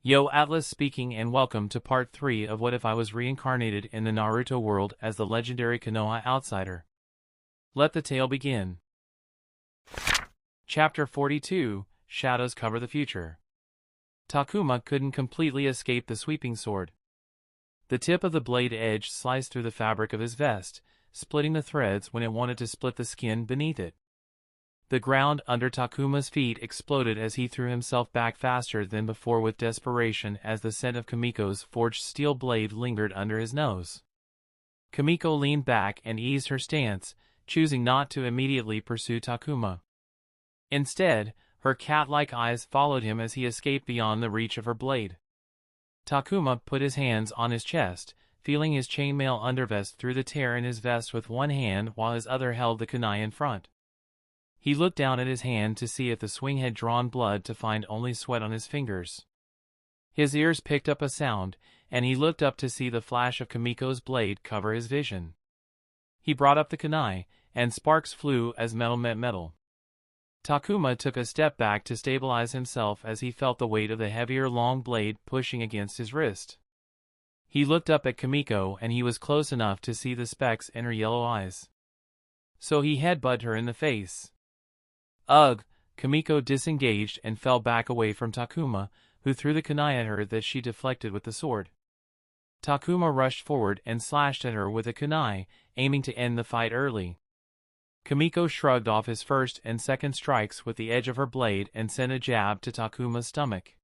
Yo, Atlas speaking, and welcome to part 3 of What If I Was Reincarnated in the Naruto world as the legendary Konoha outsider. Let the tale begin. Chapter 42, Shadows Cover the Future. Takuma couldn't completely escape the sweeping sword. The tip of the blade edge sliced through the fabric of his vest, splitting the threads when it wanted to split the skin beneath it. The ground under Takuma's feet exploded as he threw himself back faster than before with desperation as the scent of Kimiko's forged steel blade lingered under his nose. Kimiko leaned back and eased her stance, choosing not to immediately pursue Takuma. Instead, her cat-like eyes followed him as he escaped beyond the reach of her blade. Takuma put his hands on his chest, feeling his chainmail undervest through the tear in his vest with one hand while his other held the kunai in front. He looked down at his hand to see if the swing had drawn blood to find only sweat on his fingers. His ears picked up a sound, and he looked up to see the flash of Kimiko's blade cover his vision. He brought up the kunai, and sparks flew as metal met metal. Takuma took a step back to stabilize himself as he felt the weight of the heavier long blade pushing against his wrist. He looked up at Kimiko and he was close enough to see the specks in her yellow eyes. So he headbutted her in the face. Ugh! Kimiko disengaged and fell back away from Takuma, who threw the kunai at her that she deflected with the sword. Takuma rushed forward and slashed at her with the kunai, aiming to end the fight early. Kimiko shrugged off his first and second strikes with the edge of her blade and sent a jab to Takuma's stomach.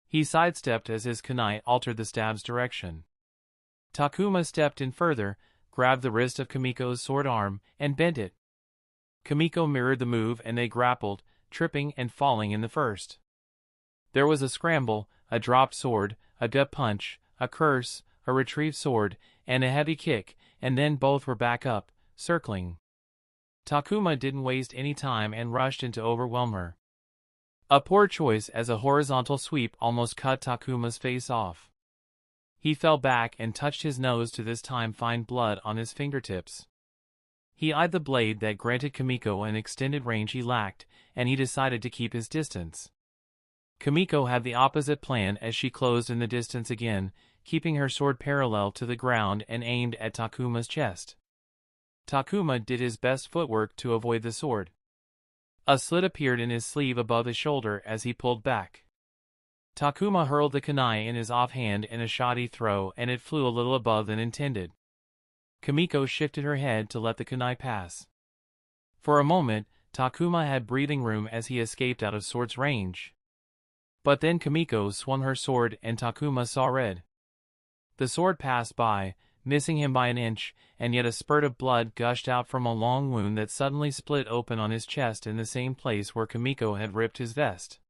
He sidestepped as his kunai altered the stab's direction. Takuma stepped in further, grabbed the wrist of Kimiko's sword arm, and bent it. Kimiko mirrored the move and they grappled, tripping and falling in the first. There was a scramble, a dropped sword, a gut punch, a curse, a retrieved sword, and a heavy kick, and then both were back up, circling. Takuma didn't waste any time and rushed in to overwhelm her. A poor choice as a horizontal sweep almost cut Takuma's face off. He fell back and touched his nose to this time find blood on his fingertips. He eyed the blade that granted Kimiko an extended range he lacked, and he decided to keep his distance. Kimiko had the opposite plan as she closed in the distance again, keeping her sword parallel to the ground and aimed at Takuma's chest. Takuma did his best footwork to avoid the sword. A slit appeared in his sleeve above his shoulder as he pulled back. Takuma hurled the kunai in his offhand in a shoddy throw and it flew a little above than intended. Kimiko shifted her head to let the kunai pass. For a moment, Takuma had breathing room as he escaped out of sword's range. But then Kimiko swung her sword and Takuma saw red. The sword passed by, missing him by an inch, and yet a spurt of blood gushed out from a long wound that suddenly split open on his chest in the same place where Kimiko had ripped his vest.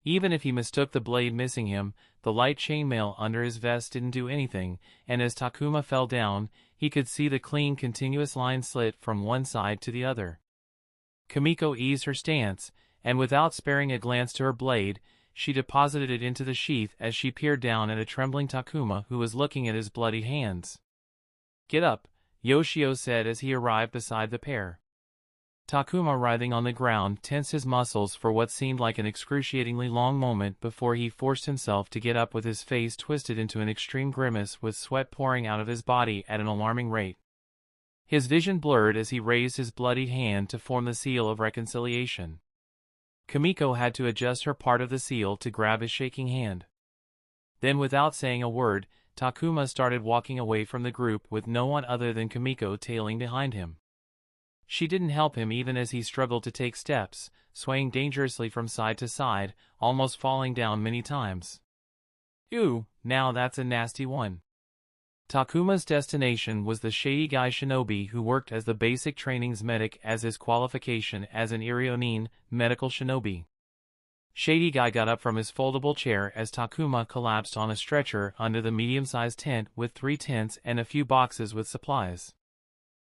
Even if he mistook the blade missing him, the light chainmail under his vest didn't do anything, and as Takuma fell down, he could see the clean continuous line slit from one side to the other. Kimiko eased her stance, and without sparing a glance to her blade, she deposited it into the sheath as she peered down at a trembling Takuma who was looking at his bloodied hands. "Get up," Yoshio said as he arrived beside the pair. Takuma, writhing on the ground, tensed his muscles for what seemed like an excruciatingly long moment before he forced himself to get up with his face twisted into an extreme grimace with sweat pouring out of his body at an alarming rate. His vision blurred as he raised his bloodied hand to form the seal of reconciliation. Kimiko had to adjust her part of the seal to grab his shaking hand. Then, without saying a word, Takuma started walking away from the group with no one other than Kimiko tailing behind him. She didn't help him even as he struggled to take steps, swaying dangerously from side to side, almost falling down many times. Ew, now that's a nasty one. Takuma's destination was the Shady Guy Shinobi who worked as the basic training's medic as his qualification as an Irionin medical shinobi. Shady Guy got up from his foldable chair as Takuma collapsed on a stretcher under the medium-sized tent with 3 tents and a few boxes with supplies.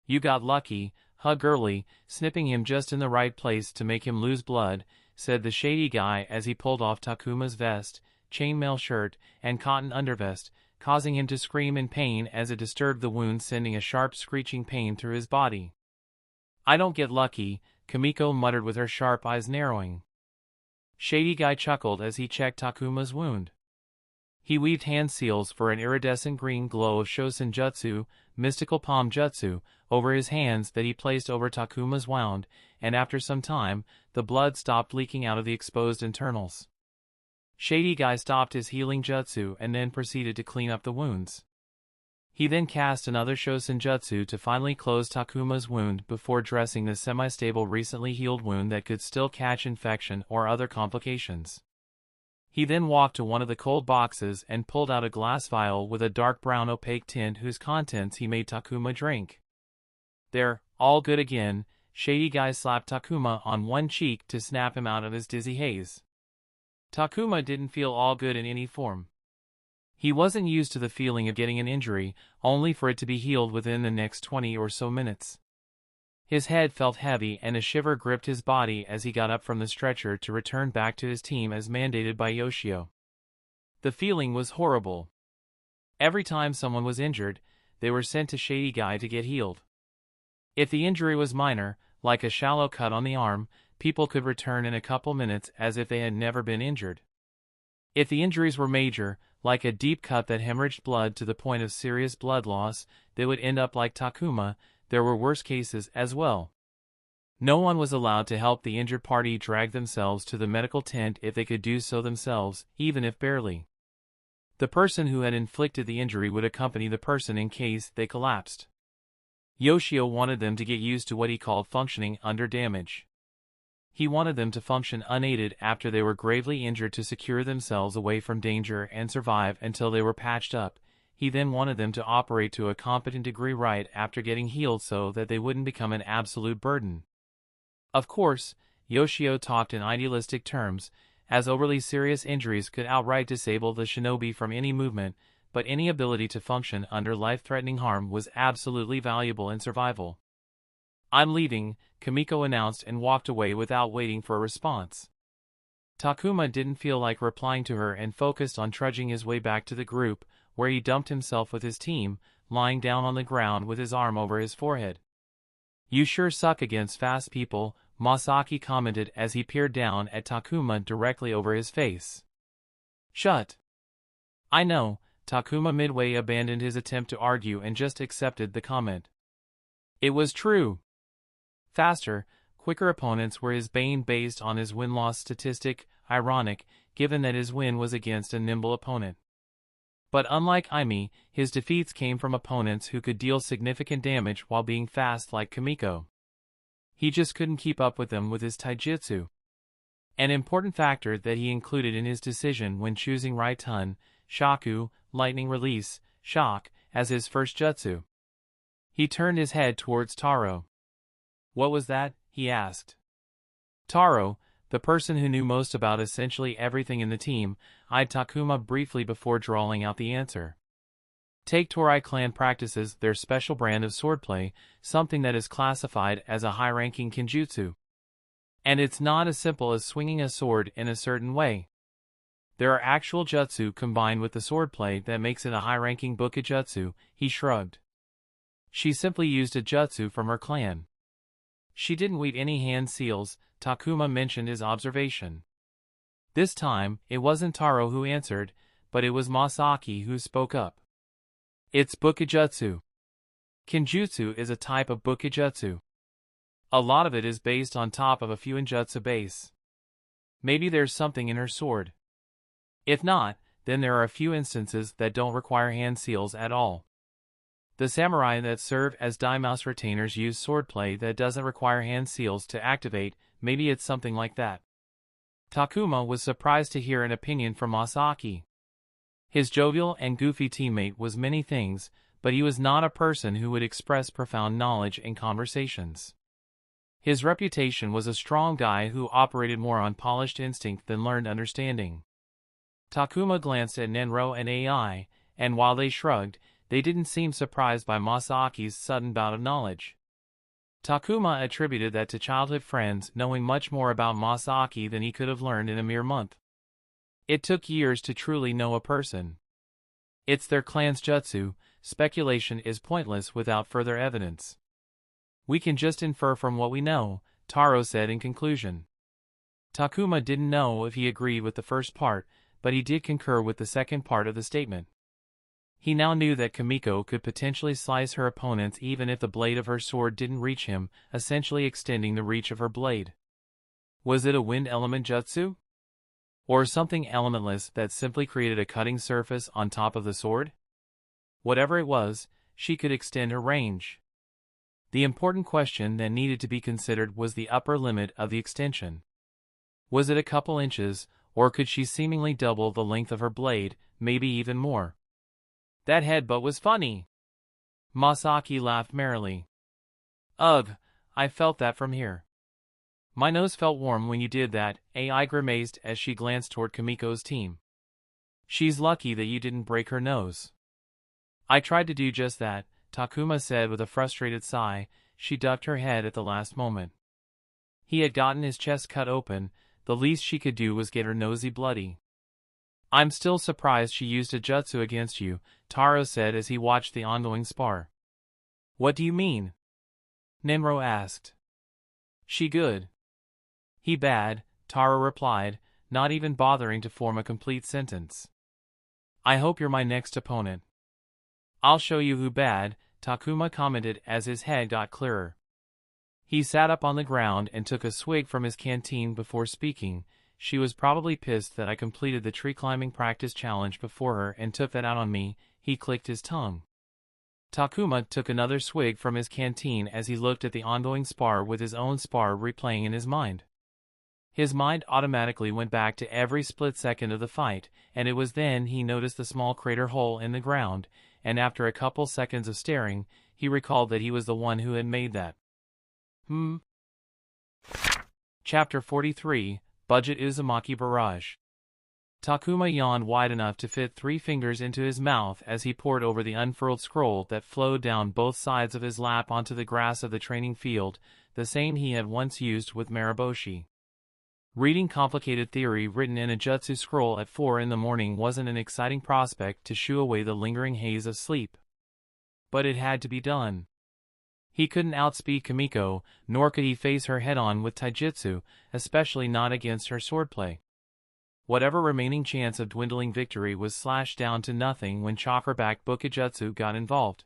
"You got lucky," Hug Early, snipping him just in the right place to make him lose blood, said the Shady Guy as he pulled off Takuma's vest, chainmail shirt, and cotton undervest, causing him to scream in pain as it disturbed the wound, sending a sharp screeching pain through his body. "I don't get lucky," Kimiko muttered with her sharp eyes narrowing. Shady Guy chuckled as he checked Takuma's wound. He weaved hand seals for an iridescent green glow of Shosen Jutsu, mystical palm jutsu, over his hands that he placed over Takuma's wound, and after some time, the blood stopped leaking out of the exposed internals. Shady Guy stopped his healing jutsu and then proceeded to clean up the wounds. He then cast another Shosen Jutsu to finally close Takuma's wound before dressing the semi-stable recently healed wound that could still catch infection or other complications. He then walked to one of the cold boxes and pulled out a glass vial with a dark brown opaque tint whose contents he made Takuma drink. There, all good again, Shady Guy slapped Takuma on one cheek to snap him out of his dizzy haze. Takuma didn't feel all good in any form. He wasn't used to the feeling of getting an injury, only for it to be healed within the next 20 or so minutes. His head felt heavy and a shiver gripped his body as he got up from the stretcher to return back to his team as mandated by Yoshio. The feeling was horrible. Every time someone was injured, they were sent to Shady Guy to get healed. If the injury was minor, like a shallow cut on the arm, people could return in a couple minutes as if they had never been injured. If the injuries were major, like a deep cut that hemorrhaged blood to the point of serious blood loss, they would end up like Takuma. There were worse cases as well. No one was allowed to help the injured party drag themselves to the medical tent if they could do so themselves, even if barely. The person who had inflicted the injury would accompany the person in case they collapsed. Yoshio wanted them to get used to what he called functioning under damage. He wanted them to function unaided after they were gravely injured to secure themselves away from danger and survive until they were patched up. He then wanted them to operate to a competent degree right after getting healed so that they wouldn't become an absolute burden. Of course, Yoshio talked in idealistic terms, as overly serious injuries could outright disable the shinobi from any movement, but any ability to function under life-threatening harm was absolutely valuable in survival. "I'm leaving," Kimiko announced and walked away without waiting for a response. Takuma didn't feel like replying to her and focused on trudging his way back to the group, where he dumped himself with his team, lying down on the ground with his arm over his forehead. "You sure suck against fast people," Masaki commented as he peered down at Takuma directly over his face. "Shut." "I know," Takuma midway abandoned his attempt to argue and just accepted the comment. It was true. Faster, quicker opponents were his bane based on his win-loss statistic, ironic, given that his win was against a nimble opponent. But unlike Aimi, his defeats came from opponents who could deal significant damage while being fast like Kimiko. He just couldn't keep up with them with his taijutsu. An important factor that he included in his decision when choosing Raitun, Shaku, lightning release, shock, as his first jutsu. He turned his head towards Taro. "What was that?" he asked. Taro, the person who knew most about essentially everything in the team, eyed Takuma briefly before drawling out the answer. Take Torai clan practices their special brand of swordplay, something that is classified as a high-ranking kenjutsu. And it's not as simple as swinging a sword in a certain way. There are actual jutsu combined with the swordplay that makes it a high-ranking bukijutsu, he shrugged. She simply used a jutsu from her clan. She didn't weave any hand seals, Takuma mentioned his observation. This time, it wasn't Taro who answered, but it was Masaki who spoke up. "It's bukijutsu. Kenjutsu is a type of bukijutsu. A lot of it is based on top of a fuinjutsu base. Maybe there's something in her sword. If not, then there are a few instances that don't require hand seals at all. The samurai that serve as daimyo's retainers use swordplay that doesn't require hand seals to activate, maybe it's something like that." Takuma was surprised to hear an opinion from Masaki. His jovial and goofy teammate was many things, but he was not a person who would express profound knowledge in conversations. His reputation was a strong guy who operated more on polished instinct than learned understanding. Takuma glanced at Nenro and AI, and while they shrugged, they didn't seem surprised by Masaki's sudden bout of knowledge. Takuma attributed that to childhood friends knowing much more about Masaki than he could have learned in a mere month. It took years to truly know a person. It's their clan's jutsu, speculation is pointless without further evidence. "We can just infer from what we know," Taro said in conclusion. Takuma didn't know if he agreed with the first part, but he did concur with the second part of the statement. He now knew that Kimiko could potentially slice her opponents even if the blade of her sword didn't reach him, essentially extending the reach of her blade. Was it a wind element jutsu? Or something elementless that simply created a cutting surface on top of the sword? Whatever it was, she could extend her range. The important question that needed to be considered was the upper limit of the extension. Was it a couple inches, or could she seemingly double the length of her blade, maybe even more? That headbutt was funny. Masaki laughed merrily. Ugh, I felt that from here. My nose felt warm when you did that, AI grimaced as she glanced toward Kimiko's team. She's lucky that you didn't break her nose. I tried to do just that, Takuma said with a frustrated sigh. She ducked her head at the last moment. He had gotten his chest cut open, the least she could do was get her nosy bloody. I'm still surprised she used a jutsu against you, Taro said as he watched the ongoing spar. What do you mean? Nenro asked. She good. He bad, Taro replied, not even bothering to form a complete sentence. I hope you're my next opponent. I'll show you who bad, Takuma commented as his head got clearer. He sat up on the ground and took a swig from his canteen before speaking. She was probably pissed that I completed the tree climbing practice challenge before her and took that out on me. He clicked his tongue. Takuma took another swig from his canteen as he looked at the ongoing spar with his own spar replaying in his mind. His mind automatically went back to every split second of the fight, and it was then he noticed the small crater hole in the ground, and after a couple seconds of staring, he recalled that he was the one who had made that. Chapter 43, Budget Uzumaki Barrage. Takuma yawned wide enough to fit 3 fingers into his mouth as he pored over the unfurled scroll that flowed down both sides of his lap onto the grass of the training field, the same he had once used with Mariboshi. Reading complicated theory written in a jutsu scroll at 4 in the morning wasn't an exciting prospect to shoo away the lingering haze of sleep. But it had to be done. He couldn't outspeed Kimiko, nor could he face her head-on with taijutsu, especially not against her swordplay. Whatever remaining chance of dwindling victory was slashed down to nothing when chakra-backed Bukijutsu got involved.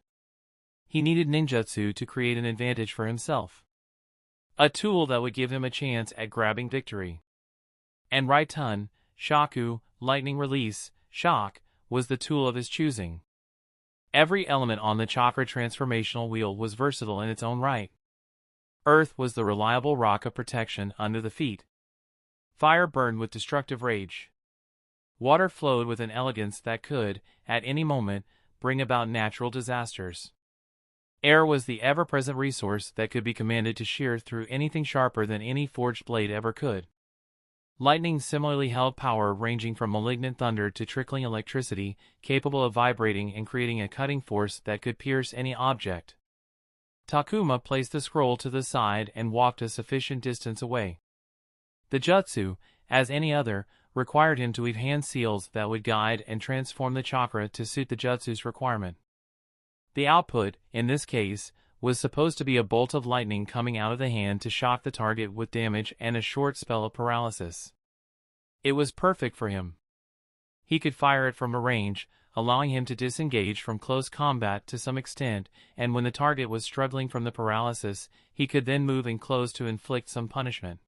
He needed ninjutsu to create an advantage for himself. A tool that would give him a chance at grabbing victory. And Raitun, Shaku, Lightning Release, Shock, was the tool of his choosing. Every element on the chakra transformational wheel was versatile in its own right. Earth was the reliable rock of protection under the feet. Fire burned with destructive rage. Water flowed with an elegance that could, at any moment, bring about natural disasters. Air was the ever-present resource that could be commanded to shear through anything sharper than any forged blade ever could. Lightning similarly held power ranging from malignant thunder to trickling electricity, capable of vibrating and creating a cutting force that could pierce any object. Takuma placed the scroll to the side and walked a sufficient distance away. The jutsu, as any other, required him to weave hand seals that would guide and transform the chakra to suit the jutsu's requirement. The output, in this case, was supposed to be a bolt of lightning coming out of the hand to shock the target with damage and a short spell of paralysis. It was perfect for him. He could fire it from a range, allowing him to disengage from close combat to some extent, and when the target was struggling from the paralysis, he could then move in close to inflict some punishment.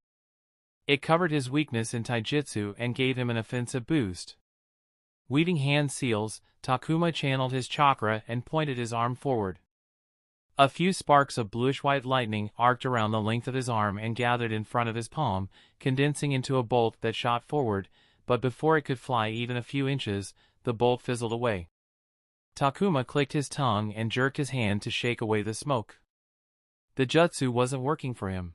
It covered his weakness in taijutsu and gave him an offensive boost. Weaving hand seals, Takuma channeled his chakra and pointed his arm forward. A few sparks of bluish-white lightning arced around the length of his arm and gathered in front of his palm, condensing into a bolt that shot forward, but before it could fly even a few inches, the bolt fizzled away. Takuma clicked his tongue and jerked his hand to shake away the smoke. The jutsu wasn't working for him.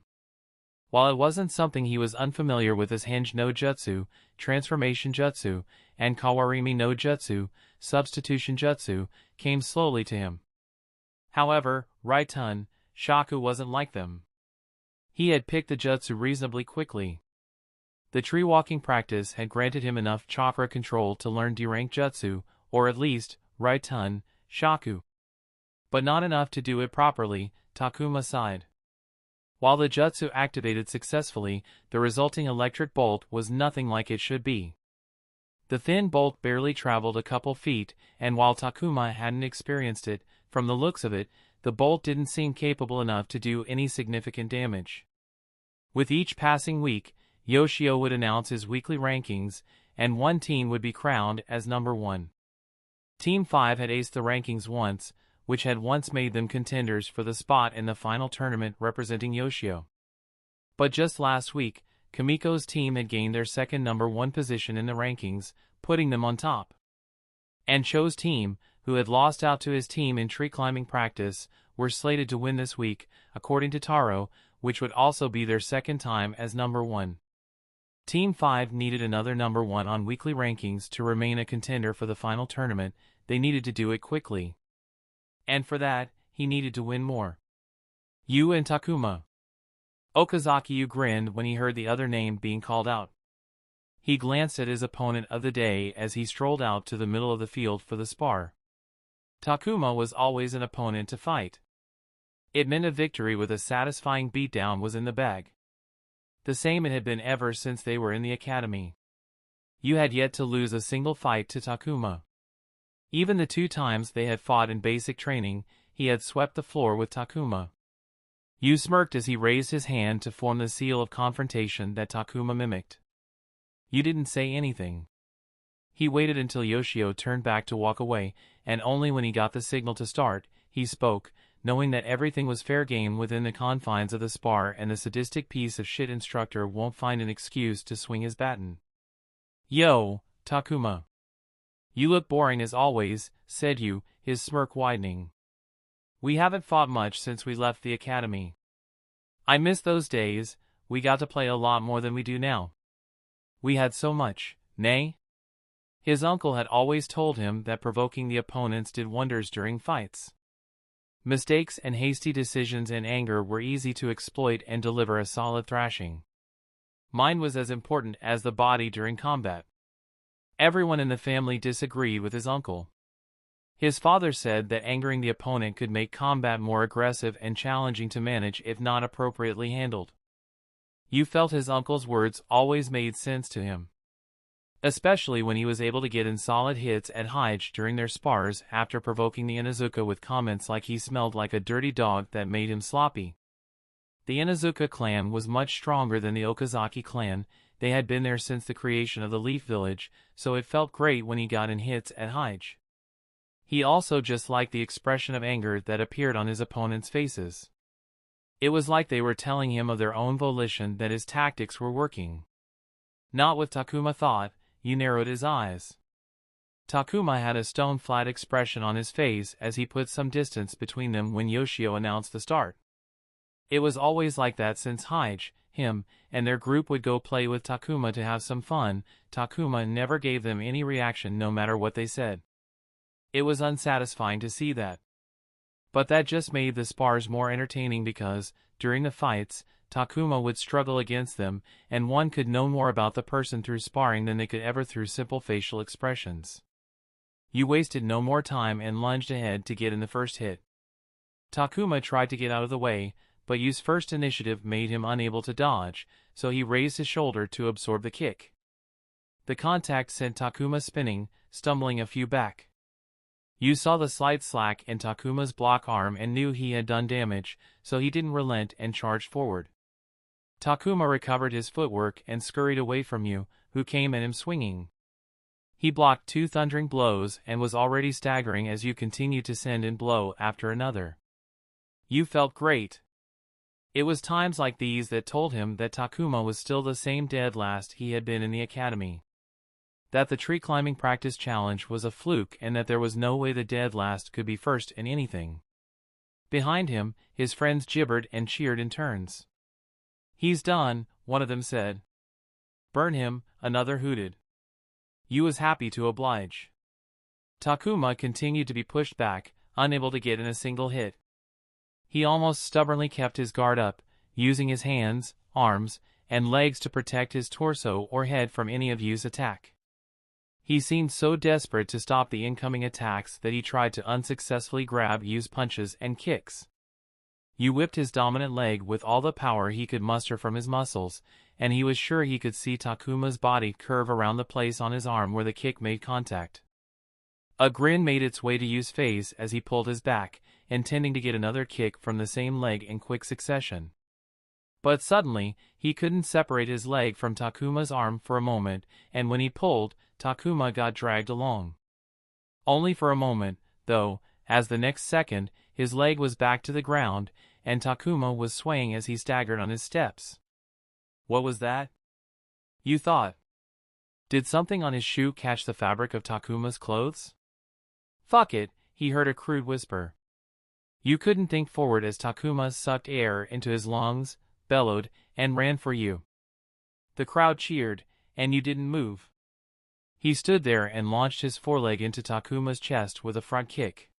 While it wasn't something he was unfamiliar with as Henge no Jutsu, Transformation Jutsu, and Kawarimi no Jutsu, Substitution Jutsu, came slowly to him. However, Raitun, Shaku wasn't like them. He had picked the jutsu reasonably quickly. The tree-walking practice had granted him enough chakra control to learn D-rank jutsu, or at least, Raitun, Shaku. But not enough to do it properly, Takuma sighed. While the jutsu activated successfully, the resulting electric bolt was nothing like it should be. The thin bolt barely traveled a couple feet, and while Takuma hadn't experienced it, from the looks of it, the bolt didn't seem capable enough to do any significant damage. With each passing week, Yoshio would announce his weekly rankings, and one team would be crowned as number 1. Team 5 had aced the rankings once, which had once made them contenders for the spot in the final tournament representing Yoshio. But just last week, Kamiko's team had gained their second number 1 position in the rankings, putting them on top. And Cho's team, who had lost out to his team in tree climbing practice, were slated to win this week, according to Taro, which would also be their second time as number 1. Team 5 needed another number 1 on weekly rankings to remain a contender for the final tournament. They needed to do it quickly. And for that, he needed to win more. Yu and Takuma. Okazaki grinned when he heard the other name being called out. He glanced at his opponent of the day as he strolled out to the middle of the field for the spar. Takuma was always an opponent to fight. It meant a victory with a satisfying beatdown was in the bag. The same it had been ever since they were in the academy. Yu had yet to lose a single fight to Takuma. Even the 2 times they had fought in basic training, he had swept the floor with Takuma. Yu smirked as he raised his hand to form the seal of confrontation that Takuma mimicked. Yu didn't say anything. He waited until Yoshio turned back to walk away, and only when he got the signal to start, he spoke, knowing that everything was fair game within the confines of the spar and the sadistic piece of shit instructor won't find an excuse to swing his baton. "Yo, Takuma. You look boring as always," said Yu, his smirk widening. "We haven't fought much since we left the academy. I miss those days. We got to play a lot more than we do now. We had so much, nay?" His uncle had always told him that provoking the opponents did wonders during fights. Mistakes and hasty decisions and anger were easy to exploit and deliver a solid thrashing. Mind was as important as the body during combat. Everyone in the family disagreed with his uncle. His father said that angering the opponent could make combat more aggressive and challenging to manage if not appropriately handled. Yu felt his uncle's words always made sense to him, especially when he was able to get in solid hits at Hige during their spars after provoking the Inuzuka with comments like he smelled like a dirty dog that made him sloppy. The Inuzuka clan was much stronger than the Okazaki clan. They had been there since the creation of the Leaf Village, so it felt great when he got in hits at Hige. He also just liked the expression of anger that appeared on his opponents' faces. It was like they were telling him of their own volition that his tactics were working. Not with Takuma thought. Yu narrowed his eyes. Takuma had a stone-flat expression on his face as he put some distance between them when Yoshio announced the start. It was always like that since Hige, him, and their group would go play with Takuma to have some fun. Takuma never gave them any reaction no matter what they said. It was unsatisfying to see that. But that just made the spars more entertaining because, during the fights, Takuma would struggle against them, and one could know more about the person through sparring than they could ever through simple facial expressions. Yu wasted no more time and lunged ahead to get in the first hit. Takuma tried to get out of the way, but Yu's first initiative made him unable to dodge, so he raised his shoulder to absorb the kick. The contact sent Takuma spinning, stumbling a few back. Yu saw the slight slack in Takuma's block arm and knew he had done damage, so he didn't relent and charged forward. Takuma recovered his footwork and scurried away from Yu, who came at him swinging. He blocked 2 thundering blows and was already staggering as Yu continued to send in blow after another. Yu felt great. It was times like these that told him that Takuma was still the same dead last he had been in the academy. That the tree climbing practice challenge was a fluke and that there was no way the dead last could be first in anything. Behind him, his friends gibbered and cheered in turns. "He's done," one of them said. "Burn him," another hooted. Yu was happy to oblige. Takuma continued to be pushed back, unable to get in a single hit. He almost stubbornly kept his guard up, using his hands, arms, and legs to protect his torso or head from any of Yu's attack. He seemed so desperate to stop the incoming attacks that he tried to unsuccessfully grab Yu's punches and kicks. You whipped his dominant leg with all the power he could muster from his muscles, and he was sure he could see Takuma's body curve around the place on his arm where the kick made contact. A grin made its way to Yu's face as he pulled his back, intending to get another kick from the same leg in quick succession. But suddenly, he couldn't separate his leg from Takuma's arm for a moment, and when he pulled, Takuma got dragged along. Only for a moment, though, as the next second, his leg was back to the ground, and Takuma was swaying as he staggered on his steps. What was that? You thought. Did something on his shoe catch the fabric of Takuma's clothes? Fuck it, he heard a crude whisper. You couldn't think forward as Takuma sucked air into his lungs, bellowed, and ran for you. The crowd cheered, and you didn't move. He stood there and launched his foreleg into Takuma's chest with a front kick.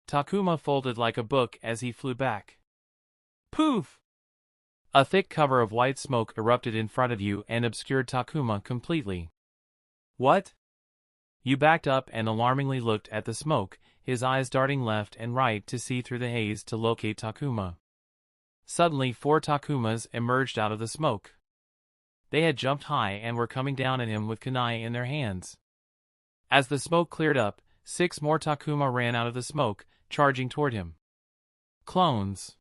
Takuma folded like a book as he flew back. Poof! A thick cover of white smoke erupted in front of you and obscured Takuma completely. What? You backed up and alarmingly looked at the smoke, his eyes darting left and right to see through the haze to locate Takuma. Suddenly 4 Takumas emerged out of the smoke. They had jumped high and were coming down at him with kunai in their hands. As the smoke cleared up, 6 more Takuma ran out of the smoke, charging toward him. Clones.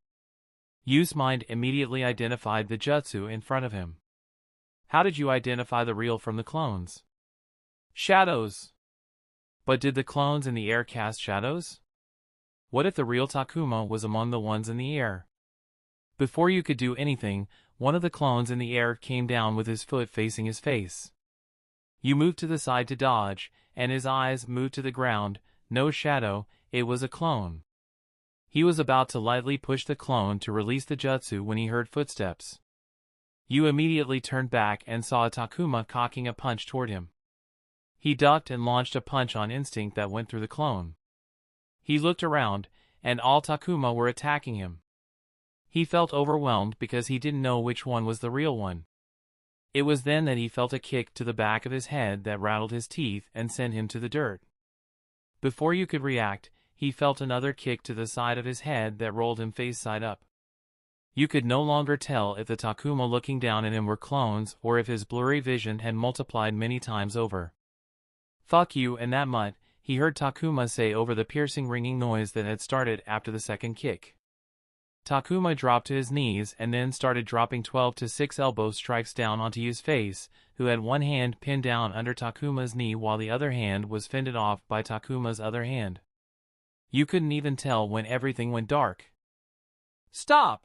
Yu's mind immediately identified the jutsu in front of him. How did you identify the real from the clones? Shadows. But did the clones in the air cast shadows? What if the real Takuma was among the ones in the air? Before you could do anything, one of the clones in the air came down with his foot facing his face. You moved to the side to dodge, and his eyes moved to the ground. No shadow, it was a clone. He was about to lightly push the clone to release the jutsu when he heard footsteps. You immediately turned back and saw Takuma cocking a punch toward him. He ducked and launched a punch on instinct that went through the clone. He looked around, and all Takuma were attacking him. He felt overwhelmed because he didn't know which one was the real one. It was then that he felt a kick to the back of his head that rattled his teeth and sent him to the dirt. Before you could react, he felt another kick to the side of his head that rolled him face side up. You could no longer tell if the Takuma looking down at him were clones or if his blurry vision had multiplied many times over. Fuck you and that mutt, he heard Takuma say over the piercing ringing noise that had started after the second kick. Takuma dropped to his knees and then started dropping 12 to 6 elbow strikes down onto Yu's face, who had one hand pinned down under Takuma's knee while the other hand was fended off by Takuma's other hand. You couldn't even tell when everything went dark. Stop!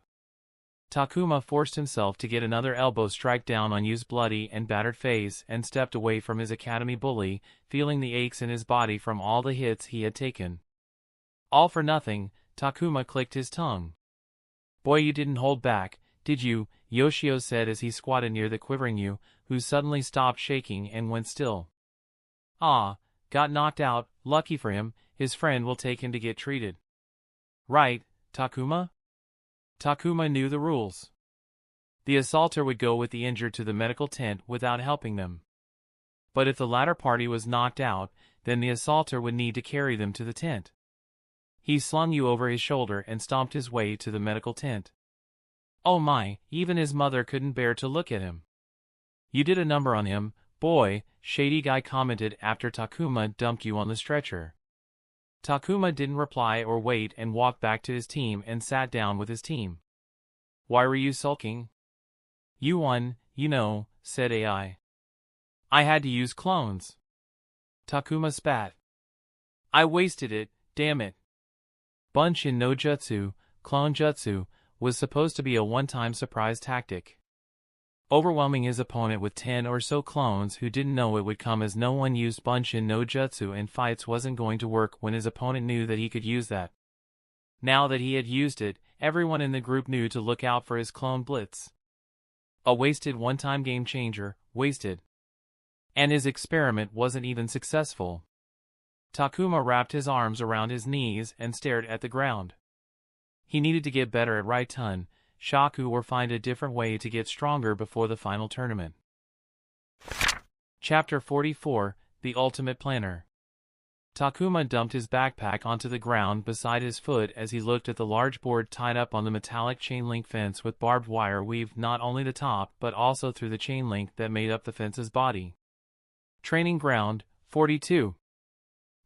Takuma forced himself to get another elbow strike down on Yu's bloody and battered face and stepped away from his academy bully, feeling the aches in his body from all the hits he had taken. All for nothing, Takuma clicked his tongue. Boy, you didn't hold back, did you? Yoshio said as he squatted near the quivering Yu, who suddenly stopped shaking and went still. Ah, got knocked out, lucky for him, his friend will take him to get treated. Right, Takuma? Takuma knew the rules. The assaulter would go with the injured to the medical tent without helping them. But if the latter party was knocked out, then the assaulter would need to carry them to the tent. He slung Yu over his shoulder and stomped his way to the medical tent. Oh my, even his mother couldn't bear to look at him. You did a number on him, boy, shady guy commented after Takuma dumped Yu on the stretcher. Takuma didn't reply or wait and walked back to his team and sat down with his team. Why were you sulking? You won, you know, said AI. I had to use clones. Takuma spat. I wasted it, damn it. Bunshin no Jutsu, clone jutsu, was supposed to be a one-time surprise tactic. Overwhelming his opponent with 10 or so clones who didn't know it would come as no one used Bunshin no Jutsu in fights wasn't going to work when his opponent knew that he could use that. Now that he had used it, everyone in the group knew to look out for his clone blitz. A wasted one-time game changer, wasted. And his experiment wasn't even successful. Takuma wrapped his arms around his knees and stared at the ground. He needed to get better at Raiton, Shaku or find a different way to get stronger before the final tournament. Chapter 44, The Ultimate Planner. Takuma dumped his backpack onto the ground beside his foot as he looked at the large board tied up on the metallic chain-link fence with barbed wire weaved not only the top but also through the chain link that made up the fence's body. Training Ground, 42.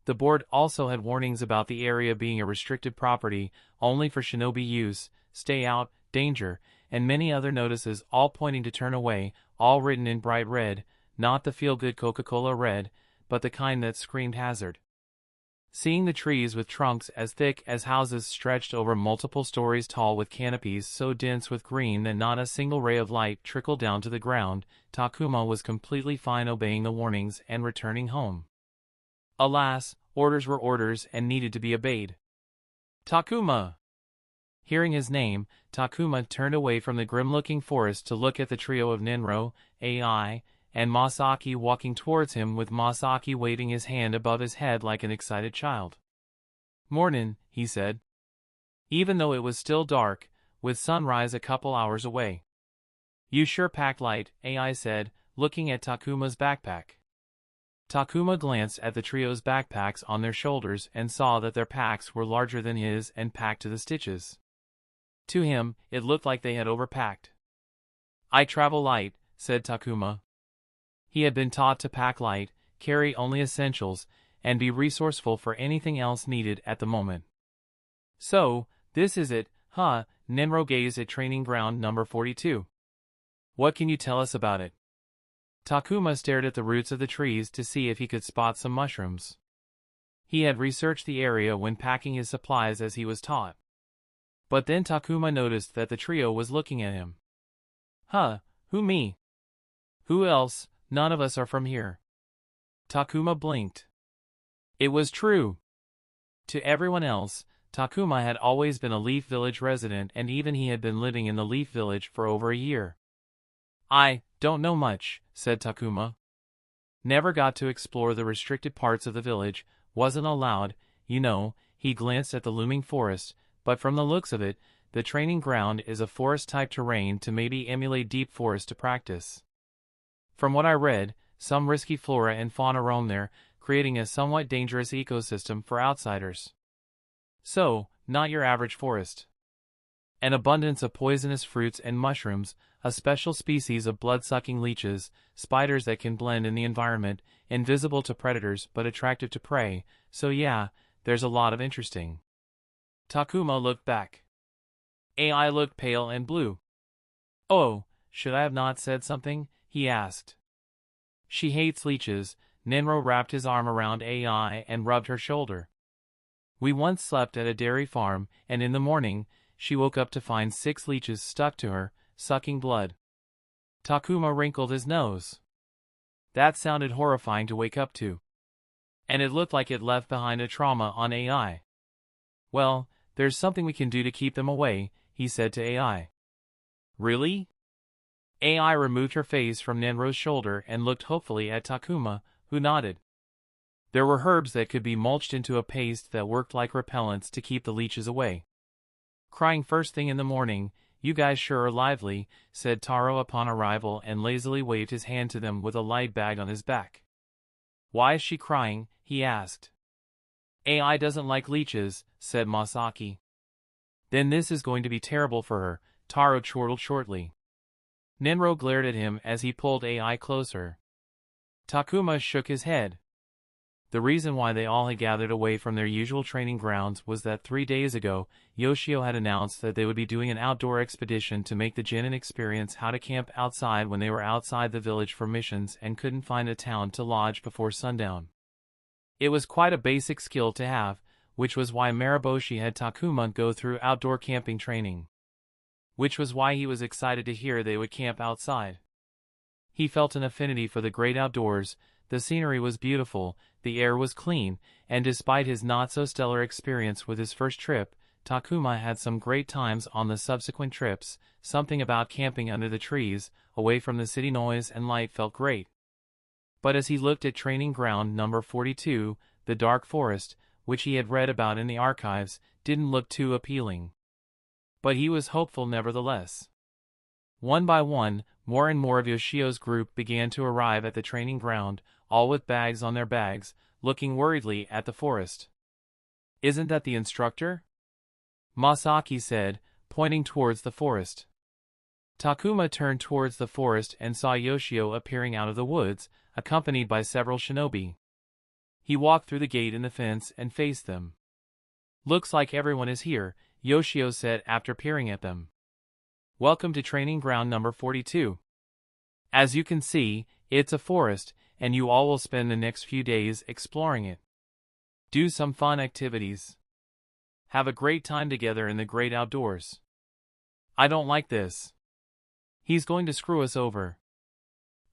The board also had warnings about the area being a restricted property, only for shinobi use, stay out, danger, and many other notices all pointing to turn away, all written in bright red, not the feel-good Coca-Cola red, but the kind that screamed hazard. Seeing the trees with trunks as thick as houses stretched over multiple stories tall with canopies so dense with green that not a single ray of light trickled down to the ground, Takuma was completely fine obeying the warnings and returning home. Alas, orders were orders and needed to be obeyed. Takuma! Hearing his name, Takuma turned away from the grim-looking forest to look at the trio of Ninro, AI, and Masaki walking towards him with Masaki waving his hand above his head like an excited child. "Mornin'," he said. Even though it was still dark, with sunrise a couple hours away. "You sure pack light," AI said, looking at Takuma's backpack. Takuma glanced at the trio's backpacks on their shoulders and saw that their packs were larger than his and packed to the stitches. To him, it looked like they had overpacked. "I travel light," said Takuma. He had been taught to pack light, carry only essentials, and be resourceful for anything else needed at the moment. "So, this is it, huh?" Ninro gazed at Training Ground number 42. "What can you tell us about it?" Takuma stared at the roots of the trees to see if he could spot some mushrooms. He had researched the area when packing his supplies as he was taught. But then Takuma noticed that the trio was looking at him. "Huh, who me? Who else? None of us are from here." Takuma blinked. It was true. To everyone else, Takuma had always been a Leaf Village resident and even he had been living in the Leaf Village for over a year. "I don't know much," said Takuma. "Never got to explore the restricted parts of the village, wasn't allowed, you know." He glanced at the looming forest, but from the looks of it, the training ground is a forest-type terrain to maybe emulate deep forest to practice. From what I read, some risky flora and fauna roam there, creating a somewhat dangerous ecosystem for outsiders. So, not your average forest. An abundance of poisonous fruits and mushrooms, a special species of blood-sucking leeches, spiders that can blend in the environment, invisible to predators but attractive to prey, so yeah, there's a lot of interesting. Takuma looked back. AI looked pale and blue. "Oh, should I have not said something?" he asked. "She hates leeches." Ninro wrapped his arm around AI and rubbed her shoulder. "We once slept at a dairy farm, and in the morning, she woke up to find 6 leeches stuck to her, sucking blood." Takuma wrinkled his nose. That sounded horrifying to wake up to. And it looked like it left behind a trauma on AI. "Well, there's something we can do to keep them away," he said to AI. "Really?" AI removed her face from Ninro's shoulder and looked hopefully at Takuma, who nodded. There were herbs that could be mulched into a paste that worked like repellents to keep the leeches away. "Crying first thing in the morning, you guys sure are lively," said Taro upon arrival and lazily waved his hand to them with a light bag on his back. "Why is she crying?" he asked. "AI doesn't like leeches," said Masaki. "Then this is going to be terrible for her," Taro chortled shortly. Ninro glared at him as he pulled AI closer. Takuma shook his head. The reason why they all had gathered away from their usual training grounds was that 3 days ago, Yoshio had announced that they would be doing an outdoor expedition to make the genin experience how to camp outside when they were outside the village for missions and couldn't find a town to lodge before sundown. It was quite a basic skill to have, which was why Mariboshi had Takuma go through outdoor camping training. Which was why he was excited to hear they would camp outside. He felt an affinity for the great outdoors. The scenery was beautiful, the air was clean, and despite his not-so-stellar experience with his first trip, Takuma had some great times on the subsequent trips. Something about camping under the trees, away from the city noise and light felt great. But as he looked at Training Ground number 42, the dark forest, which he had read about in the archives, didn't look too appealing. But he was hopeful nevertheless. One by one, more and more of Yoshio's group began to arrive at the training ground, all with bags on their backs, looking worriedly at the forest. "Isn't that the instructor?" Masaki said, pointing towards the forest. Takuma turned towards the forest and saw Yoshio appearing out of the woods, accompanied by several shinobi. He walked through the gate in the fence and faced them. "Looks like everyone is here," Yoshio said after peering at them. "Welcome to training ground number 42. As you can see, it's a forest, and you all will spend the next few days exploring it. Do some fun activities. Have a great time together in the great outdoors." "I don't like this. He's going to screw us over."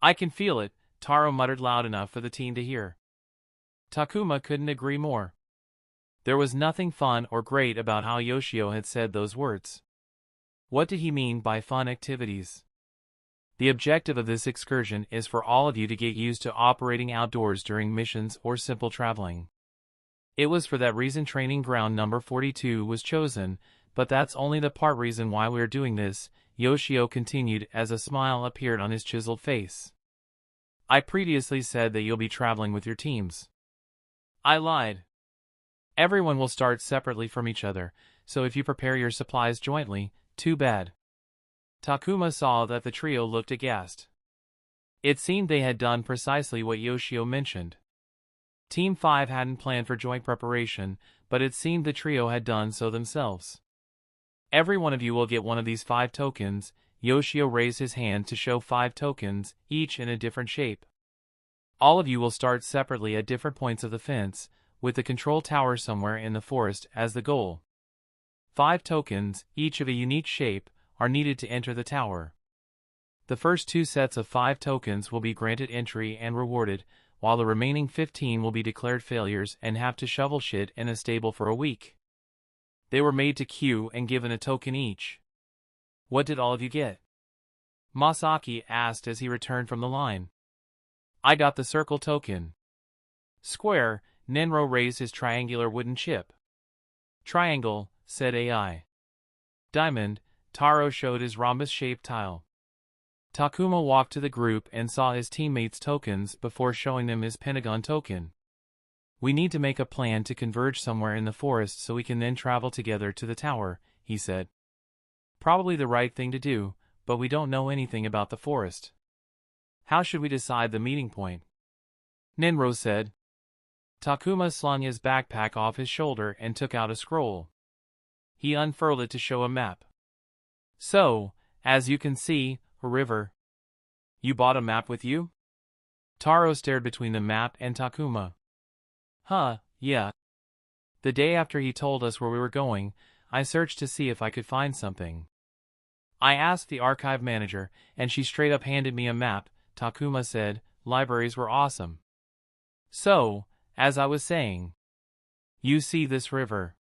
"I can feel it," Taro muttered loud enough for the team to hear. Takuma couldn't agree more. There was nothing fun or great about how Yoshio had said those words. What did he mean by fun activities? The objective of this excursion is for all of you to get used to operating outdoors during missions or simple traveling. It was for that reason training ground number 42 was chosen, but that's only the part reason why we're doing this, Yoshio continued as a smile appeared on his chiseled face. "I previously said that you'll be traveling with your teams." "I lied. Everyone will start separately from each other, so if you prepare your supplies jointly, too bad." Takuma saw that the trio looked aghast. It seemed they had done precisely what Yoshio mentioned. Team 5 hadn't planned for joint preparation, but it seemed the trio had done so themselves. "Every one of you will get one of these 5 tokens," Yoshio raised his hand to show 5 tokens, each in a different shape. "All of you will start separately at different points of the fence, with the control tower somewhere in the forest as the goal. 5 tokens, each of a unique shape, are needed to enter the tower. The first 2 sets of 5 tokens will be granted entry and rewarded, while the remaining 15 will be declared failures and have to shovel shit in a stable for a week. They were made to queue and given a token each." "What did all of you get?" Masaki asked as he returned from the line. "I got the circle token." "Square," Nenro raised his triangular wooden chip. "Triangle," said AI. "Diamond," Taro showed his rhombus-shaped tile. Takuma walked to the group and saw his teammates' tokens before showing them his pentagon token. "We need to make a plan to converge somewhere in the forest so we can then travel together to the tower," he said. "Probably the right thing to do, but we don't know anything about the forest. How should we decide the meeting point?" Nenro said. Takuma slung his backpack off his shoulder and took out a scroll. He unfurled it to show a map. "So, as you can see, a river." "You bought a map with you?" Taro stared between the map and Takuma. Yeah. The day after he told us where we were going, I searched to see if I could find something. I asked the archive manager, and she straight up handed me a map," Takuma said. "Libraries were awesome. So, as I was saying, you see this river.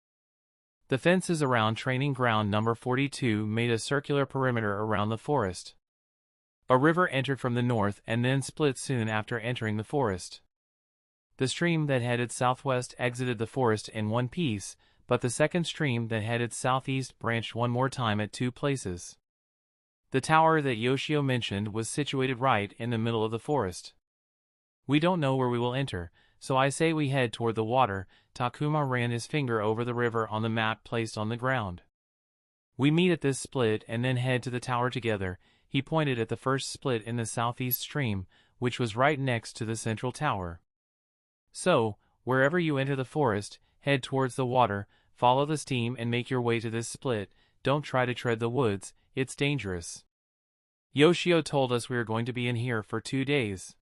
The fences around training ground number 42 made a circular perimeter around the forest. A river entered from the north and then split soon after entering the forest. The stream that headed southwest exited the forest in one piece, but the second stream that headed southeast branched one more time at 2 places. The tower that Yoshio mentioned was situated right in the middle of the forest. We don't know where we will enter, so I say we head toward the water." Takuma ran his finger over the river on the map placed on the ground. "We meet at this split and then head to the tower together." He pointed at the first split in the southeast stream, which was right next to the central tower. "So, wherever you enter the forest, head towards the water, follow the stream and make your way to this split. Don't try to tread the woods, it's dangerous. Yoshio told us we are going to be in here for 2 days.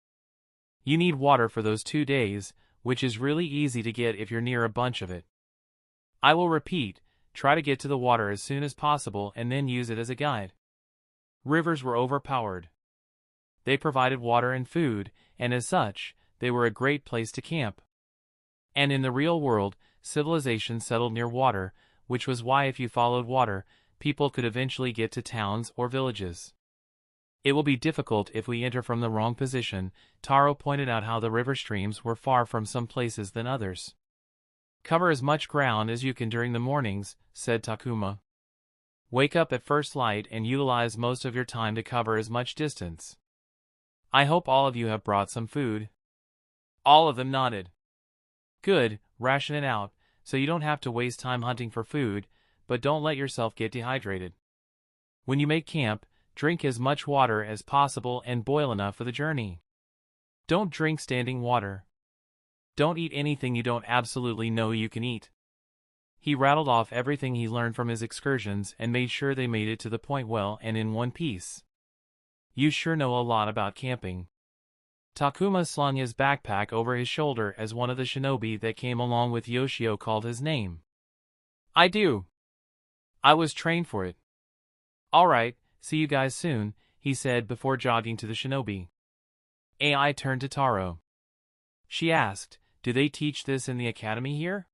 You need water for those 2 days, which is really easy to get if you're near a bunch of it. I will repeat, try to get to the water as soon as possible and then use it as a guide." Rivers were overpowered. They provided water and food, and as such, they were a great place to camp. And in the real world, civilization settled near water, which was why if you followed water, people could eventually get to towns or villages. "It will be difficult if we enter from the wrong position." Taro pointed out how the river streams were far from some places than others. "Cover as much ground as you can during the mornings," said Takuma. "Wake up at first light and utilize most of your time to cover as much distance. I hope all of you have brought some food." All of them nodded. Good, ration it out, so you don't have to waste time hunting for food, but don't let yourself get dehydrated. When you make camp, drink as much water as possible and boil enough for the journey. Don't drink standing water. Don't eat anything you don't absolutely know you can eat. He rattled off everything he learned from his excursions and made sure they made it to the point well and in one piece. You sure know a lot about camping. Takuma slung his backpack over his shoulder as one of the shinobi that came along with Yoshio called his name. I do. I was trained for it. Alright, see you guys soon, he said before jogging to the shinobi. AI turned to Taro. She asked, do they teach this in the academy here?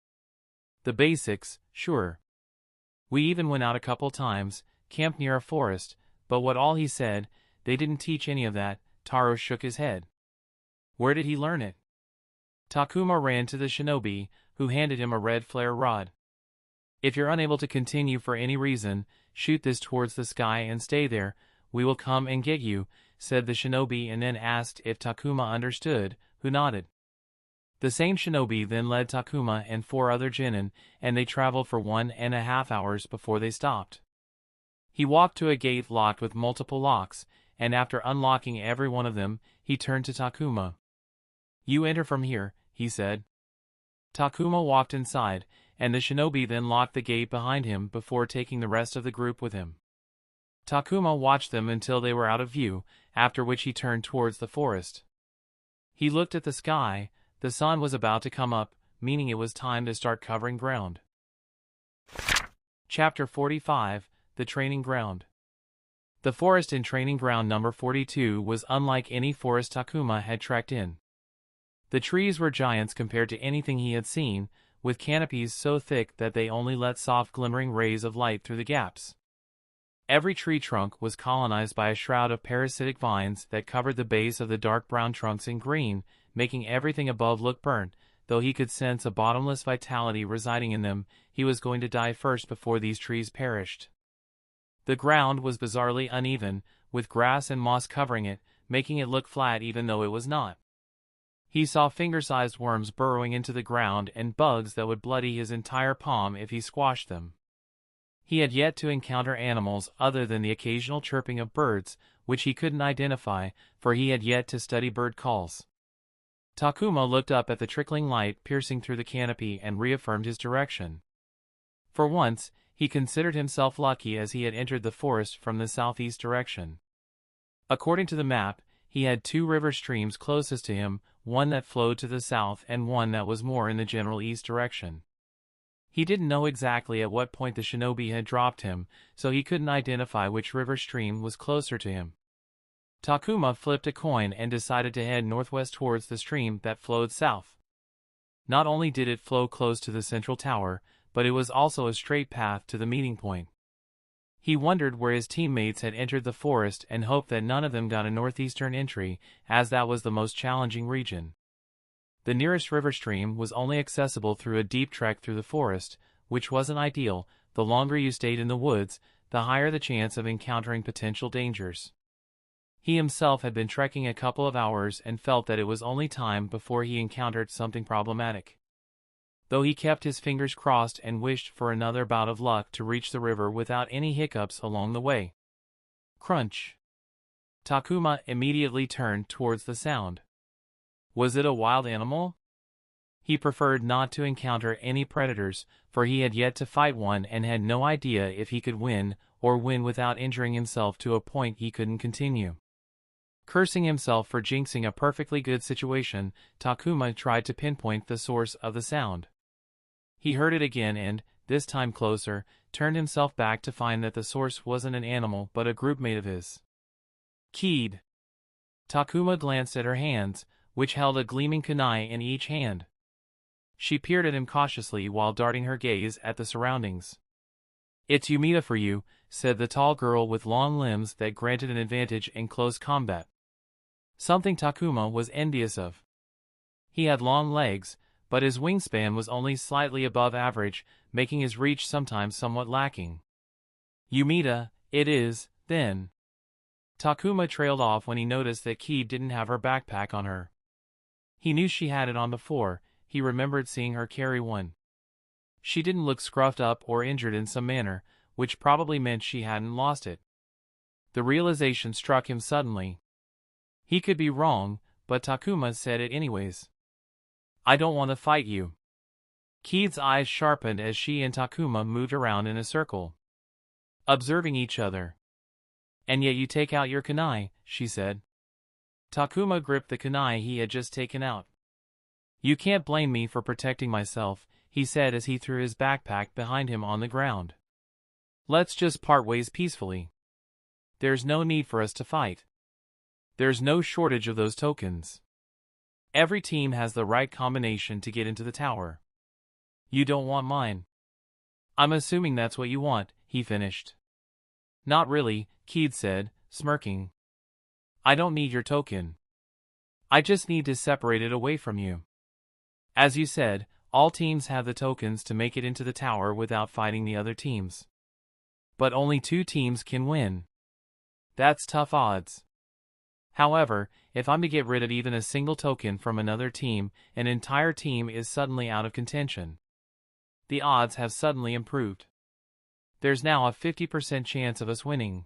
The basics, sure. We even went out a couple times, camped near a forest, but what all he said, they didn't teach any of that. Taro shook his head. Where did he learn it? Takuma ran to the shinobi, who handed him a red flare rod. If you're unable to continue for any reason, shoot this towards the sky and stay there, we will come and get you, said the shinobi and then asked if Takuma understood, who nodded. The same shinobi then led Takuma and 4 other genin, and they traveled for 1.5 hours before they stopped. He walked to a gate locked with multiple locks, and after unlocking every one of them, he turned to Takuma. You enter from here, he said. Takuma walked inside, and the shinobi then locked the gate behind him before taking the rest of the group with him. Takuma watched them until they were out of view, after which he turned towards the forest. He looked at the sky. The sun was about to come up, meaning it was time to start covering ground. Chapter 45, The Training Ground. The forest in Training Ground number 42 was unlike any forest Takuma had trekked in. The trees were giants compared to anything he had seen, with canopies so thick that they only let soft glimmering rays of light through the gaps. Every tree trunk was colonized by a shroud of parasitic vines that covered the base of the dark brown trunks in green, making everything above look burnt. Though he could sense a bottomless vitality residing in them, he was going to die first before these trees perished. The ground was bizarrely uneven, with grass and moss covering it, making it look flat even though it was not. He saw finger-sized worms burrowing into the ground and bugs that would bloody his entire palm if he squashed them. He had yet to encounter animals other than the occasional chirping of birds, which he couldn't identify, for he had yet to study bird calls. Takuma looked up at the trickling light piercing through the canopy and reaffirmed his direction. For once, he considered himself lucky as he had entered the forest from the southeast direction. According to the map, he had 2 river streams closest to him, one that flowed to the south and one that was more in the general east direction. He didn't know exactly at what point the shinobi had dropped him, so he couldn't identify which river stream was closer to him. Takuma flipped a coin and decided to head northwest towards the stream that flowed south. Not only did it flow close to the central tower, but it was also a straight path to the meeting point. He wondered where his teammates had entered the forest and hoped that none of them got a northeastern entry, as that was the most challenging region. The nearest river stream was only accessible through a deep trek through the forest, which wasn't ideal. The longer you stayed in the woods, the higher the chance of encountering potential dangers. He himself had been trekking a couple of hours and felt that it was only time before he encountered something problematic. Though he kept his fingers crossed and wished for another bout of luck to reach the river without any hiccups along the way. Crunch. Takuma immediately turned towards the sound. Was it a wild animal? He preferred not to encounter any predators, for he had yet to fight one and had no idea if he could win, or win without injuring himself to a point he couldn't continue. Cursing himself for jinxing a perfectly good situation, Takuma tried to pinpoint the source of the sound. He heard it again and, this time closer, turned himself back to find that the source wasn't an animal but a group mate of his. Keyed. Takuma glanced at her hands, which held a gleaming kunai in each hand. She peered at him cautiously while darting her gaze at the surroundings. "It's Yumita for you," said the tall girl with long limbs that granted an advantage in close combat. Something Takuma was envious of. He had long legs, but his wingspan was only slightly above average, making his reach sometimes somewhat lacking. "Yumita, it is, then." Takuma trailed off when he noticed that Key didn't have her backpack on her. He knew she had it on before. he remembered seeing her carry one. She didn't look scruffed up or injured in some manner, which probably meant she hadn't lost it. The realization struck him suddenly. He could be wrong, but Takuma said it anyways. I don't want to fight you. Keith's eyes sharpened as she and Takuma moved around in a circle, observing each other. And yet you take out your kunai, she said. Takuma gripped the kunai he had just taken out. You can't blame me for protecting myself, he said as he threw his backpack behind him on the ground. Let's just part ways peacefully. There's no need for us to fight. There's no shortage of those tokens. Every team has the right combination to get into the tower. You don't want mine. I'm assuming that's what you want, he finished. Not really, Keith said, smirking. I don't need your token. I just need to separate it away from you. As you said, all teams have the tokens to make it into the tower without fighting the other teams. But only 2 teams can win. That's tough odds. However, if I'm to get rid of even a single token from another team, an entire team is suddenly out of contention. The odds have suddenly improved. There's now a 50% chance of us winning.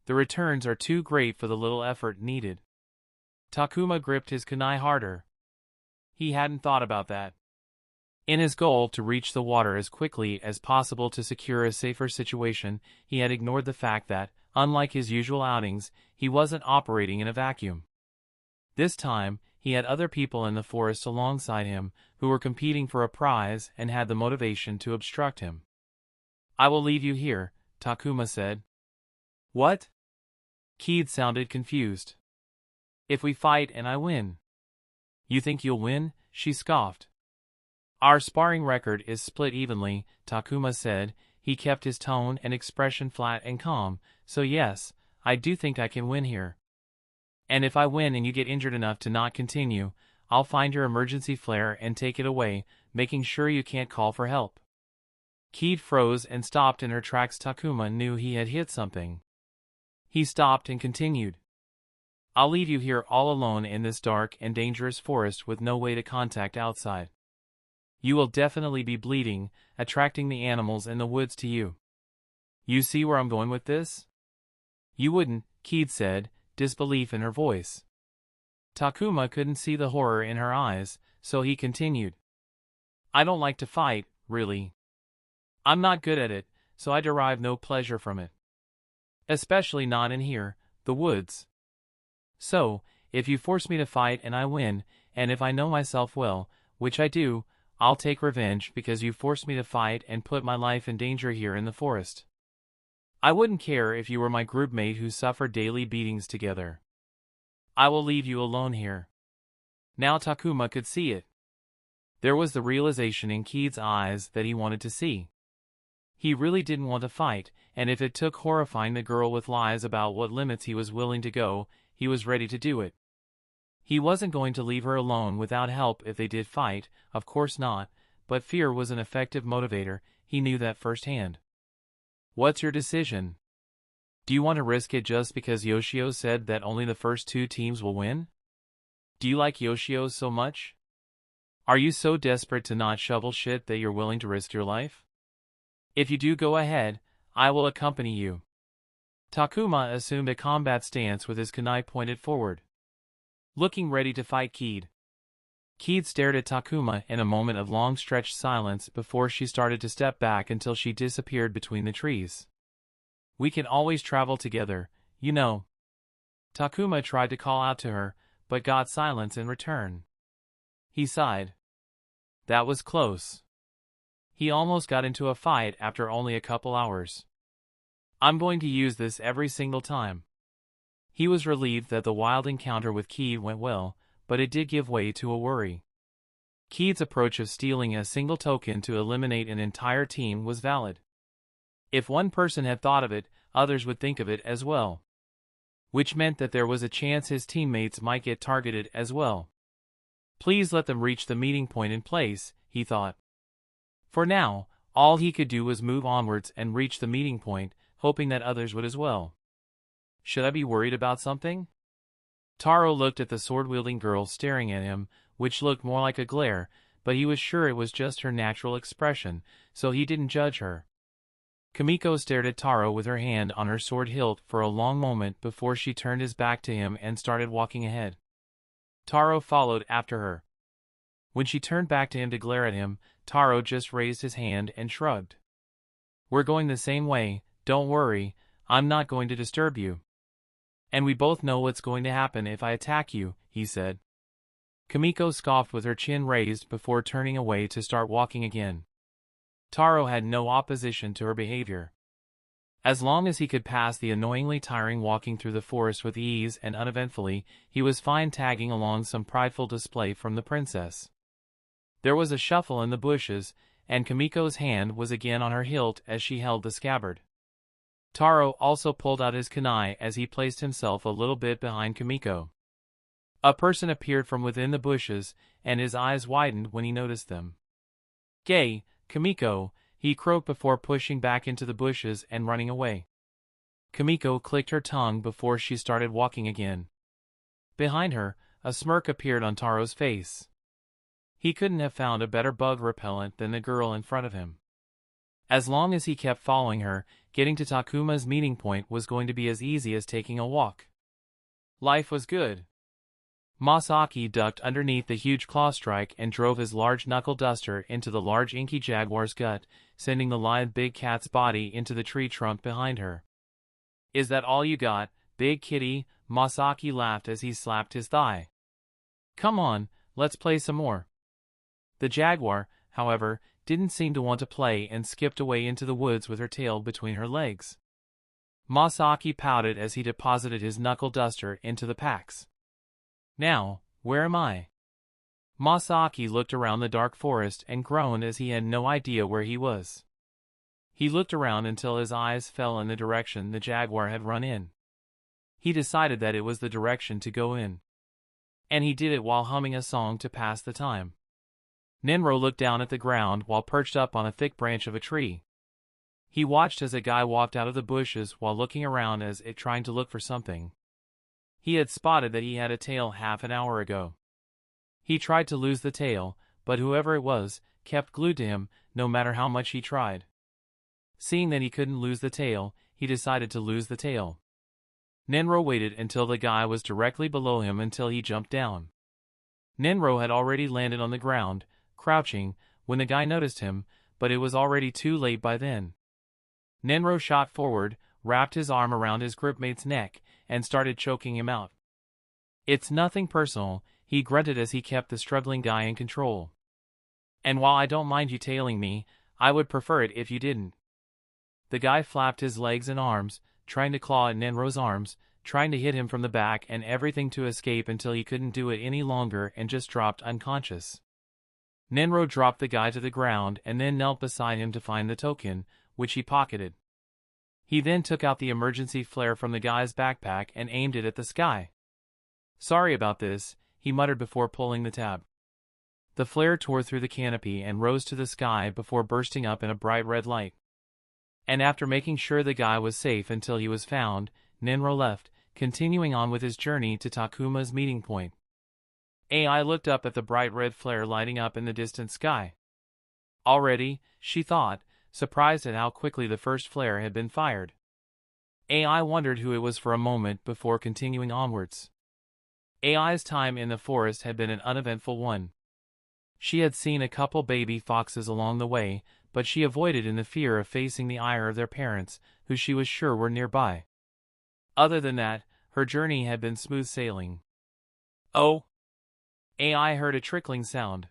The returns are too great for the little effort needed. Takuma gripped his kunai harder. He hadn't thought about that. In his goal to reach the water as quickly as possible to secure a safer situation, he had ignored the fact that, unlike his usual outings, he wasn't operating in a vacuum. This time, he had other people in the forest alongside him, who were competing for a prize and had the motivation to obstruct him. I will leave you here, Takuma said. What? Keith sounded confused. If we fight and I win. You think you'll win? She scoffed. Our sparring record is split evenly, Takuma said. He kept his tone and expression flat and calm, so yes, I do think I can win here. And if I win and you get injured enough to not continue, I'll find your emergency flare and take it away, making sure you can't call for help. Keith froze and stopped in her tracks. Takuma knew he had hit something. He stopped and continued. I'll leave you here all alone in this dark and dangerous forest with no way to contact outside. You will definitely be bleeding, attracting the animals in the woods to you. You see where I'm going with this? You wouldn't, Keith said, disbelief in her voice. Takuma couldn't see the horror in her eyes, so he continued. I don't like to fight, really. I'm not good at it, so I derive no pleasure from it. Especially not in here, the woods. So, if you force me to fight and I win, and if I know myself well, which I do, I'll take revenge because you forced me to fight and put my life in danger here in the forest. I wouldn't care if you were my groupmate who suffered daily beatings together. I will leave you alone here. Now Takuma could see it. There was the realization in Keith's eyes that he wanted to see. He really didn't want to fight, and if it took horrifying the girl with lies about what limits he was willing to go, he was ready to do it. He wasn't going to leave her alone without help if they did fight, of course not, but fear was an effective motivator, he knew that firsthand. What's your decision? Do you want to risk it just because Yoshio said that only the first 2 teams will win? Do you like Yoshio so much? Are you so desperate to not shovel shit that you're willing to risk your life? If you do, go ahead, I will accompany you. Takuma assumed a combat stance with his kunai pointed forward, looking ready to fight Keith. Keith stared at Takuma in a moment of long-stretched silence before she started to step back until she disappeared between the trees. We can always travel together, you know. Takuma tried to call out to her, but got silence in return. He sighed. That was close. He almost got into a fight after only a couple hours. I'm going to use this every single time. He was relieved that the wild encounter with Keith went well, but it did give way to a worry. Keith's approach of stealing a single token to eliminate an entire team was valid. If one person had thought of it, others would think of it as well. Which meant that there was a chance his teammates might get targeted as well. Please let them reach the meeting point in place, he thought. For now, all he could do was move onwards and reach the meeting point, hoping that others would as well. Should I be worried about something? Taro looked at the sword-wielding girl staring at him, which looked more like a glare, but he was sure it was just her natural expression, so he didn't judge her. Kimiko stared at Taro with her hand on her sword hilt for a long moment before she turned his back to him and started walking ahead. Taro followed after her. When she turned back to him to glare at him, Taro just raised his hand and shrugged. "We're going the same way, don't worry, I'm not going to disturb you. And we both know what's going to happen if I attack you," he said. Kimiko scoffed with her chin raised before turning away to start walking again. Taro had no opposition to her behavior. As long as he could pass the annoyingly tiring walking through the forest with ease and uneventfully, he was fine tagging along some prideful display from the princess. There was a shuffle in the bushes, and Kimiko's hand was again on her hilt as she held the scabbard. Taro also pulled out his kunai as he placed himself a little bit behind Kimiko. A person appeared from within the bushes, and his eyes widened when he noticed them. "Gay, Kimiko," he croaked before pushing back into the bushes and running away. Kimiko clicked her tongue before she started walking again. Behind her, a smirk appeared on Taro's face. He couldn't have found a better bug repellent than the girl in front of him. As long as he kept following her, getting to Takuma's meeting point was going to be as easy as taking a walk. Life was good. Masaki ducked underneath the huge claw strike and drove his large knuckle duster into the large inky jaguar's gut, sending the lithe big cat's body into the tree trunk behind her. "Is that all you got, big kitty?" Masaki laughed as he slapped his thigh. "Come on, let's play some more." The jaguar, however, didn't seem to want to play and skipped away into the woods with her tail between her legs. Masaki pouted as he deposited his knuckle duster into the packs. "Now, where am I?" Masaki looked around the dark forest and groaned as he had no idea where he was. He looked around until his eyes fell in the direction the jaguar had run in. He decided that it was the direction to go in. And he did it while humming a song to pass the time. Nenro looked down at the ground while perched up on a thick branch of a tree. He watched as a guy walked out of the bushes while looking around as if trying to look for something. He had spotted that he had a tail half an hour ago. He tried to lose the tail, but whoever it was, kept glued to him, no matter how much he tried. Seeing that he couldn't lose the tail, he decided to lose the tail. Nenro waited until the guy was directly below him until he jumped down. Nenro had already landed on the ground, crouching, when the guy noticed him, but it was already too late by then. Nenro shot forward, wrapped his arm around his gripmate's neck, and started choking him out. "It's nothing personal," he grunted as he kept the struggling guy in control. "And while I don't mind you tailing me, I would prefer it if you didn't." The guy flapped his legs and arms, trying to claw at Nenro's arms, trying to hit him from the back and everything to escape until he couldn't do it any longer and just dropped unconscious. Nenro dropped the guy to the ground and then knelt beside him to find the token, which he pocketed. He then took out the emergency flare from the guy's backpack and aimed it at the sky. "Sorry about this," he muttered before pulling the tab. The flare tore through the canopy and rose to the sky before bursting up in a bright red light. And after making sure the guy was safe until he was found, Nenro left, continuing on with his journey to Takuma's meeting point. AI looked up at the bright red flare lighting up in the distant sky. Already, she thought, surprised at how quickly the first flare had been fired. AI wondered who it was for a moment before continuing onwards. AI's time in the forest had been an uneventful one. She had seen a couple baby foxes along the way, but she avoided in the fear of facing the ire of their parents, who she was sure were nearby. Other than that, her journey had been smooth sailing. "Oh!" AI heard a trickling sound.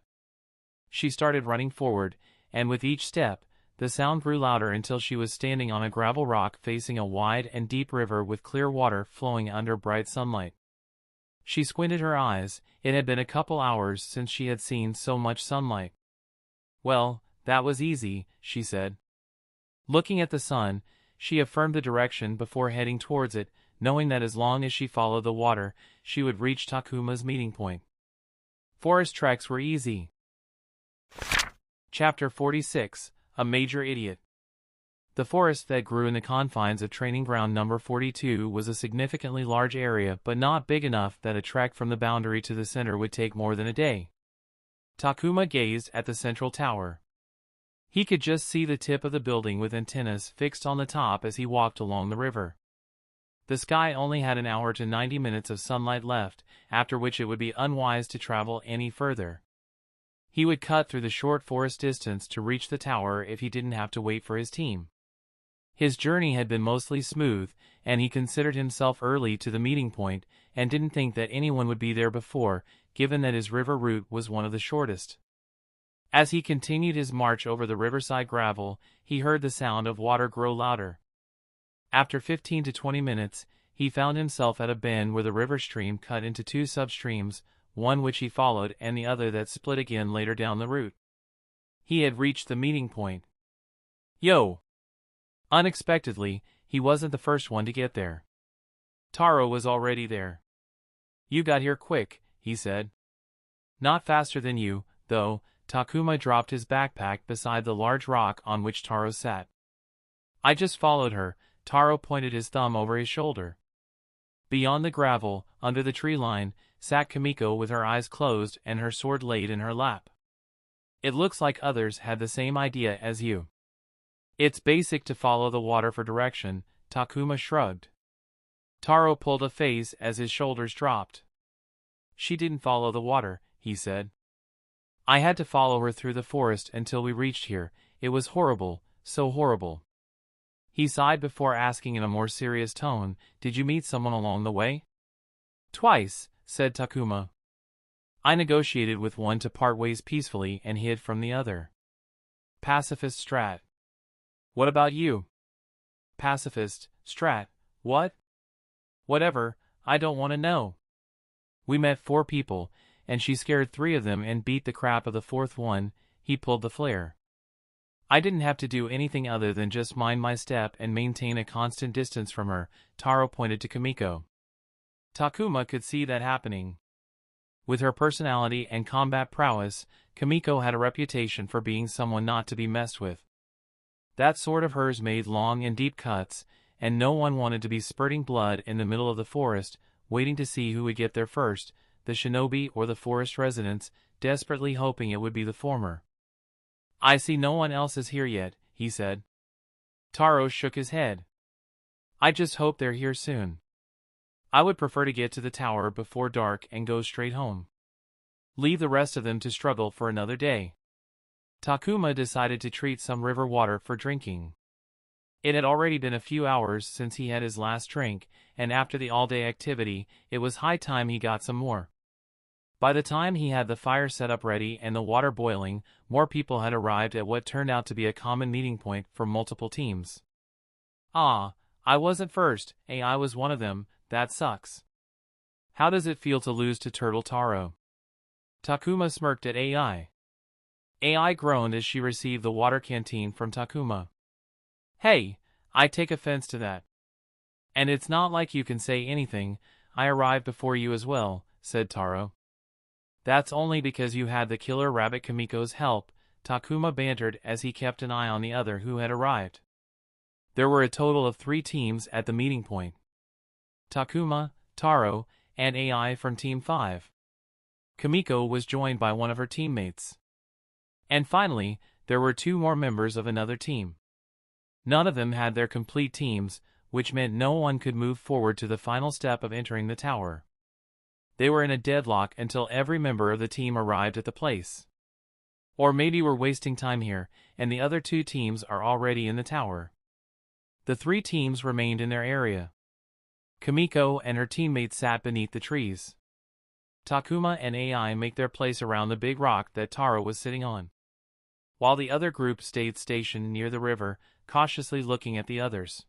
She started running forward, and with each step, the sound grew louder until she was standing on a gravel rock facing a wide and deep river with clear water flowing under bright sunlight. She squinted her eyes. It had been a couple hours since she had seen so much sunlight. "Well, that was easy," she said. Looking at the sun, she affirmed the direction before heading towards it, knowing that as long as she followed the water, she would reach Takuma's meeting point. Forest treks were easy. Chapter 46, A Major Idiot. The forest that grew in the confines of Training Ground Number 42 was a significantly large area but not big enough that a trek from the boundary to the center would take more than a day. Takuma gazed at the central tower. He could just see the tip of the building with antennas fixed on the top as he walked along the river. The sky only had an hour to 90 minutes of sunlight left, after which it would be unwise to travel any further. He would cut through the short forest distance to reach the tower if he didn't have to wait for his team. His journey had been mostly smooth, and he considered himself early to the meeting point and didn't think that anyone would be there before, given that his river route was one of the shortest. As he continued his march over the riverside gravel, he heard the sound of water grow louder. After 15 to 20 minutes, he found himself at a bend where the river stream cut into two substreams, one which he followed and the other that split again later down the route. He had reached the meeting point. Yo! Unexpectedly, he wasn't the first one to get there. Taro was already there. You got here quick, he said. Not faster than you, though. Takuma dropped his backpack beside the large rock on which Taro sat. I just followed her. Taro pointed his thumb over his shoulder. Beyond the gravel, under the tree line, sat Kimiko with her eyes closed and her sword laid in her lap. It looks like others had the same idea as you. It's basic to follow the water for direction, Takuma shrugged. Taro pulled a face as his shoulders dropped. She didn't follow the water, he said. I had to follow her through the forest until we reached here. It was horrible, so horrible. He sighed before asking in a more serious tone, did you meet someone along the way? Twice, said Takuma. I negotiated with one to part ways peacefully and hid from the other. Pacifist Strat. What about you? Pacifist, Strat, what? Whatever, I don't want to know. We met 4 people, and she scared 3 of them and beat the crap of the 4th one. He pulled the flare. I didn't have to do anything other than just mind my step and maintain a constant distance from her, Taro pointed to Kimiko. Takuma could see that happening. With her personality and combat prowess, Kimiko had a reputation for being someone not to be messed with. That sword of hers made long and deep cuts, and no one wanted to be spurting blood in the middle of the forest, waiting to see who would get there first, the shinobi or the forest residents, desperately hoping it would be the former. I see no one else is here yet, he said. Taro shook his head. I just hope they're here soon. I would prefer to get to the tower before dark and go straight home. Leave the rest of them to struggle for another day. Takuma decided to treat some river water for drinking. It had already been a few hours since he had his last drink, and after the all-day activity, it was high time he got some more. By the time he had the fire set up ready and the water boiling, more people had arrived at what turned out to be a common meeting point for multiple teams. Ah, I wasn't first, I was one of them, that sucks. How does it feel to lose to Turtle Taro? Takuma smirked at AI. AI groaned as she received the water canteen from Takuma. Hey, I take offense to that. And it's not like you can say anything, I arrived before you as well, said Taro. That's only because you had the killer rabbit Kimiko's help, Takuma bantered as he kept an eye on the other who had arrived. There were a total of 3 teams at the meeting point. Takuma, Taro, and AI from Team 5. Kimiko was joined by one of her teammates. And finally, there were 2 more members of another team. None of them had their complete teams, which meant no one could move forward to the final step of entering the tower. They were in a deadlock until every member of the team arrived at the place. Or maybe we're wasting time here, and the other 2 teams are already in the tower. The 3 teams remained in their area. Kimiko and her teammates sat beneath the trees. Takuma and AI make their place around the big rock that Taro was sitting on, while the other group stayed stationed near the river, cautiously looking at the others.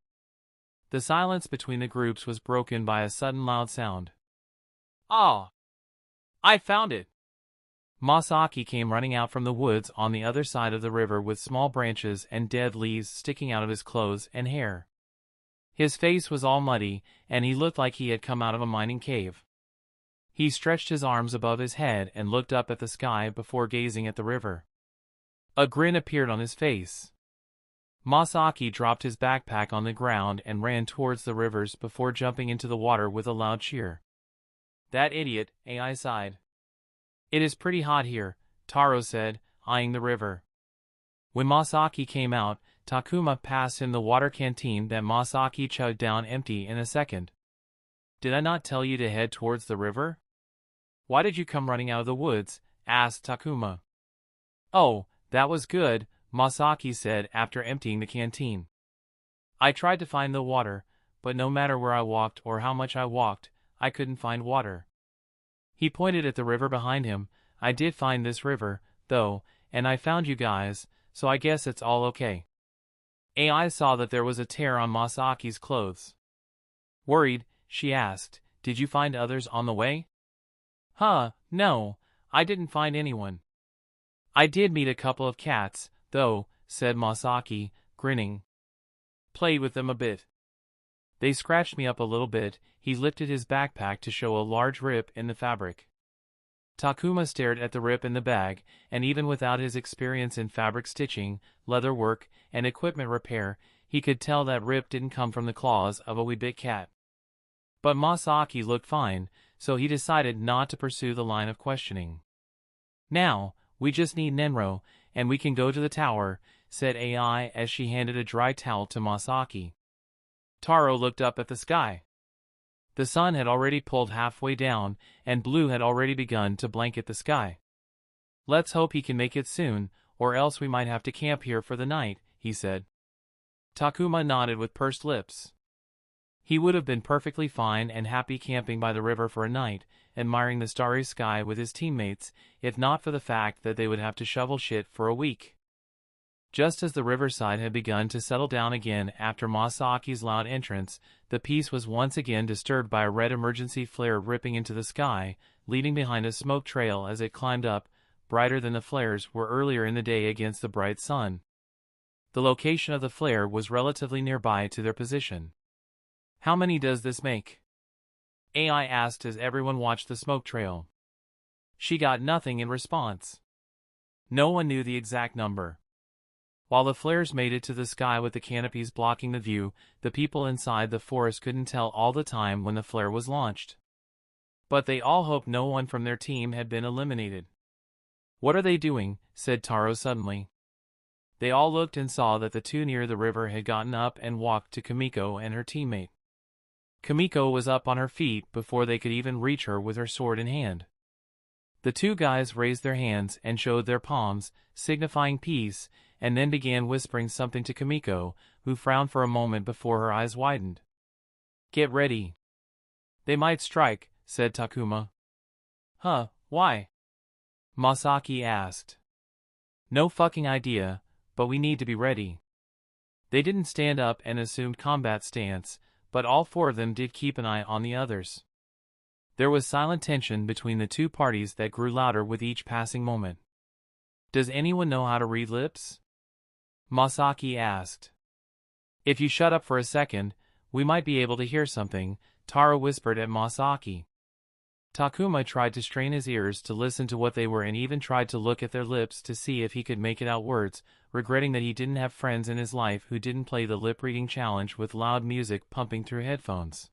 The silence between the groups was broken by a sudden loud sound. Ah! I found it! Masaki came running out from the woods on the other side of the river with small branches and dead leaves sticking out of his clothes and hair. His face was all muddy, and he looked like he had come out of a mining cave. He stretched his arms above his head and looked up at the sky before gazing at the river. A grin appeared on his face. Masaki dropped his backpack on the ground and ran towards the rivers before jumping into the water with a loud cheer. That idiot, AI sighed. It is pretty hot here, Taro said, eyeing the river. When Masaki came out, Takuma passed him the water canteen that Masaki chugged down empty in a second. Did I not tell you to head towards the river? Why did you come running out of the woods? Asked Takuma. Oh, that was good, Masaki said after emptying the canteen. I tried to find the water, but no matter where I walked or how much I walked, I couldn't find water. He pointed at the river behind him. I did find this river, though, and I found you guys, so I guess it's all okay. AI saw that there was a tear on Masaki's clothes. Worried, she asked, did you find others on the way? No, I didn't find anyone. I did meet a couple of cats, though, said Masaki, grinning. Played with them a bit. They scratched me up a little bit. He lifted his backpack to show a large rip in the fabric. Takuma stared at the rip in the bag, and even without his experience in fabric stitching, leather work, and equipment repair, he could tell that rip didn't come from the claws of a wee bit cat. But Masaki looked fine, so he decided not to pursue the line of questioning. Now, we just need Nenro, and we can go to the tower, said AI as she handed a dry towel to Masaki. Taro looked up at the sky. The sun had already pulled halfway down, and blue had already begun to blanket the sky. Let's hope he can make it soon, or else we might have to camp here for the night, he said. Takuma nodded with pursed lips. He would have been perfectly fine and happy camping by the river for a night, admiring the starry sky with his teammates, if not for the fact that they would have to shovel shit for a week. Just as the riverside had begun to settle down again after Masaki's loud entrance, the peace was once again disturbed by a red emergency flare ripping into the sky, leaving behind a smoke trail as it climbed up, brighter than the flares were earlier in the day against the bright sun. The location of the flare was relatively nearby to their position. How many does this make? AI asked as everyone watched the smoke trail. She got nothing in response. No one knew the exact number. While the flares made it to the sky with the canopies blocking the view, the people inside the forest couldn't tell all the time when the flare was launched. But they all hoped no one from their team had been eliminated. What are they doing? Said Taro suddenly. They all looked and saw that the two near the river had gotten up and walked to Kimiko and her teammate. Kimiko was up on her feet before they could even reach her with her sword in hand. The two guys raised their hands and showed their palms, signifying peace, and then began whispering something to Kimiko, who frowned for a moment before her eyes widened. Get ready. They might strike, said Takuma. Why? Masaki asked. No fucking idea, but we need to be ready. They didn't stand up and assumed combat stance, but all four of them did keep an eye on the others. There was silent tension between the two parties that grew louder with each passing moment. Does anyone know how to read lips? Masaki asked. If you shut up for a second, we might be able to hear something, Taro whispered at Masaki. Takuma tried to strain his ears to listen to what they were and even tried to look at their lips to see if he could make it out words, regretting that he didn't have friends in his life who didn't play the lip-reading challenge with loud music pumping through headphones.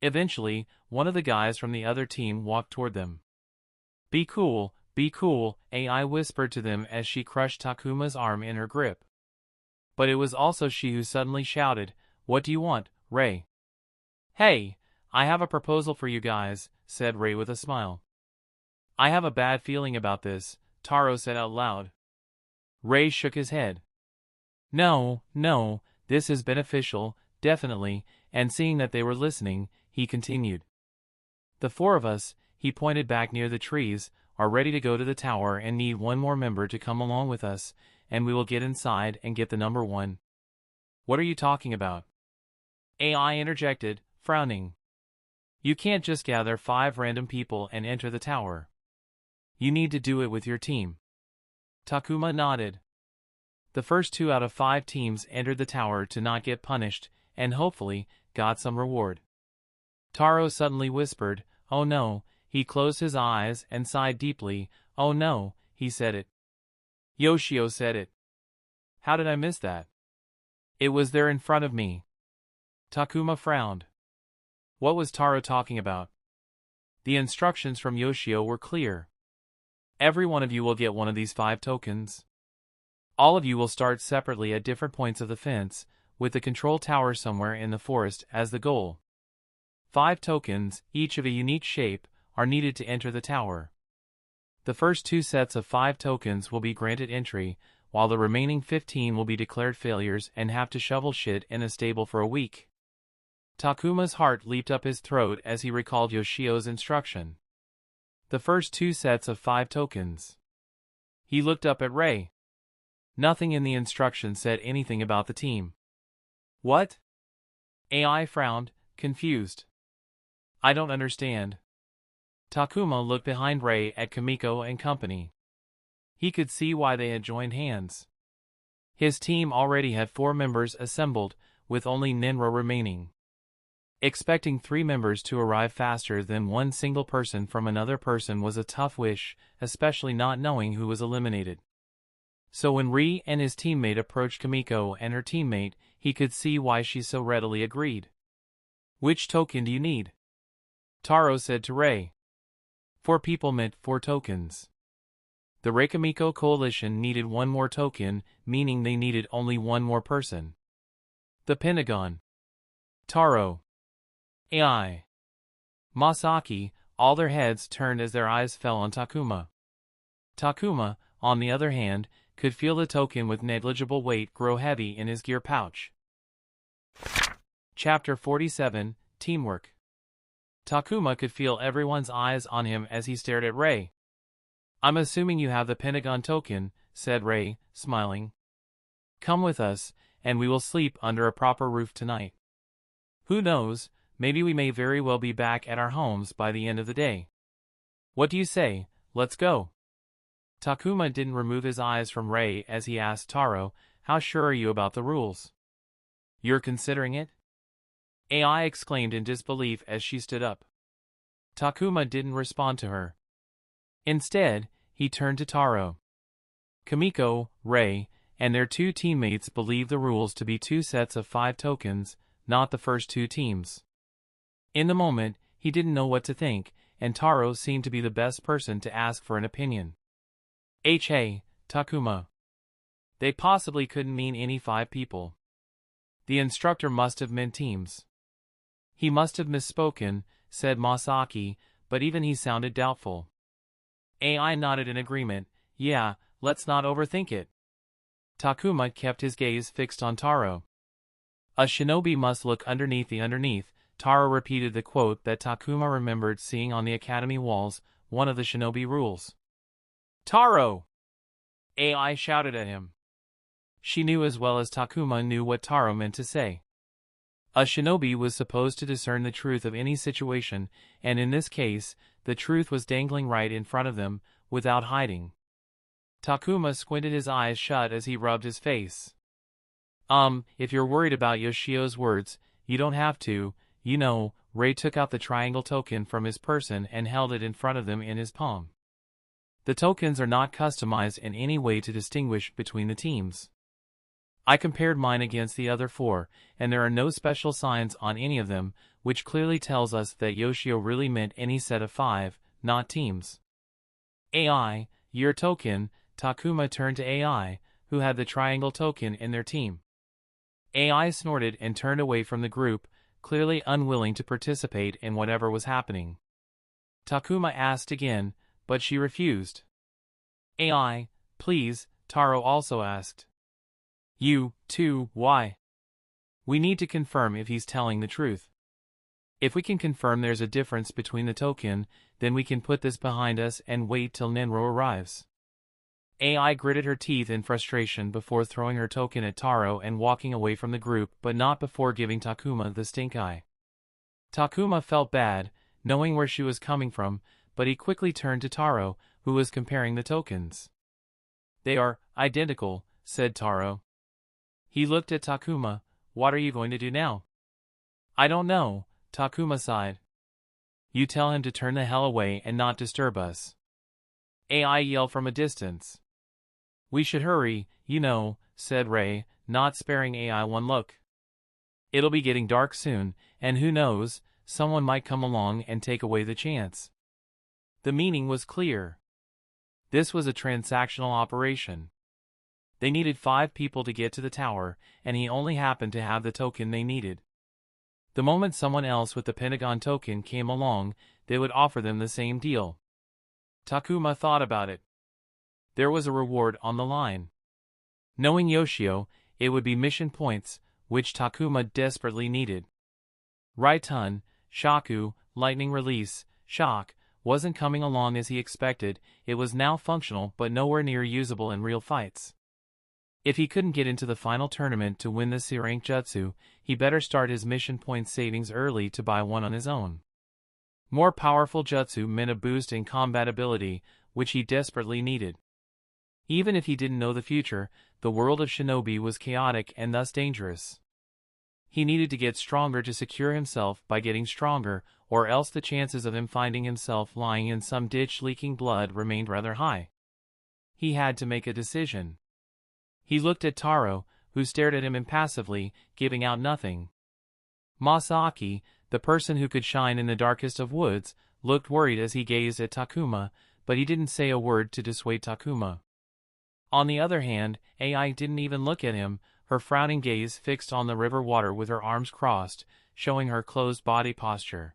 Eventually, one of the guys from the other team walked toward them. Be cool, AI whispered to them as she crushed Takuma's arm in her grip. But it was also she who suddenly shouted, What do you want, Rei? Hey, I have a proposal for you guys, said Rei with a smile. I have a bad feeling about this, Taro said out loud. Rei shook his head. No, this is beneficial, definitely, and seeing that they were listening, he continued. The four of us, he pointed back near the trees, are ready to go to the tower and need one more member to come along with us, and we will get inside and get the number one. What are you talking about? AI interjected, frowning. You can't just gather 5 random people and enter the tower. You need to do it with your team. Takuma nodded. The first 2 out of 5 teams entered the tower to not get punished, and hopefully, got some reward. Taro suddenly whispered, Oh no, he closed his eyes and sighed deeply, Oh no, he said it. Yoshio said it. How did I miss that? It was there in front of me. Takuma frowned. What was Taro talking about? The instructions from Yoshio were clear. Every one of you will get one of these 5 tokens. All of you will start separately at different points of the fence, with the control tower somewhere in the forest as the goal. 5 tokens, each of a unique shape, are needed to enter the tower. The first 2 sets of 5 tokens will be granted entry, while the remaining 15 will be declared failures and have to shovel shit in a stable for a week. Takuma's heart leaped up his throat as he recalled Yoshio's instruction. The first 2 sets of 5 tokens. He looked up at Rei. Nothing in the instruction said anything about the team. What? AI frowned, confused. I don't understand. Takuma looked behind Rei at Kamiko and company. He could see why they had joined hands. His team already had 4 members assembled, with only Nenro remaining. Expecting 3 members to arrive faster than one single person from another person was a tough wish, especially not knowing who was eliminated. So when Ri and his teammate approached Kamiko and her teammate, he could see why she so readily agreed. Which token do you need? Taro said to Rei. 4 people meant 4 tokens. The Rei-Kamiko coalition needed 1 more token, meaning they needed only 1 more person. The Pentagon. Taro. AI. Masaki, all their heads turned as their eyes fell on Takuma. Takuma, on the other hand, could feel the token with negligible weight grow heavy in his gear pouch. Chapter 47, Teamwork. Takuma could feel everyone's eyes on him as he stared at Rei. I'm assuming you have the Pentagon token, said Rei, smiling. Come with us, and we will sleep under a proper roof tonight. Who knows, maybe we may very well be back at our homes by the end of the day. What do you say, let's go? Takuma didn't remove his eyes from Rei as he asked Taro, how sure are you about the rules? You're considering it? AI exclaimed in disbelief as she stood up. Takuma didn't respond to her. Instead, he turned to Taro. Kamiko, Rei, and their 2 teammates believe the rules to be 2 sets of 5 tokens, not the first 2 teams. In the moment, he didn't know what to think, and Taro seemed to be the best person to ask for an opinion. Hey, Takuma. They possibly couldn't mean any 5 people. The instructor must have meant teams. He must have misspoken, said Masaki, but even he sounded doubtful. AI nodded in agreement. Yeah, let's not overthink it. Takuma kept his gaze fixed on Taro. A shinobi must look underneath the underneath. Taro repeated the quote that Takuma remembered seeing on the academy walls, one of the shinobi rules. Taro! AI shouted at him. She knew as well as Takuma knew what Taro meant to say. A shinobi was supposed to discern the truth of any situation, and in this case, the truth was dangling right in front of them, without hiding. Takuma squinted his eyes shut as he rubbed his face. If you're worried about Yoshio's words, you don't have to, you know. Rei took out the triangle token from his person and held it in front of them in his palm. The tokens are not customized in any way to distinguish between the teams. I compared mine against the other 4, and there are no special signs on any of them, which clearly tells us that Yoshio really meant any set of 5, not teams. AI, your token. Takuma turned to AI, who had the triangle token in their team. AI snorted and turned away from the group, clearly unwilling to participate in whatever was happening. Takuma asked again, but she refused. AI, please, Taro also asked. You, too, why? We need to confirm if he's telling the truth. If we can confirm there's a difference between the token, then we can put this behind us and wait till Nenro arrives. AI gritted her teeth in frustration before throwing her token at Taro and walking away from the group, but not before giving Takuma the stink eye. Takuma felt bad, knowing where she was coming from, but he quickly turned to Taro, who was comparing the tokens. They are identical, said Taro. He looked at Takuma. What are you going to do now? I don't know, Takuma sighed. You tell him to turn the hell away and not disturb us. AI yelled from a distance. We should hurry, you know, said Rei, not sparing AI one look. It'll be getting dark soon, and who knows, someone might come along and take away the chance. The meaning was clear. This was a transactional operation. They needed 5 people to get to the tower, and he only happened to have the token they needed. The moment someone else with the Pentagon token came along, they would offer them the same deal. Takuma thought about it. There was a reward on the line. Knowing Yoshio, it would be mission points, which Takuma desperately needed. Raitun, Shaku, lightning release, shock, wasn't coming along as he expected. It was now functional but nowhere near usable in real fights. If he couldn't get into the final tournament to win the C-rank jutsu, he better start his mission point savings early to buy one on his own. More powerful jutsu meant a boost in combat ability, which he desperately needed. Even if he didn't know the future, the world of shinobi was chaotic and thus dangerous. He needed to get stronger to secure himself by getting stronger, or else the chances of him finding himself lying in some ditch leaking blood remained rather high. He had to make a decision. He looked at Taro, who stared at him impassively, giving out nothing. Masaki, the person who could shine in the darkest of woods, looked worried as he gazed at Takuma, but he didn't say a word to dissuade Takuma. On the other hand, AI didn't even look at him, her frowning gaze fixed on the river water with her arms crossed, showing her closed body posture.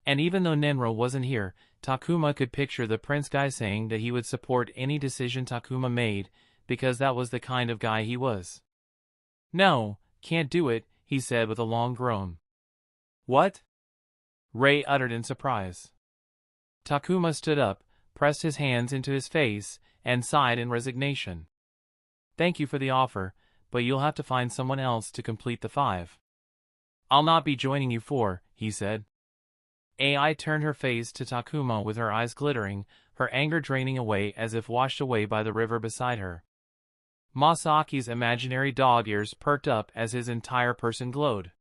And even though Nenro wasn't here, Takuma could picture the prince guy saying that he would support any decision Takuma made, because that was the kind of guy he was. "No, can't do it," he said with a long groan. "What?" Ray uttered in surprise. Takuma stood up, pressed his hands into his face, and sighed in resignation. "Thank you for the offer, but you'll have to find someone else to complete the 5. "I'll not be joining you 4, he said. AI turned her face to Takuma with her eyes glittering, her anger draining away as if washed away by the river beside her. Masaki's imaginary dog ears perked up as his entire person glowed.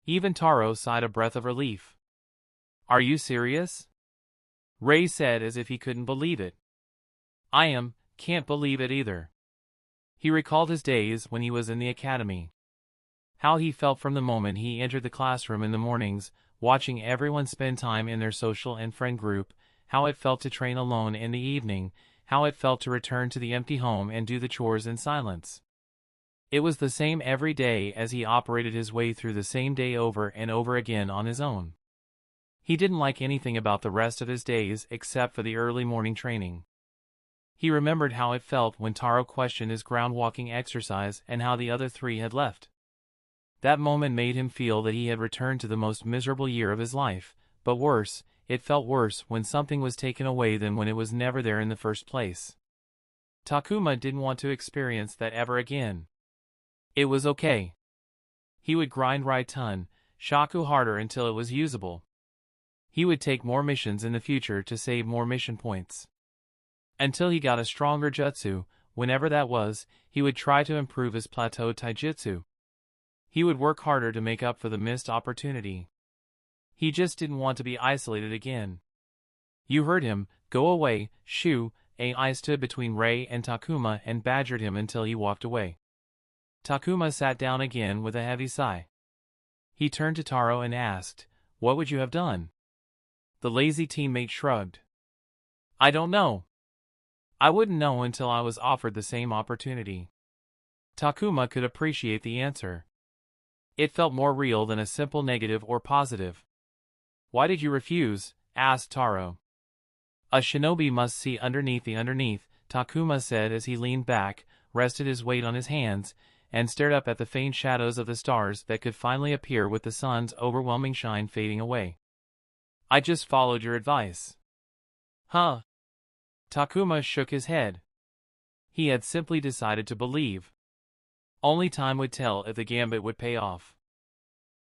Even Taro sighed a breath of relief. "Are you serious?" Ray said as if he couldn't believe it. Can't believe it either." He recalled his days when he was in the academy. How he felt from the moment he entered the classroom in the mornings, watching everyone spend time in their social and friend group, how it felt to train alone in the evening, how it felt to return to the empty home and do the chores in silence. It was the same every day as he operated his way through the same day over and over again on his own. He didn't like anything about the rest of his days except for the early morning training. He remembered how it felt when Taro questioned his ground-walking exercise and how the other 3 had left. That moment made him feel that he had returned to the most miserable year of his life, but worse, it felt worse when something was taken away than when it was never there in the first place. Takuma didn't want to experience that ever again. It was okay. He would grind Raitun, Shaku harder until it was usable. He would take more missions in the future to save more mission points. Until he got a stronger jutsu, whenever that was, he would try to improve his plateau taijutsu. He would work harder to make up for the missed opportunity. He just didn't want to be isolated again. "You heard him, go away, shoo." AI stood between Ray and Takuma and badgered him until he walked away. Takuma sat down again with a heavy sigh. He turned to Taro and asked, "What would you have done?" The lazy teammate shrugged. "I don't know. I wouldn't know until I was offered the same opportunity." Takuma could appreciate the answer. It felt more real than a simple negative or positive. "Why did you refuse?" asked Taro. "A shinobi must see underneath the underneath," Takuma said as he leaned back, rested his weight on his hands, and stared up at the faint shadows of the stars that could finally appear with the sun's overwhelming shine fading away. "I just followed your advice." "Huh?" Takuma shook his head. He had simply decided to believe. Only time would tell if the gambit would pay off.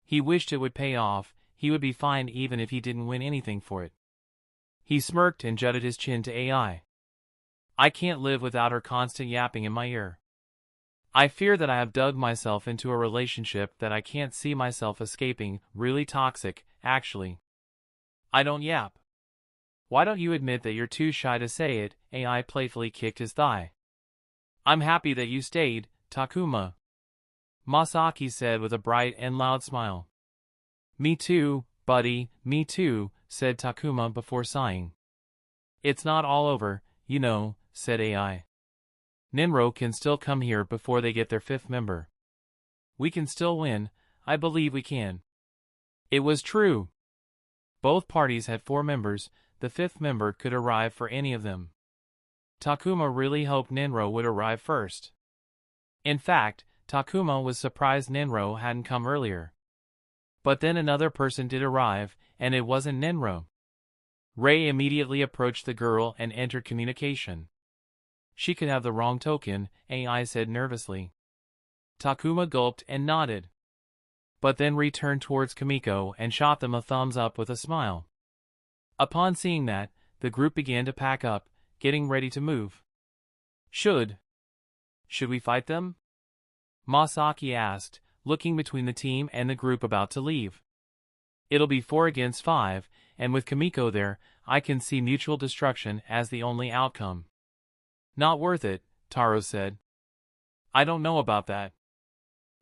He wished it would pay off. He would be fine even if he didn't win anything for it. He smirked and jutted his chin to AI. "I can't live without her constant yapping in my ear. I fear that I have dug myself into a relationship that I can't see myself escaping, really toxic, actually." "I don't yap." "Why don't you admit that you're too shy to say it?" AI playfully kicked his thigh. "I'm happy that you stayed, Takuma," Masaki said with a bright and loud smile. "Me too, buddy, me too," said Takuma before sighing. "It's not all over, said AI. Ninro can still come here before they get their 5th member. We can still win, I believe we can. It was true. Both parties had 4 members, the 5th member could arrive for any of them. Takuma really hoped Ninro would arrive first. In fact, Takuma was surprised Ninro hadn't come earlier. But then another person did arrive, and it wasn't Ninro. Rei immediately approached the girl and entered communication. She could have the wrong token, AI said nervously. Takuma gulped and nodded. But then returned towards Kamiko and shot them a thumbs up with a smile. Upon seeing that, the group began to pack up, getting ready to move. Should we fight them? Masaki asked, looking between the team and the group about to leave. It'll be 4 against 5, and with Kamiko there, I can see mutual destruction as the only outcome. Not worth it, Taro said. I don't know about that.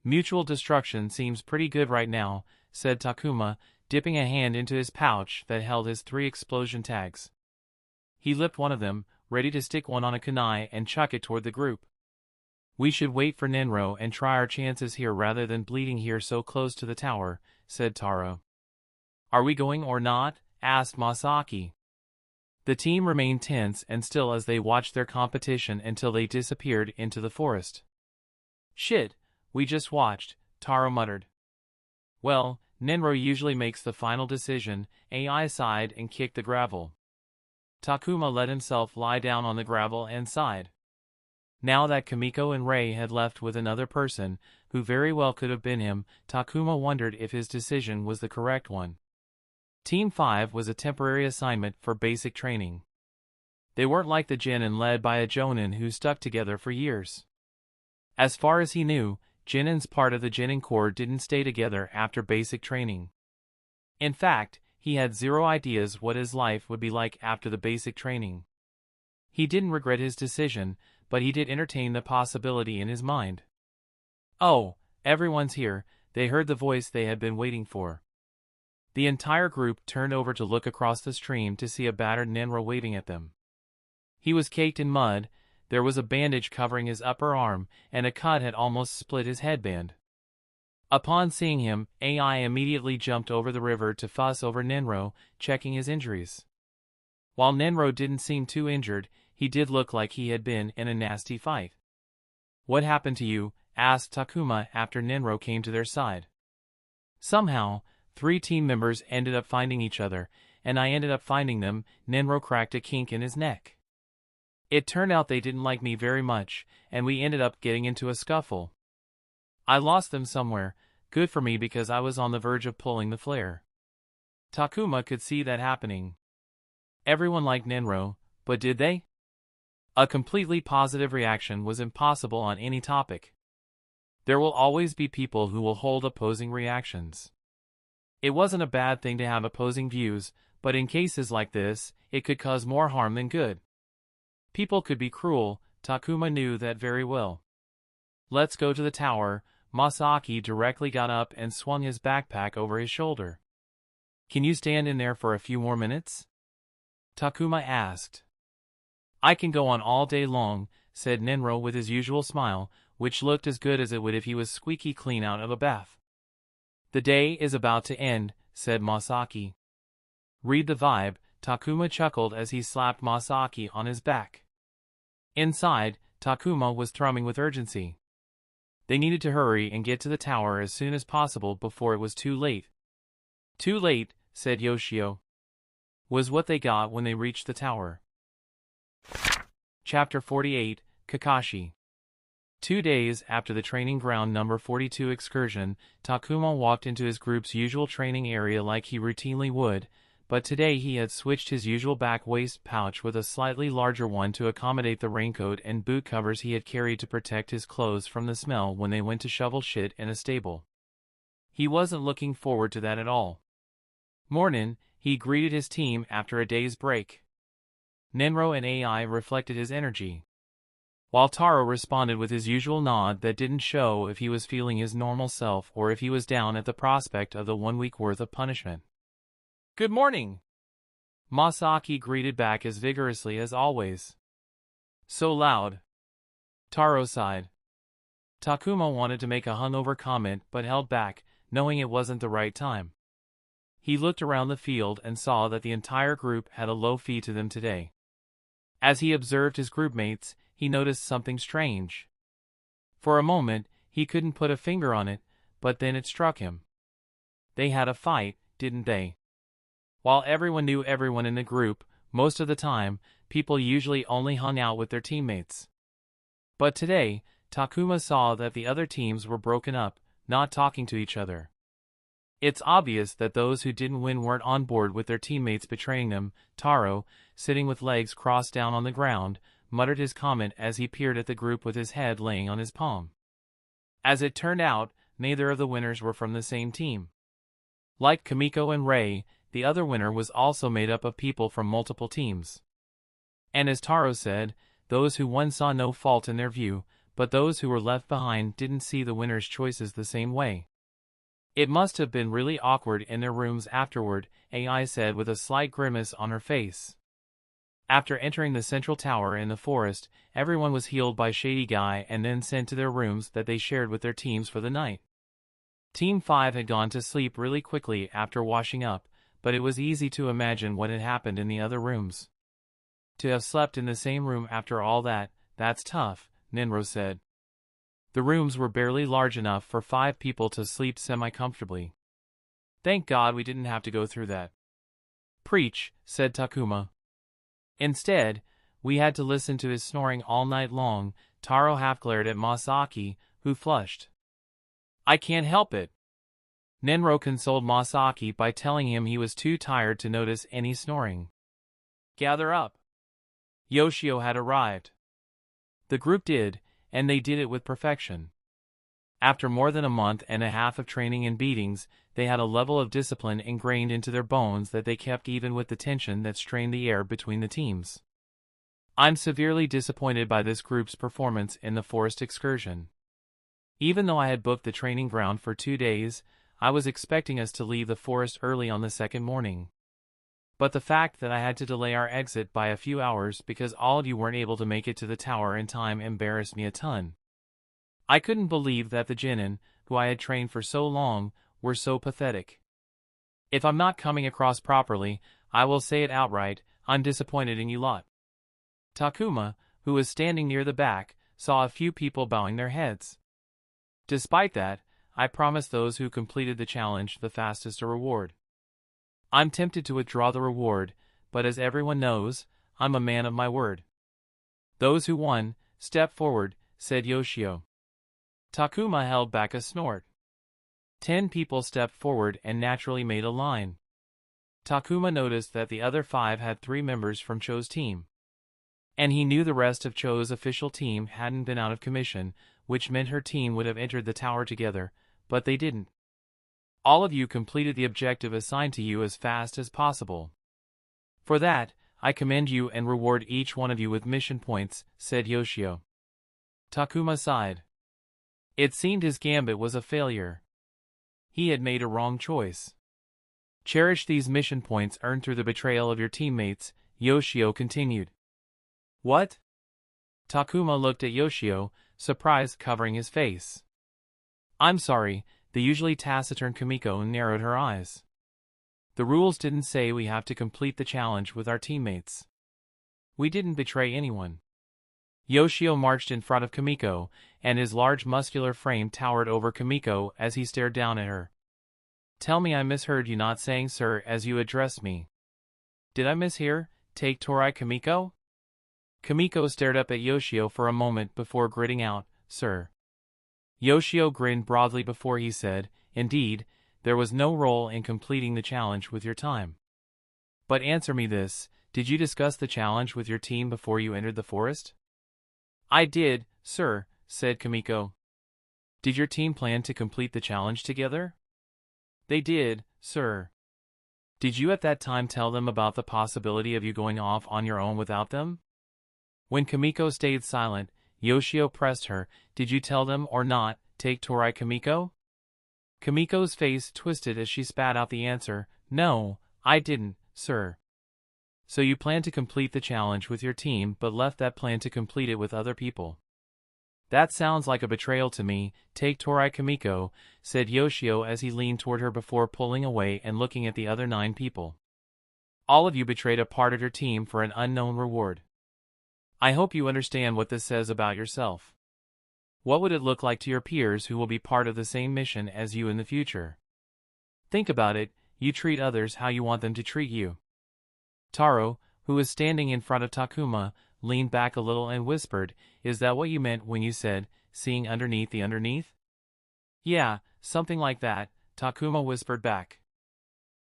Mutual destruction seems pretty good right now, said Takuma, dipping a hand into his pouch that held his 3 explosion tags. He lipped one of them, ready to stick one on a kunai and chuck it toward the group. We should wait for Ninro and try our chances here rather than bleeding here so close to the tower, said Taro. Are we going or not? Asked Masaki. The team remained tense and still as they watched their competition until they disappeared into the forest. Shit, we just watched, Taro muttered. Well, Ninro usually makes the final decision, AI sighed and kicked the gravel. Takuma let himself lie down on the gravel and sighed. Now that Kamiko and Rei had left with another person, who very well could have been him, Takuma wondered if his decision was the correct one. Team 5 was a temporary assignment for basic training. They weren't like the Genin led by a Jonin who stuck together for years. As far as he knew, Genin's part of the Genin Corps didn't stay together after basic training. In fact, he had 0 ideas what his life would be like after the basic training. He didn't regret his decision, but he did entertain the possibility in his mind. Oh, everyone's here, they heard the voice they had been waiting for. The entire group turned over to look across the stream to see a battered Ninro waving at them. He was caked in mud, there was a bandage covering his upper arm, and a cut had almost split his headband. Upon seeing him, AI immediately jumped over the river to fuss over Ninro, checking his injuries. While Ninro didn't seem too injured, he did look like he had been in a nasty fight. What happened to you? Asked Takuma after Ninro came to their side. Somehow, 3 team members ended up finding each other, and I ended up finding them. Ninro cracked a kink in his neck. It turned out they didn't like me very much, and we ended up getting into a scuffle. I lost them somewhere, good for me because I was on the verge of pulling the flare. Takuma could see that happening. Everyone liked Ninro, but did they? A completely positive reaction was impossible on any topic. There will always be people who will hold opposing reactions. It wasn't a bad thing to have opposing views, but in cases like this, it could cause more harm than good. People could be cruel, Takuma knew that very well. Let's go to the tower. Masaki directly got up and swung his backpack over his shoulder. Can you stand in there for a few more minutes? Takuma asked. I can go on all day long, said Ninro with his usual smile, which looked as good as it would if he was squeaky clean out of a bath. The day is about to end, said Masaki. Read the vibe, Takuma chuckled as he slapped Masaki on his back. Inside, Takuma was thrumming with urgency. They needed to hurry and get to the tower as soon as possible before it was too late. Too late, said Yoshio. Was what they got when they reached the tower. Chapter 48, Kakashi. 2 days after the training ground number 42 excursion, Takuma walked into his group's usual training area like he routinely would, but today he had switched his usual back waist pouch with a slightly larger one to accommodate the raincoat and boot covers he had carried to protect his clothes from the smell when they went to shovel shit in a stable. He wasn't looking forward to that at all. Mornin', he greeted his team after a day's break. Ninro and AI reflected his energy, while Taro responded with his usual nod that didn't show if he was feeling his normal self or if he was down at the prospect of the 1 week worth of punishment. Good morning! Masaki greeted back as vigorously as always. So loud. Taro sighed. Takuma wanted to make a hungover comment but held back, knowing it wasn't the right time. He looked around the field and saw that the entire group had a low fee to them today. As he observed his groupmates, he noticed something strange. For a moment, he couldn't put a finger on it, but then it struck him. They had a fight, didn't they? While everyone knew everyone in the group, most of the time, people usually only hung out with their teammates. But today, Takuma saw that the other teams were broken up, not talking to each other. It's obvious that those who didn't win weren't on board with their teammates betraying them. Taro, sitting with legs crossed down on the ground, muttered his comment as he peered at the group with his head laying on his palm. As it turned out, neither of the winners were from the same team. Like Kimiko and Rei, the other winner was also made up of people from multiple teams. And as Taro said, those who won saw no fault in their view, but those who were left behind didn't see the winner's choices the same way. It must have been really awkward in their rooms afterward, AI said with a slight grimace on her face. After entering the central tower in the forest, everyone was healed by Shady Guy and then sent to their rooms that they shared with their teams for the night. Team 5 had gone to sleep really quickly after washing up, but it was easy to imagine what had happened in the other rooms. To have slept in the same room after all that, that's tough, Ninro said. The rooms were barely large enough for 5 people to sleep semi-comfortably. Thank God we didn't have to go through that. Preach, said Takuma. Instead, we had to listen to his snoring all night long. Taro half glared at Masaki, who flushed. I can't help it. Ninro consoled Masaki by telling him he was too tired to notice any snoring. Gather up. Yoshio had arrived. The group did, and they did it with perfection. After more than a month and a half of training and beatings, they had a level of discipline ingrained into their bones that they kept even with the tension that strained the air between the teams. I'm severely disappointed by this group's performance in the forest excursion. Even though I had booked the training ground for 2 days, I was expecting us to leave the forest early on the second morning. But the fact that I had to delay our exit by a few hours because all of you weren't able to make it to the tower in time embarrassed me a ton. I couldn't believe that the genin, who I had trained for so long, were so pathetic. If I'm not coming across properly, I will say it outright, I'm disappointed in you lot. Takuma, who was standing near the back, saw a few people bowing their heads. Despite that, I promised those who completed the challenge the fastest a reward. I'm tempted to withdraw the reward, but as everyone knows, I'm a man of my word. Those who won, step forward, said Yoshio. Takuma held back a snort. 10 people stepped forward and naturally made a line. Takuma noticed that the other 5 had 3 members from Cho's team. And he knew the rest of Cho's official team hadn't been out of commission, which meant her team would have entered the tower together, but they didn't. All of you completed the objective assigned to you as fast as possible. For that, I commend you and reward each one of you with mission points, said Yoshio. Takuma sighed. It seemed his gambit was a failure. He had made a wrong choice. Cherish these mission points earned through the betrayal of your teammates, Yoshio continued. What? Takuma looked at Yoshio, surprise covering his face. I'm sorry, the usually taciturn Kimiko narrowed her eyes. The rules didn't say we have to complete the challenge with our teammates. We didn't betray anyone. Yoshio marched in front of Kimiko, and his large muscular frame towered over Kimiko as he stared down at her. Tell me I misheard you not saying sir as you addressed me. Did I mishear, take Torai Kimiko? Kimiko stared up at Yoshio for a moment before gritting out, sir. Yoshio grinned broadly before he said, indeed, there was no role in completing the challenge with your time. But answer me this, did you discuss the challenge with your team before you entered the forest? I did, sir, said Kimiko. Did your team plan to complete the challenge together? They did, sir. Did you at that time tell them about the possibility of you going off on your own without them? When Kimiko stayed silent, Yoshio pressed her, did you tell them or not, take Torai Kimiko? Kimiko's face twisted as she spat out the answer, no, I didn't, sir. So you plan to complete the challenge with your team but left that plan to complete it with other people. That sounds like a betrayal to me, take Torai Kamiko, said Yoshio as he leaned toward her before pulling away and looking at the other 9 people. All of you betrayed a part of your team for an unknown reward. I hope you understand what this says about yourself. What would it look like to your peers who will be part of the same mission as you in the future? Think about it, you treat others how you want them to treat you. Taro, who was standing in front of Takuma, leaned back a little and whispered, "Is that what you meant when you said, seeing underneath the underneath?" "Yeah, something like that," Takuma whispered back.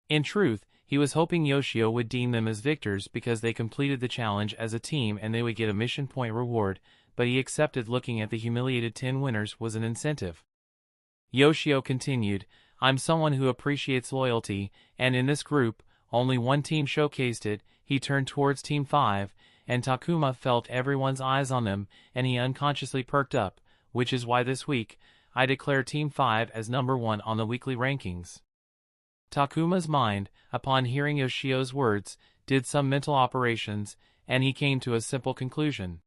In truth, he was hoping Yoshio would deem them as victors because they completed the challenge as a team and they would get a mission point reward, but he accepted looking at the humiliated 10 winners was an incentive. Yoshio continued, "I'm someone who appreciates loyalty, and in this group, only one team showcased it." He turned towards Team 5, and Takuma felt everyone's eyes on them, and he unconsciously perked up, which is why this week, I declare Team 5 as number 1 on the weekly rankings. Takuma's mind, upon hearing Yoshio's words, did some mental operations, and he came to a simple conclusion.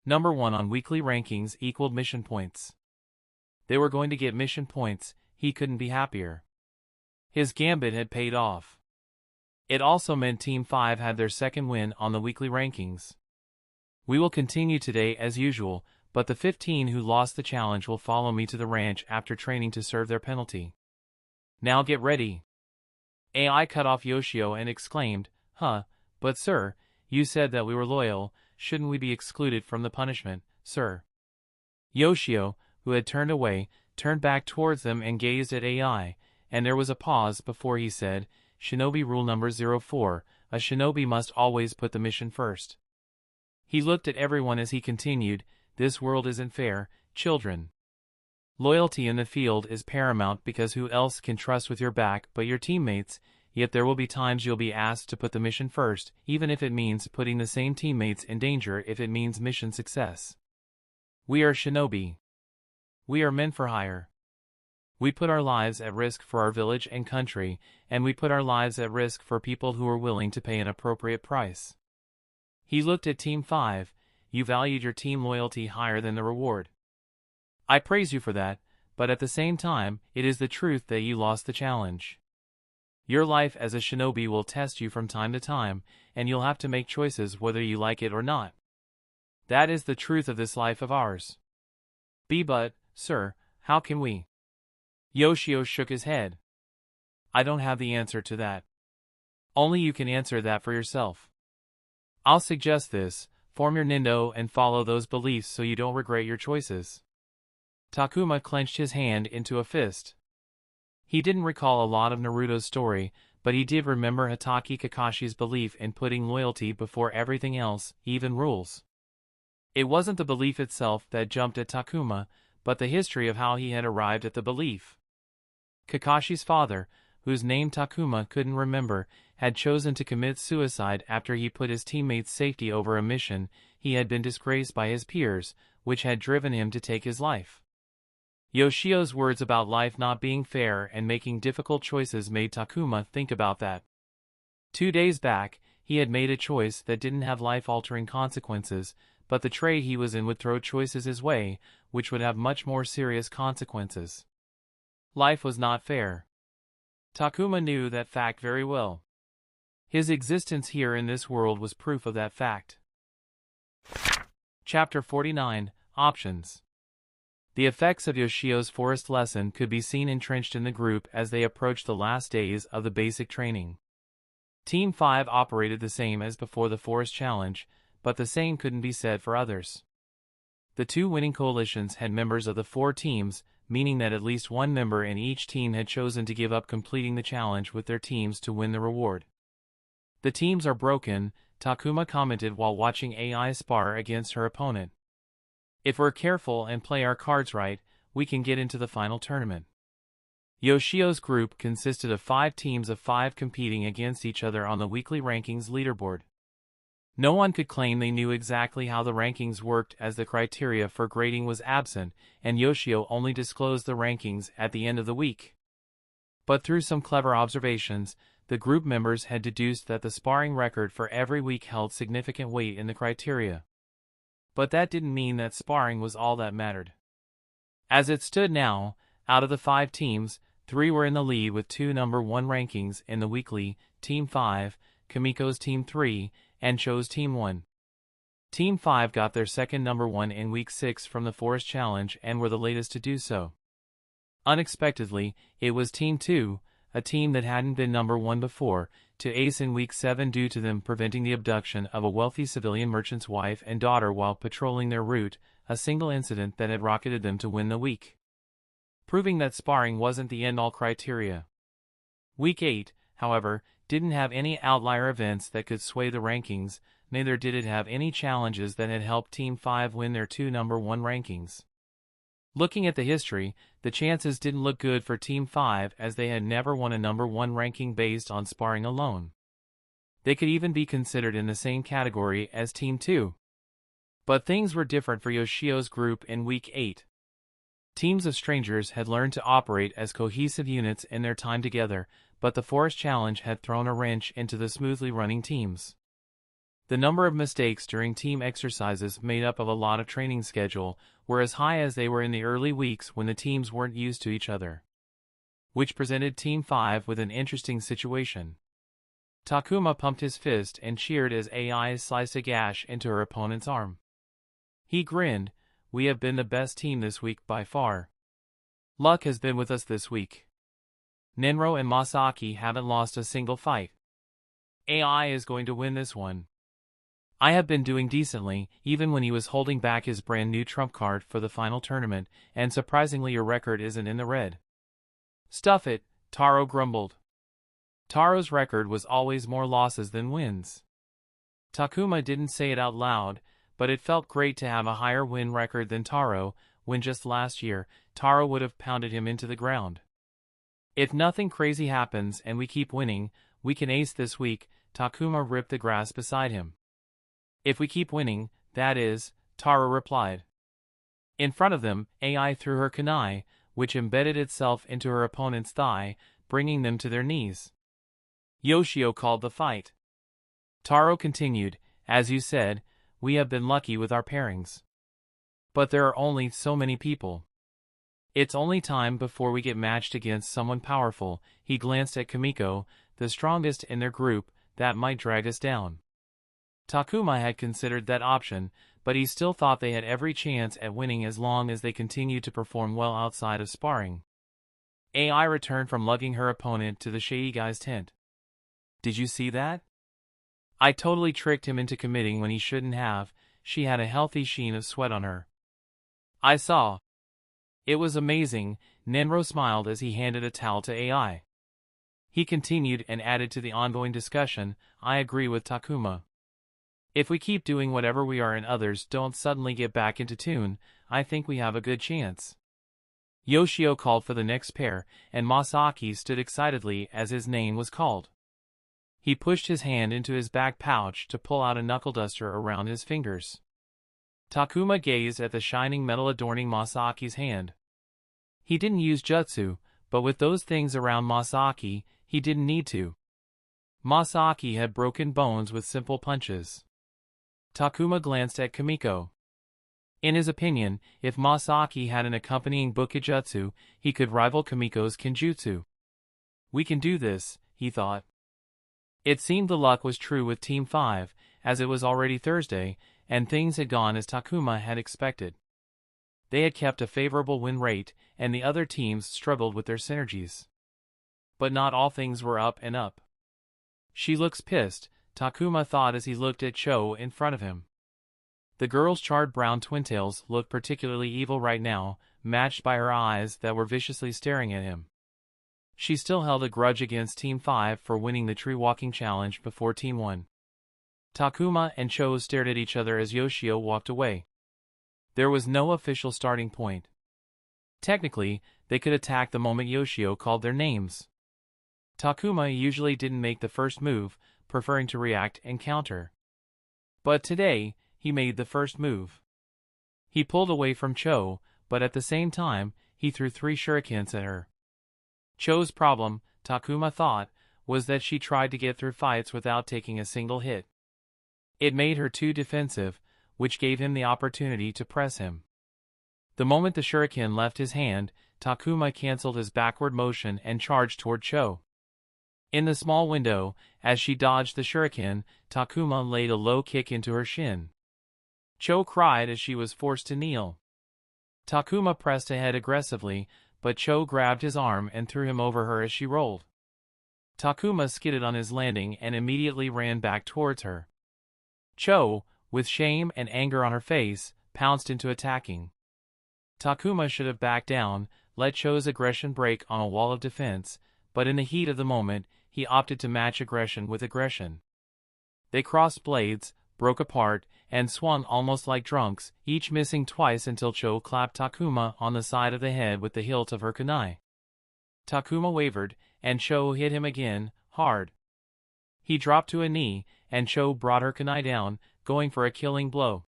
Number 1 on weekly rankings equaled mission points. They were going to get mission points, he couldn't be happier. His gambit had paid off. It also meant Team 5 had their second win on the weekly rankings. We will continue today as usual, but the 15 who lost the challenge will follow me to the ranch after training to serve their penalty. Now get ready. AI cut off Yoshio and exclaimed, but sir, you said that we were loyal, shouldn't we be excluded from the punishment, sir?" Yoshio, who had turned away, turned back towards them and gazed at AI, and there was a pause before he said, "Shinobi rule number 04, a shinobi must always put the mission first." He looked at everyone as he continued, "This world isn't fair, children. Loyalty in the field is paramount because who else can trust with your back but your teammates, yet there will be times you'll be asked to put the mission first, even if it means putting the same teammates in danger if it means mission success. We are shinobi. We are men for hire. We put our lives at risk for our village and country, and we put our lives at risk for people who are willing to pay an appropriate price." He looked at Team 5, "You valued your team loyalty higher than the reward. I praise you for that, but at the same time, it is the truth that you lost the challenge. Your life as a shinobi will test you from time to time, and you'll have to make choices whether you like it or not. That is the truth of this life of ours." But, sir, how can we?" Yoshio shook his head. "I don't have the answer to that. Only you can answer that for yourself. I'll suggest this, form your nindo and follow those beliefs so you don't regret your choices." Takuma clenched his hand into a fist. He didn't recall a lot of Naruto's story, but he did remember Hatake Kakashi's belief in putting loyalty before everything else, even rules. It wasn't the belief itself that jumped at Takuma, but the history of how he had arrived at the belief. Kakashi's father, whose name Takuma couldn't remember, had chosen to commit suicide after he put his teammates' safety over a mission. He had been disgraced by his peers, which had driven him to take his life. Yoshio's words about life not being fair and making difficult choices made Takuma think about that. 2 days back, he had made a choice that didn't have life-altering consequences, but the trade he was in would throw choices his way, which would have much more serious consequences. Life was not fair. Takuma knew that fact very well. His existence here in this world was proof of that fact. Chapter 49, Options. The effects of Yoshio's forest lesson could be seen entrenched in the group as they approached the last days of the basic training. Team 5 operated the same as before the forest challenge, but the same couldn't be said for others. The 2 winning coalitions had members of the 4 teams, meaning that at least one member in each team had chosen to give up completing the challenge with their teams to win the reward. "The teams are broken," Takuma commented while watching AI spar against her opponent. "If we're careful and play our cards right, we can get into the final tournament." Yoshio's group consisted of 5 teams of 5 competing against each other on the weekly rankings leaderboard. No one could claim they knew exactly how the rankings worked as the criteria for grading was absent, and Yoshio only disclosed the rankings at the end of the week. But through some clever observations, the group members had deduced that the sparring record for every week held significant weight in the criteria. But that didn't mean that sparring was all that mattered. As it stood now, out of the 5 teams, 3 were in the lead with 2 number 1 rankings in the weekly: Team 5, Kimiko's Team 3, and Cho's Team 1. Team 5 got their second number 1 in Week 6 from the Forest Challenge and were the latest to do so. Unexpectedly, it was Team 2, a team that hadn't been number 1 before, to ace in Week 7 due to them preventing the abduction of a wealthy civilian merchant's wife and daughter while patrolling their route, a single incident that had rocketed them to win the week, proving that sparring wasn't the end-all criteria. Week 8, however, didn't have any outlier events that could sway the rankings, neither did it have any challenges that had helped Team 5 win their 2 number 1 rankings. Looking at the history, the chances didn't look good for Team 5 as they had never won a number 1 ranking based on sparring alone. They could even be considered in the same category as Team 2. But things were different for Yoshio's group in Week 8. Teams of strangers had learned to operate as cohesive units in their time together, but the Forest Challenge had thrown a wrench into the smoothly running teams. The number of mistakes during team exercises made up of a lot of training schedule were as high as they were in the early weeks when the teams weren't used to each other, which presented Team 5 with an interesting situation. Takuma pumped his fist and cheered as AI sliced a gash into her opponent's arm. He grinned. "We have been the best team this week by far. Luck has been with us this week. Nenro and Masaki haven't lost a single fight. AI is going to win this one. I have been doing decently, even when he was holding back his brand new trump card for the final tournament, and surprisingly your record isn't in the red." "Stuff it," Taro grumbled. Taro's record was always more losses than wins. Takuma didn't say it out loud, but it felt great to have a higher win record than Taro, when just last year, Taro would have pounded him into the ground. "If nothing crazy happens and we keep winning, we can ace this week," Takuma ripped the grass beside him. "If we keep winning, that is," Taro replied. In front of them, AI threw her kunai, which embedded itself into her opponent's thigh, bringing them to their knees. Yoshio called the fight. Taro continued, "As you said, we have been lucky with our pairings. But there are only so many people. It's only time before we get matched against someone powerful." He glanced at Kimiko, the strongest in their group, "that might drag us down." Takuma had considered that option, but he still thought they had every chance at winning as long as they continued to perform well outside of sparring. AI returned from lugging her opponent to the Sheigai's tent. "Did you see that? I totally tricked him into committing when he shouldn't have." She had a healthy sheen of sweat on her. "I saw. It was amazing." Nenro smiled as he handed a towel to AI. He continued and added to the ongoing discussion, "I agree with Takuma. If we keep doing whatever we are and others don't suddenly get back into tune, I think we have a good chance." Yoshio called for the next pair, and Masaki stood excitedly as his name was called. He pushed his hand into his back pouch to pull out a knuckle duster around his fingers. Takuma gazed at the shining metal adorning Masaki's hand. He didn't use jutsu, but with those things around Masaki, he didn't need to. Masaki had broken bones with simple punches. Takuma glanced at Kimiko. In his opinion, if Masaki had an accompanying bukijutsu, he could rival Kimiko's kenjutsu. "We can do this," he thought. It seemed the luck was true with Team 5, as it was already Thursday, and things had gone as Takuma had expected. They had kept a favorable win rate, and the other teams struggled with their synergies. But not all things were up and up. "She looks pissed," Takuma thought as he looked at Cho in front of him. The girl's charred brown twintails looked particularly evil right now, matched by her eyes that were viciously staring at him. She still held a grudge against Team 5 for winning the tree walking challenge before Team 1. Takuma and Cho stared at each other as Yoshio walked away. There was no official starting point. Technically, they could attack the moment Yoshio called their names. Takuma usually didn't make the first move, preferring to react and counter. But today, he made the first move. He pulled away from Cho, but at the same time, he threw 3 shurikens at her. Cho's problem, Takuma thought, was that she tried to get through fights without taking a single hit. It made her too defensive, which gave him the opportunity to press him. The moment the shuriken left his hand, Takuma canceled his backward motion and charged toward Cho. In the small window, as she dodged the shuriken, Takuma laid a low kick into her shin. Cho cried as she was forced to kneel. Takuma pressed ahead aggressively, but Cho grabbed his arm and threw him over her as she rolled. Takuma skidded on his landing and immediately ran back towards her. Cho, with shame and anger on her face, pounced into attacking. Takuma should have backed down, let Cho's aggression break on a wall of defense, but in the heat of the moment, he opted to match aggression with aggression. They crossed blades, broke apart, and swung almost like drunks, each missing twice until Cho clapped Takuma on the side of the head with the hilt of her kunai. Takuma wavered, and Cho hit him again, hard. He dropped to a knee, and Cho brought her kunai down, going for a killing blow.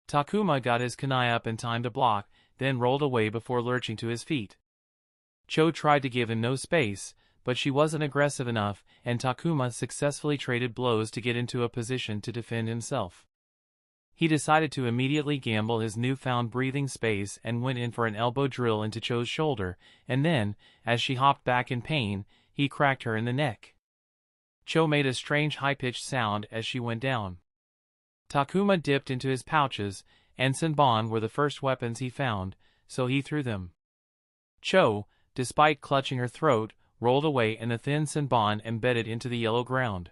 Takuma got his kunai up in time to block, then rolled away before lurching to his feet. Cho tried to give him no space, but she wasn't aggressive enough, and Takuma successfully traded blows to get into a position to defend himself. He decided to immediately gamble his newfound breathing space and went in for an elbow drill into Cho's shoulder, and then, as she hopped back in pain, he cracked her in the neck. Cho made a strange high-pitched sound as she went down. Takuma dipped into his pouches, and senbon were the first weapons he found, so he threw them. Cho, despite clutching her throat, rolled away and the thin senbon embedded into the yellow ground.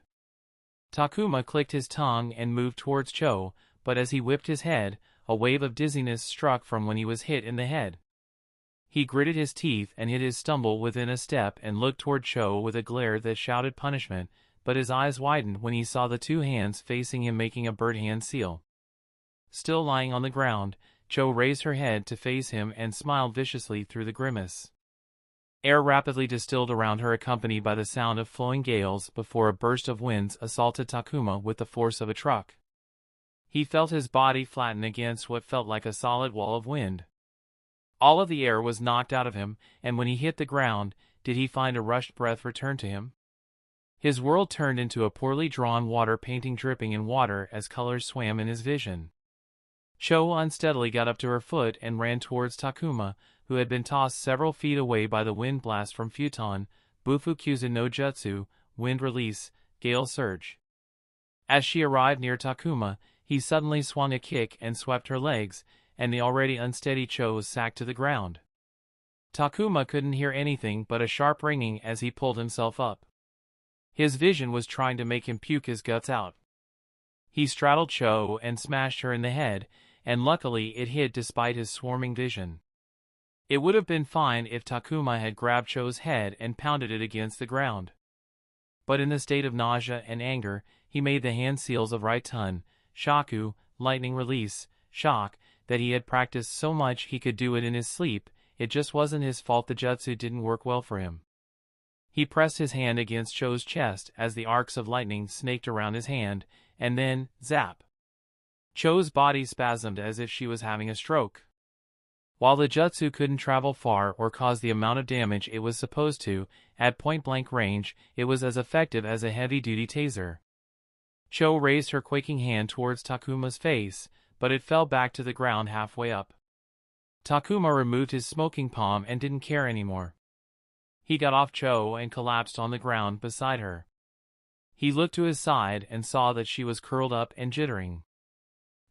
Takuma clicked his tongue and moved towards Cho, but as he whipped his head, a wave of dizziness struck from when he was hit in the head. He gritted his teeth and hid his stumble within a step and looked toward Cho with a glare that shouted punishment, but his eyes widened when he saw the two hands facing him making a bird hand seal. Still lying on the ground, Cho raised her head to face him and smiled viciously through the grimace. Air rapidly distilled around her, accompanied by the sound of flowing gales, before a burst of winds assaulted Takuma with the force of a truck. He felt his body flatten against what felt like a solid wall of wind. All of the air was knocked out of him, and when he hit the ground, did he find a rushed breath return to him? His world turned into a poorly drawn water painting dripping in water as colors swam in his vision. Cho unsteadily got up to her foot and ran towards Takuma, who had been tossed several feet away by the wind blast from Futon, Bufukyuzen no Jutsu, wind release, gale surge. As she arrived near Takuma, he suddenly swung a kick and swept her legs, and the already unsteady Cho was sacked to the ground. Takuma couldn't hear anything but a sharp ringing as he pulled himself up. His vision was trying to make him puke his guts out. He straddled Cho and smashed her in the head, and luckily it hit despite his swarming vision. It would have been fine if Takuma had grabbed Cho's head and pounded it against the ground. But in the state of nausea and anger, he made the hand seals of Raitun, Shaku, lightning release, shock, that he had practiced so much he could do it in his sleep. It just wasn't his fault the jutsu didn't work well for him. He pressed his hand against Cho's chest as the arcs of lightning snaked around his hand, and then, zap! Cho's body spasmed as if she was having a stroke. While the jutsu couldn't travel far or cause the amount of damage it was supposed to, at point-blank range, it was as effective as a heavy-duty taser. Cho raised her quaking hand towards Takuma's face, but it fell back to the ground halfway up. Takuma removed his smoking palm and didn't care anymore. He got off Cho and collapsed on the ground beside her. He looked to his side and saw that she was curled up and jittering.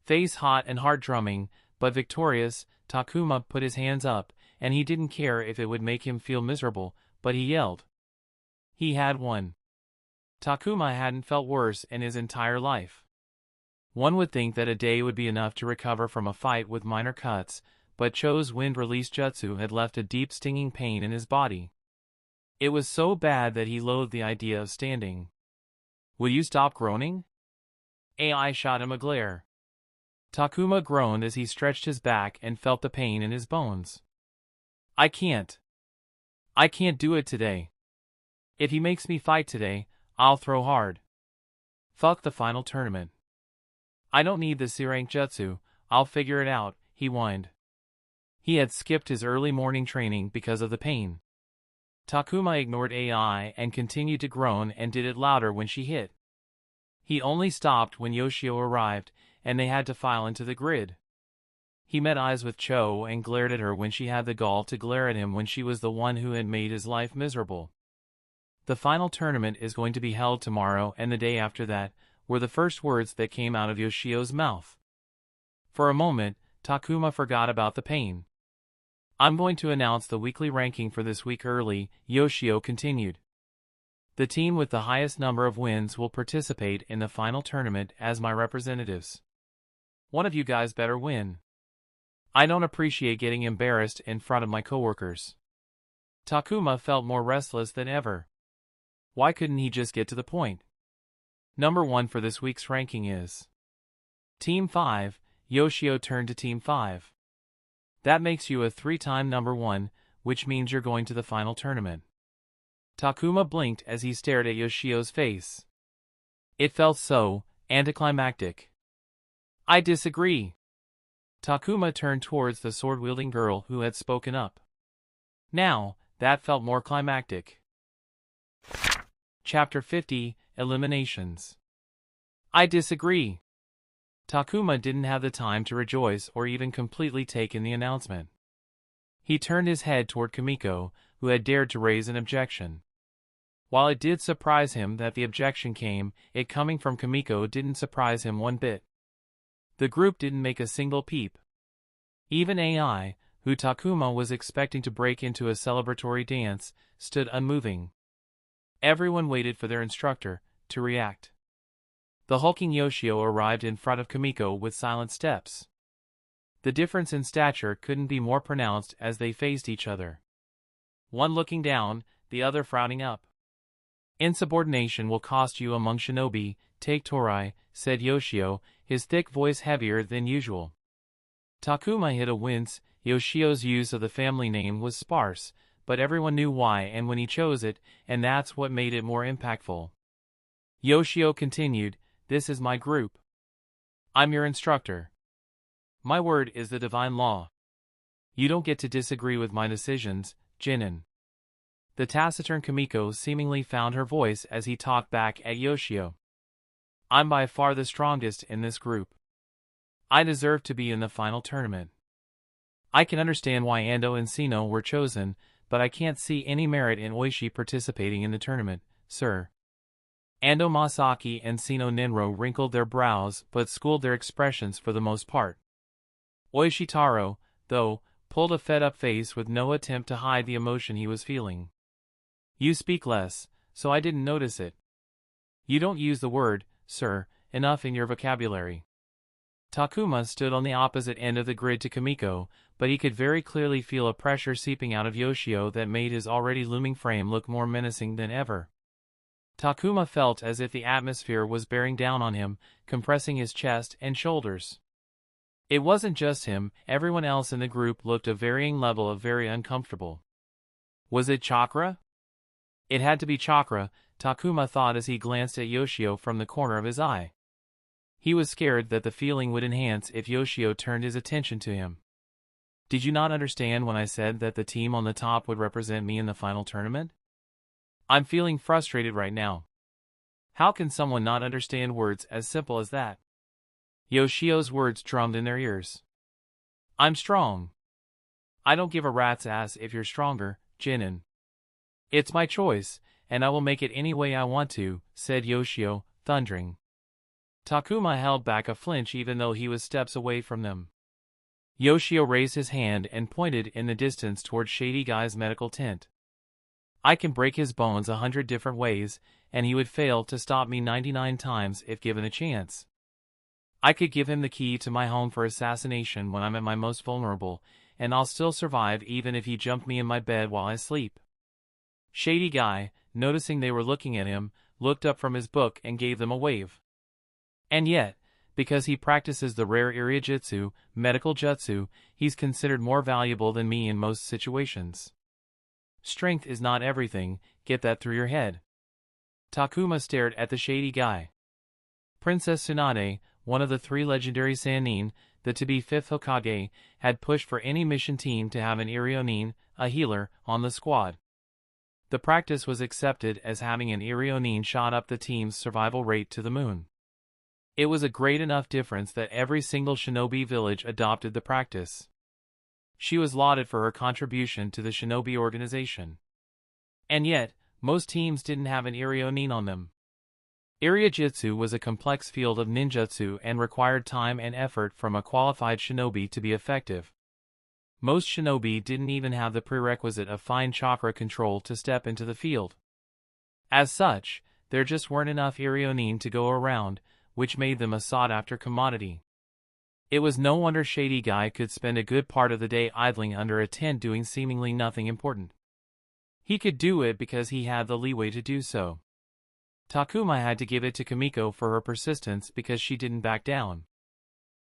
Face hot and heart drumming, but victorious, Takuma put his hands up, and he didn't care if it would make him feel miserable, but he yelled. He had won. Takuma hadn't felt worse in his entire life. One would think that a day would be enough to recover from a fight with minor cuts, but Cho's wind-release jutsu had left a deep stinging pain in his body. It was so bad that he loathed the idea of standing. Will you stop groaning? AI shot him a glare. Takuma groaned as he stretched his back and felt the pain in his bones. I can't do it today. If he makes me fight today, I'll throw hard. Fuck the final tournament. I don't need the C-rank jutsu, I'll figure it out, he whined. He had skipped his early morning training because of the pain. Takuma ignored AI and continued to groan and did it louder when she hit. He only stopped when Yoshio arrived, and they had to file into the grid. He met eyes with Cho and glared at her when she had the gall to glare at him when she was the one who had made his life miserable. "The final tournament is going to be held tomorrow and the day after that," were the first words that came out of Yoshio's mouth. For a moment, Takuma forgot about the pain. "I'm going to announce the weekly ranking for this week early," Yoshio continued. "The team with the highest number of wins will participate in the final tournament as my representatives. One of you guys better win. I don't appreciate getting embarrassed in front of my coworkers." Takuma felt more restless than ever. Why couldn't he just get to the point? Number 1 for this week's ranking is Team 5. Yoshio turned to Team 5. "That makes you a 3-time number 1, which means you're going to the final tournament." Takuma blinked as he stared at Yoshio's face. It felt so anticlimactic. "I disagree." Takuma turned towards the sword-wielding girl who had spoken up. Now, that felt more climactic. Chapter 50, Eliminations. "I disagree." Takuma didn't have the time to rejoice or even completely take in the announcement. He turned his head toward Kimiko, who had dared to raise an objection. While it did surprise him that the objection came, it coming from Kimiko didn't surprise him one bit. The group didn't make a single peep. Even AI, who Takuma was expecting to break into a celebratory dance, stood unmoving. Everyone waited for their instructor to react. The hulking Yoshio arrived in front of Kimiko with silent steps. The difference in stature couldn't be more pronounced as they faced each other. One looking down, the other frowning up. "Insubordination will cost you among shinobi, take Torai," said Yoshio, his thick voice heavier than usual. Takuma hid a wince. Yoshio's use of the family name was sparse, but everyone knew why and when he chose it, and that's what made it more impactful. Yoshio continued, "This is my group. I'm your instructor. My word is the divine law. You don't get to disagree with my decisions, Jinin." The taciturn Kimiko seemingly found her voice as he talked back at Yoshio. "I'm by far the strongest in this group. I deserve to be in the final tournament. I can understand why Ando and Sino were chosen, but I can't see any merit in Oishi participating in the tournament, sir." Ando Masaki and Sino Ninro wrinkled their brows but schooled their expressions for the most part. Oishi Taro, though, pulled a fed-up face with no attempt to hide the emotion he was feeling. "You speak less, so I didn't notice it. You don't use the word, sir, enough in your vocabulary." Takuma stood on the opposite end of the grid to Kimiko, but he could very clearly feel a pressure seeping out of Yoshio that made his already looming frame look more menacing than ever. Takuma felt as if the atmosphere was bearing down on him, compressing his chest and shoulders. It wasn't just him, everyone else in the group looked a varying level of very uncomfortable. Was it chakra? It had to be chakra, Takuma thought as he glanced at Yoshio from the corner of his eye. He was scared that the feeling would enhance if Yoshio turned his attention to him. "Did you not understand when I said that the team on the top would represent me in the final tournament? I'm feeling frustrated right now. How can someone not understand words as simple as that?" Yoshio's words drummed in their ears. "I'm strong. I don't give a rat's ass if you're stronger, Jinin. It's my choice, and I will make it any way I want to," said Yoshio, thundering. Takuma held back a flinch even though he was steps away from them. Yoshio raised his hand and pointed in the distance toward Shady Guy's medical tent. "I can break his bones 100 different ways, and he would fail to stop me 99 times if given a chance. I could give him the key to my home for assassination when I'm at my most vulnerable, and I'll still survive even if he jumped me in my bed while I sleep." Shady Guy, noticing they were looking at him, looked up from his book and gave them a wave. "And yet, because he practices the rare Iriajutsu, medical jutsu, he's considered more valuable than me in most situations. Strength is not everything, get that through your head." Takuma stared at the Shady Guy. Princess Tsunade, one of the 3 legendary Sannin, the to-be 5th Hokage, had pushed for any mission team to have an Irionin, a healer, on the squad. The practice was accepted as having an Irionin shot up the team's survival rate to the moon. It was a great enough difference that every single shinobi village adopted the practice. She was lauded for her contribution to the shinobi organization. And yet, most teams didn't have an Irionin on them. Iriojutsu was a complex field of ninjutsu and required time and effort from a qualified shinobi to be effective. Most shinobi didn't even have the prerequisite of fine chakra control to step into the field. As such, there just weren't enough Irionin to go around, which made them a sought-after commodity. It was no wonder Shady Guy could spend a good part of the day idling under a tent doing seemingly nothing important. He could do it because he had the leeway to do so. Takuma had to give it to Kimiko for her persistence because she didn't back down.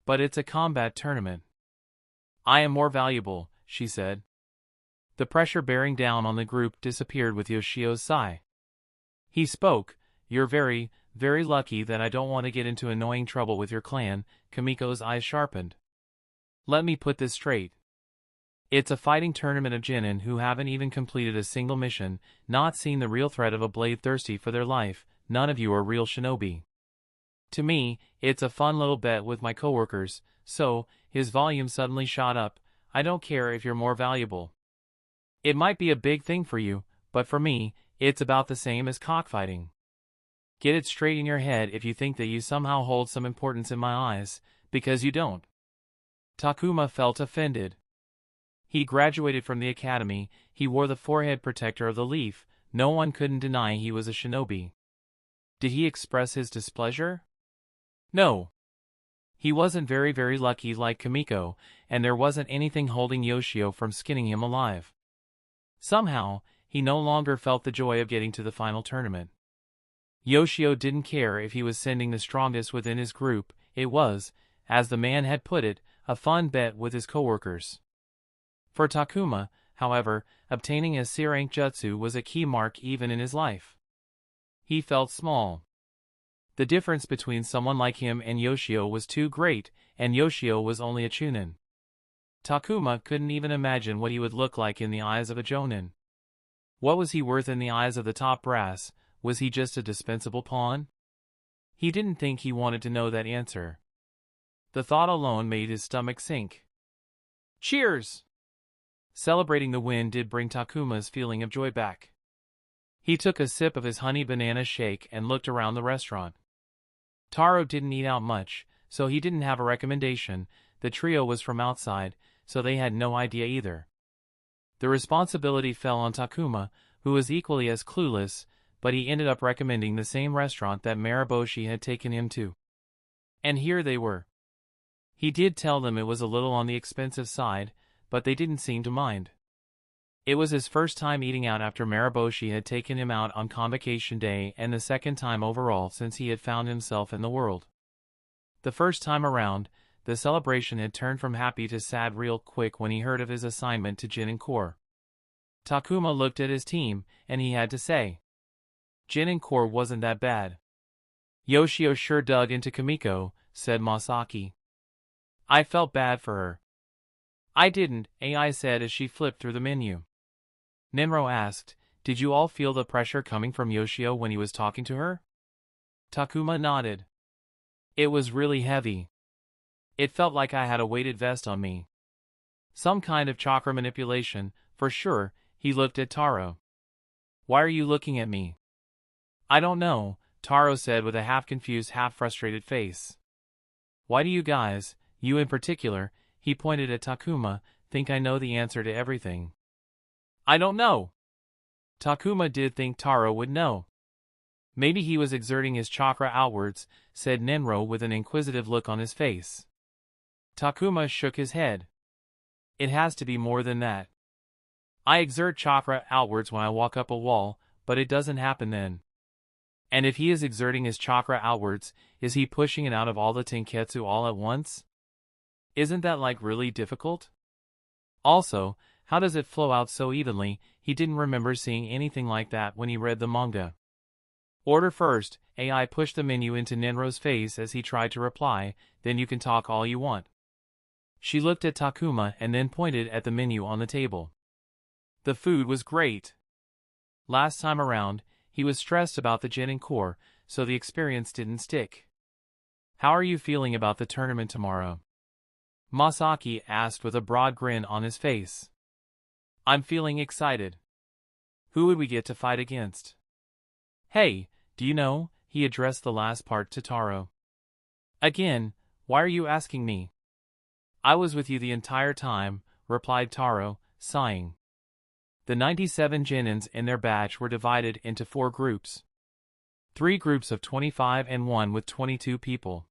But it's a combat tournament. I am more valuable, she said. The pressure bearing down on the group disappeared with Yoshio's sigh. He spoke, "You're very, very lucky that I don't want to get into annoying trouble with your clan." Kimiko's eyes sharpened. Let me put this straight. It's a fighting tournament of genin who haven't even completed a single mission, not seen the real threat of a blade thirsty for their life. None of you are real shinobi. To me, it's a fun little bet with my coworkers, so, his volume suddenly shot up, I don't care if you're more valuable. It might be a big thing for you, but for me, it's about the same as cockfighting. Get it straight in your head if you think that you somehow hold some importance in my eyes, because you don't. Takuma felt offended. He graduated from the academy, he wore the forehead protector of the leaf, no one couldn't deny he was a shinobi. Did he express his displeasure? No. He wasn't very lucky like Kimiko, and there wasn't anything holding Yoshio from skinning him alive. Somehow, he no longer felt the joy of getting to the final tournament. Yoshio didn't care if he was sending the strongest within his group, it was, as the man had put it, a fun bet with his coworkers. For Takuma, however, obtaining a C-rank jutsu was a key mark even in his life. He felt small. The difference between someone like him and Yoshio was too great, and Yoshio was only a chunin. Takuma couldn't even imagine what he would look like in the eyes of a jonin. What was he worth in the eyes of the top brass? Was he just a dispensable pawn? He didn't think he wanted to know that answer. The thought alone made his stomach sink. Cheers! Celebrating the win did bring Takuma's feeling of joy back. He took a sip of his honey banana shake and looked around the restaurant. Taro didn't eat out much, so he didn't have a recommendation. The trio was from outside, so they had no idea either. The responsibility fell on Takuma, who was equally as clueless, but he ended up recommending the same restaurant that Mariboshi had taken him to. And here they were. He did tell them it was a little on the expensive side, but they didn't seem to mind. It was his first time eating out after Mariboshi had taken him out on convocation day and the second time overall since he had found himself in the world. The first time around, the celebration had turned from happy to sad real quick when he heard of his assignment to Jin and Core. Takuma looked at his team, and he had to say, Jin and Core wasn't that bad. Yoshio sure dug into Kimiko, said Masaki. I felt bad for her. I didn't, AI said as she flipped through the menu. Nenro asked, did you all feel the pressure coming from Yoshio when he was talking to her? Takuma nodded. It was really heavy. It felt like I had a weighted vest on me. Some kind of chakra manipulation, for sure. He looked at Taro. Why are you looking at me? I don't know, Taro said with a half-confused, half-frustrated face. Why do you guys, you in particular, he pointed at Takuma, think I know the answer to everything? I don't know. Takuma did think Taro would know. Maybe he was exerting his chakra outwards, said Nenro with an inquisitive look on his face. Takuma shook his head. It has to be more than that. I exert chakra outwards when I walk up a wall, but it doesn't happen then. And if he is exerting his chakra outwards, is he pushing it out of all the tenketsu all at once? Isn't that like really difficult? Also, how does it flow out so evenly? He didn't remember seeing anything like that when he read the manga. Order first, AI pushed the menu into Nenro's face as he tried to reply, then you can talk all you want. She looked at Takuma and then pointed at the menu on the table. The food was great. Last time around, he was stressed about the Genin Core, so the experience didn't stick. How are you feeling about the tournament tomorrow? Masaki asked with a broad grin on his face. I'm feeling excited. Who would we get to fight against? Hey, do you know? He addressed the last part to Taro. Again, why are you asking me? I was with you the entire time, replied Taro, sighing. The 97 Genins in their batch were divided into 4 groups. 3 groups of 25 and 1 with 22 people.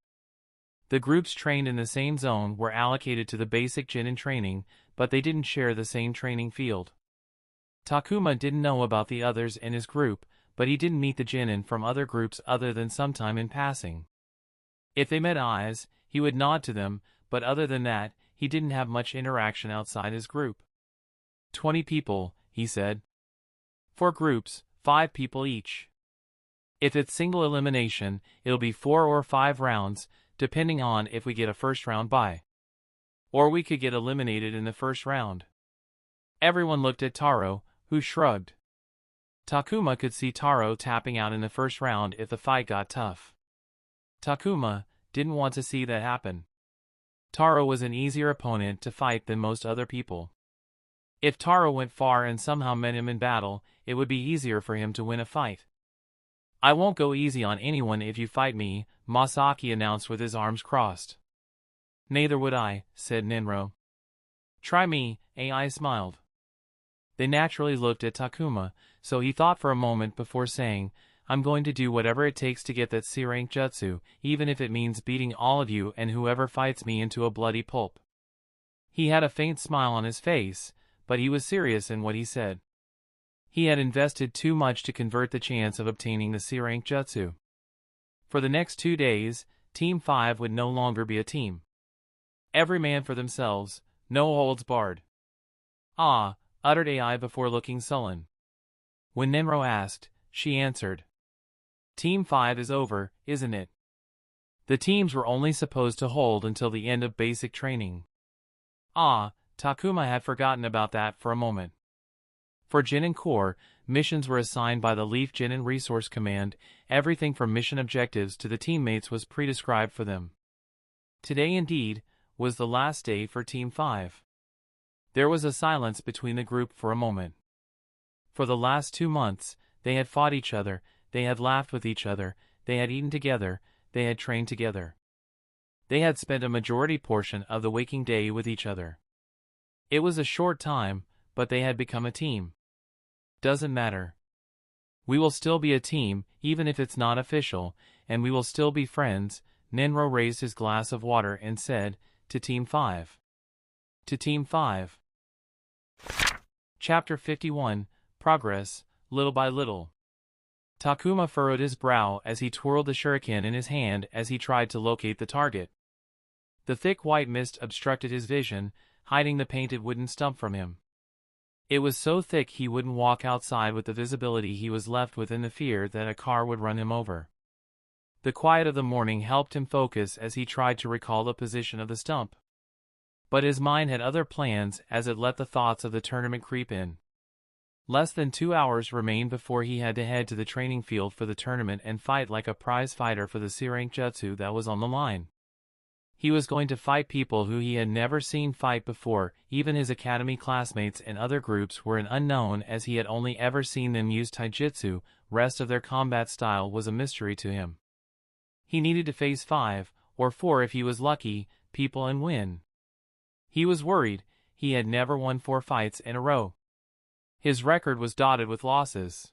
The groups trained in the same zone were allocated to the basic Genin training, but they didn't share the same training field. Takuma didn't know about the others in his group, but he didn't meet the Genin from other groups other than sometime in passing. If they met eyes, he would nod to them, but other than that, he didn't have much interaction outside his group. 20 people, he said. 4 groups, 5 people each. If it's single elimination, it'll be 4 or 5 rounds, depending on if we get a first round bye. Or we could get eliminated in the first round. Everyone looked at Taro, who shrugged. Takuma could see Taro tapping out in the first round if the fight got tough. Takuma didn't want to see that happen. Taro was an easier opponent to fight than most other people. If Taro went far and somehow met him in battle, it would be easier for him to win a fight. I won't go easy on anyone if you fight me, Masaki announced with his arms crossed. Neither would I, said Nenro. Try me, AI smiled. They naturally looked at Takuma, so he thought for a moment before saying, I'm going to do whatever it takes to get that C-rank jutsu, even if it means beating all of you and whoever fights me into a bloody pulp. He had a faint smile on his face, but he was serious in what he said. He had invested too much to convert the chance of obtaining the C-rank jutsu. For the next 2 days, Team 5 would no longer be a team. Every man for themselves, no holds barred. Ah, uttered AI before looking sullen. When Nenro asked, she answered. Team 5 is over, isn't it? The teams were only supposed to hold until the end of basic training. Ah, Takuma had forgotten about that for a moment. For Genin Corps, missions were assigned by the Leaf Genin Resource Command. Everything from mission objectives to the teammates was pre-described for them. Today indeed was the last day for Team 5. There was a silence between the group for a moment. For the last 2 months, they had fought each other, they had laughed with each other, they had eaten together, they had trained together. They had spent a majority portion of the waking day with each other. It was a short time, but they had become a team. Doesn't matter. We will still be a team, even if it's not official, and we will still be friends. Nenro raised his glass of water and said, to Team 5. To Team 5. Chapter 51, Progress, Little by Little. Takuma furrowed his brow as he twirled the shuriken in his hand as he tried to locate the target. The thick white mist obstructed his vision, hiding the painted wooden stump from him. It was so thick he wouldn't walk outside with the visibility he was left with in the fear that a car would run him over. The quiet of the morning helped him focus as he tried to recall the position of the stump. But his mind had other plans as it let the thoughts of the tournament creep in. Less than 2 hours remained before he had to head to the training field for the tournament and fight like a prize fighter for the C-rank jutsu that was on the line. He was going to fight people who he had never seen fight before. Even his academy classmates and other groups were an unknown as he had only ever seen them use taijutsu. Rest of their combat style was a mystery to him. He needed to face 5, or 4 if he was lucky, people and win. He was worried. He had never won 4 fights in a row. His record was dotted with losses.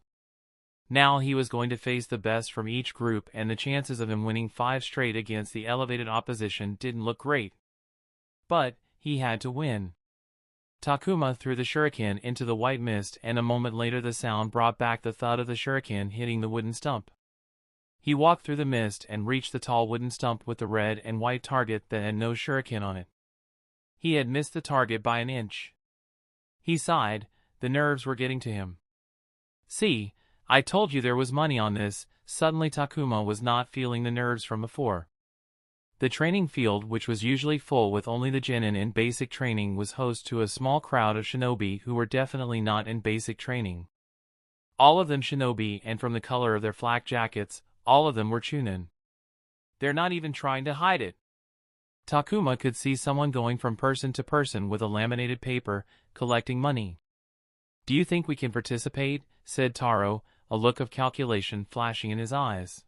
Now he was going to face the best from each group, and the chances of him winning 5 straight against the elevated opposition didn't look great. But he had to win. Takuma threw the shuriken into the white mist, and a moment later the sound brought back the thud of the shuriken hitting the wooden stump. He walked through the mist and reached the tall wooden stump with the red and white target that had no shuriken on it. He had missed the target by an inch. He sighed. The nerves were getting to him. See, I told you there was money on this. Suddenly Takuma was not feeling the nerves from before. The training field, which was usually full with only the genin in basic training, was host to a small crowd of shinobi who were definitely not in basic training. All of them shinobi, and from the color of their flak jackets, all of them were chunin. They're not even trying to hide it. Takuma could see someone going from person to person with a laminated paper, collecting money. "Do you think we can participate?" said Taro, a look of calculation flashing in his eyes.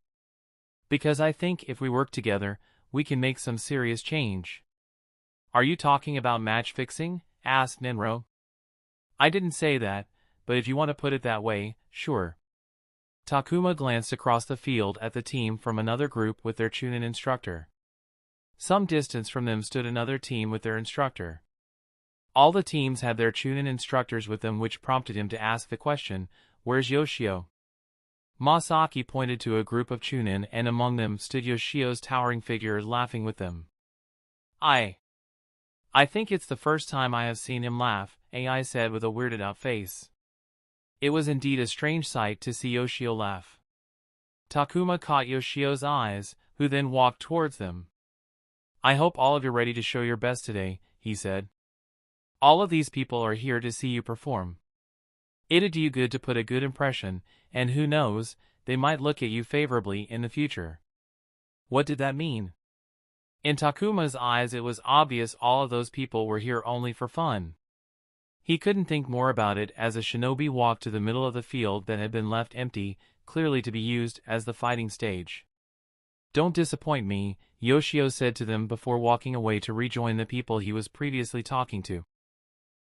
"Because I think if we work together, we can make some serious change." "Are you talking about match fixing?" asked Nenro. "I didn't say that, but if you want to put it that way, sure." Takuma glanced across the field at the team from another group with their chunin instructor. Some distance from them stood another team with their instructor. All the teams had their chunin instructors with them, which prompted him to ask the question, "Where's Yoshio?" Masaki pointed to a group of chunin, and among them stood Yoshio's towering figure laughing with them. I think it's the first time I have seen him laugh," AI said with a weirded out face. It was indeed a strange sight to see Yoshio laugh. Takuma caught Yoshio's eyes, who then walked towards them. "I hope all of you are ready to show your best today," he said. "All of these people are here to see you perform. It'd do you good to put a good impression, and who knows, they might look at you favorably in the future." What did that mean? In Takuma's eyes it was obvious all of those people were here only for fun. He couldn't think more about it as a shinobi walked to the middle of the field that had been left empty, clearly to be used as the fighting stage. "Don't disappoint me," Yoshio said to them before walking away to rejoin the people he was previously talking to.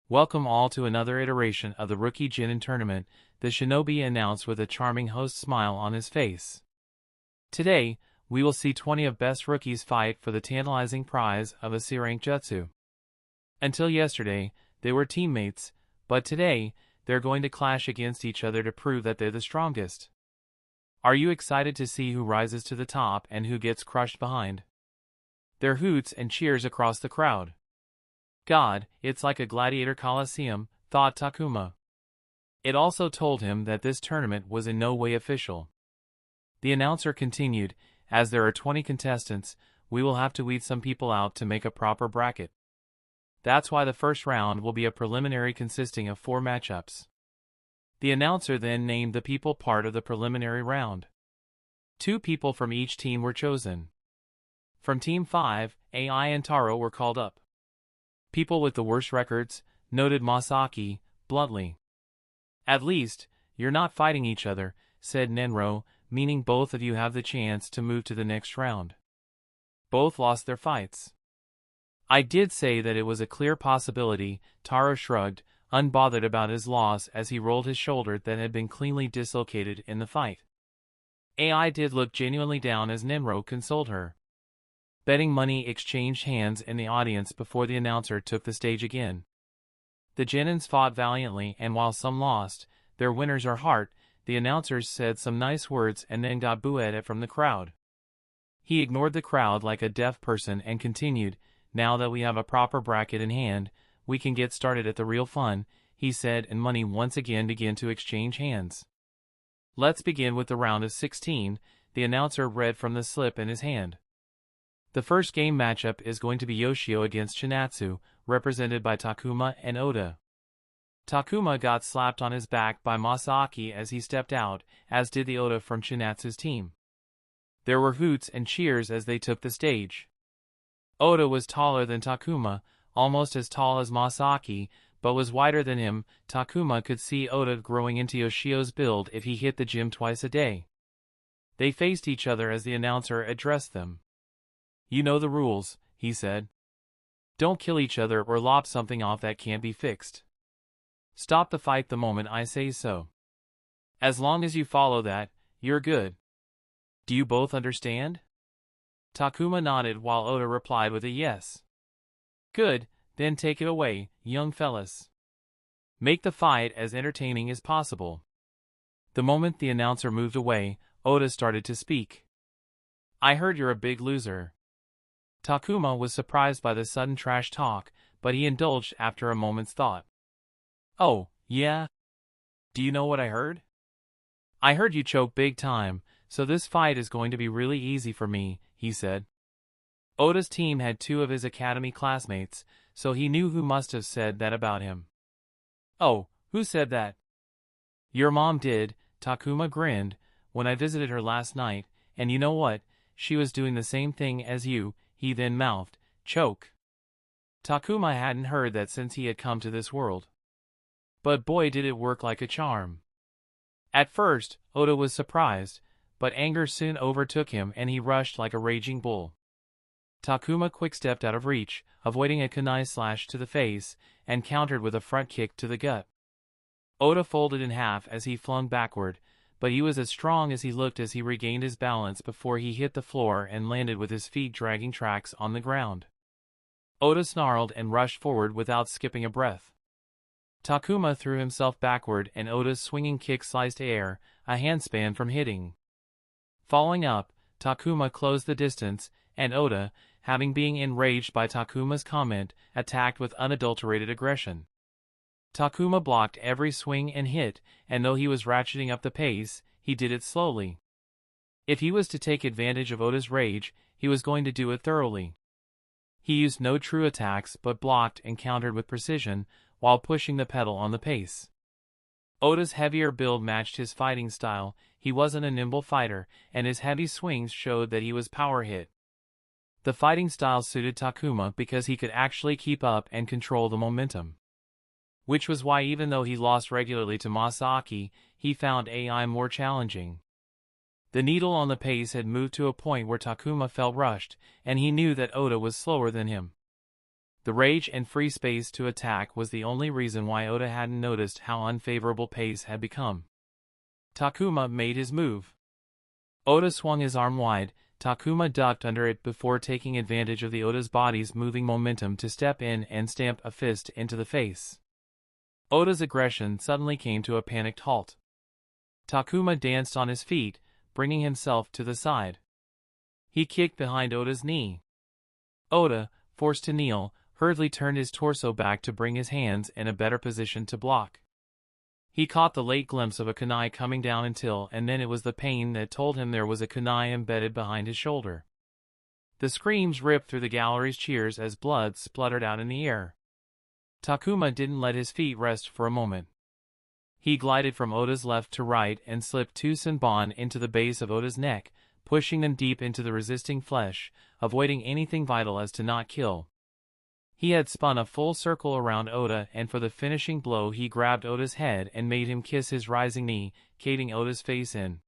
"Welcome all to another iteration of the Rookie Genin Tournament," the shinobi announced with a charming host smile on his face. "Today, we will see 20 of best rookies fight for the tantalizing prize of a C-rank jutsu. Until yesterday, they were teammates, but today, they're going to clash against each other to prove that they're the strongest. Are you excited to see who rises to the top and who gets crushed behind?" There were hoots and cheers across the crowd. God, it's like a gladiator coliseum, thought Takuma. It also told him that this tournament was in no way official. The announcer continued, "As there are 20 contestants, we will have to weed some people out to make a proper bracket. That's why the first round will be a preliminary consisting of 4 matchups." The announcer then named the people part of the preliminary round. 2 people from each team were chosen. From Team 5, AI and Taro were called up. "People with the worst records," noted Masaki, bluntly. "At least, you're not fighting each other," said Nenro, meaning both of you have the chance to move to the next round. Both lost their fights. "I did say that it was a clear possibility," Taro shrugged, unbothered about his loss as he rolled his shoulder that had been cleanly dislocated in the fight. AI did look genuinely down as Nenro consoled her. Betting money exchanged hands in the audience before the announcer took the stage again. The Genins fought valiantly, and while some lost, their winners are heart, the announcers said some nice words and then got booed from the crowd. He ignored the crowd like a deaf person and continued, "Now that we have a proper bracket in hand, we can get started at the real fun," he said, and money once again began to exchange hands. "Let's begin with the round of 16, the announcer read from the slip in his hand. "The first game matchup is going to be Yoshio against Shinatsu, represented by Takuma and Oda." Takuma got slapped on his back by Masaki as he stepped out, as did the Oda from Shinatsu's team. There were hoots and cheers as they took the stage. Oda was taller than Takuma, almost as tall as Masaki, but was wider than him. Takuma could see Oda growing into Yoshio's build if he hit the gym twice a day. They faced each other as the announcer addressed them. "You know the rules," he said. "Don't kill each other or lop something off that can't be fixed. Stop the fight the moment I say so. As long as you follow that, you're good. Do you both understand?" Takuma nodded while Oda replied with a yes. "Good, then take it away, young fellas. Make the fight as entertaining as possible." The moment the announcer moved away, Oda started to speak. "I heard you're a big loser." Takuma was surprised by the sudden trash talk, but he indulged after a moment's thought. "Oh, yeah? Do you know what I heard?" "I heard you choke big time, so this fight is going to be really easy for me," he said. Oda's team had 2 of his academy classmates, so he knew who must have said that about him. "Oh, who said that?" Your mom did, Takuma grinned, when I visited her last night, and you know what, she was doing the same thing as you, he then mouthed, choke. Takuma hadn't heard that since he had come to this world. But boy did it work like a charm. At first, Oda was surprised, but anger soon overtook him and he rushed like a raging bull. Takuma quick-stepped out of reach, avoiding a kunai slash to the face, and countered with a front kick to the gut. Oda folded in half as he flung backward, but he was as strong as he looked as he regained his balance before he hit the floor and landed with his feet dragging tracks on the ground. Oda snarled and rushed forward without skipping a breath. Takuma threw himself backward and Oda's swinging kick sliced air, a handspan from hitting. Following up, Takuma closed the distance, and Oda, having been enraged by Takuma's comment, attacked with unadulterated aggression. Takuma blocked every swing and hit, and though he was ratcheting up the pace, he did it slowly. If he was to take advantage of Oda's rage, he was going to do it thoroughly. He used no true attacks but blocked and countered with precision, while pushing the pedal on the pace. Oda's heavier build matched his fighting style, he wasn't a nimble fighter, and his heavy swings showed that he was power hit. The fighting style suited Takuma because he could actually keep up and control the momentum. Which was why even though he lost regularly to Masaki, he found AI more challenging. The needle on the pace had moved to a point where Takuma felt rushed, and he knew that Oda was slower than him. The rage and free space to attack was the only reason why Oda hadn't noticed how unfavorable pace had become. Takuma made his move. Oda swung his arm wide, Takuma ducked under it before taking advantage of the Oda's body's moving momentum to step in and stamp a fist into the face. Oda's aggression suddenly came to a panicked halt. Takuma danced on his feet, bringing himself to the side. He kicked behind Oda's knee. Oda, forced to kneel, hurriedly turned his torso back to bring his hands in a better position to block. He caught the late glimpse of a kunai coming down and then it was the pain that told him there was a kunai embedded behind his shoulder. The screams ripped through the gallery's cheers as blood spluttered out in the air. Takuma didn't let his feet rest for a moment. He glided from Oda's left to right and slipped two senbon into the base of Oda's neck, pushing them deep into the resisting flesh, avoiding anything vital as to not kill. He had spun a full circle around Oda and for the finishing blow he grabbed Oda's head and made him kiss his rising knee, caving Oda's face in.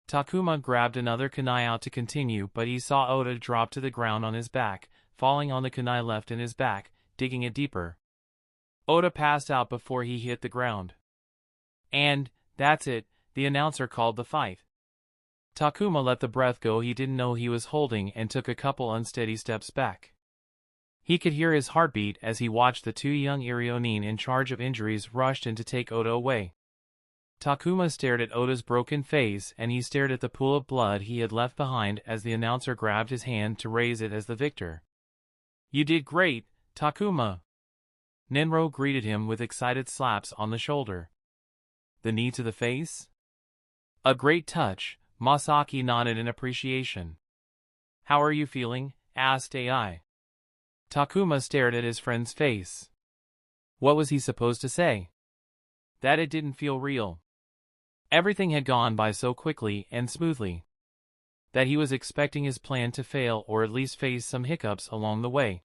Takuma grabbed another kunai out to continue but he saw Oda drop to the ground on his back, falling on the kunai left in his back, digging it deeper. Oda passed out before he hit the ground. And, that's it, the announcer called the fight. Takuma let the breath go he didn't know he was holding and took a couple unsteady steps back. He could hear his heartbeat as he watched the two young Irionin in charge of injuries rushed in to take Oda away. Takuma stared at Oda's broken face and he stared at the pool of blood he had left behind as the announcer grabbed his hand to raise it as the victor. You did great, Takuma. Nenro greeted him with excited slaps on the shoulder. The knee to the face? A great touch, Masaki nodded in appreciation. How are you feeling? Asked AI. Takuma stared at his friend's face. What was he supposed to say? That it didn't feel real. Everything had gone by so quickly and smoothly. That he was expecting his plan to fail or at least face some hiccups along the way.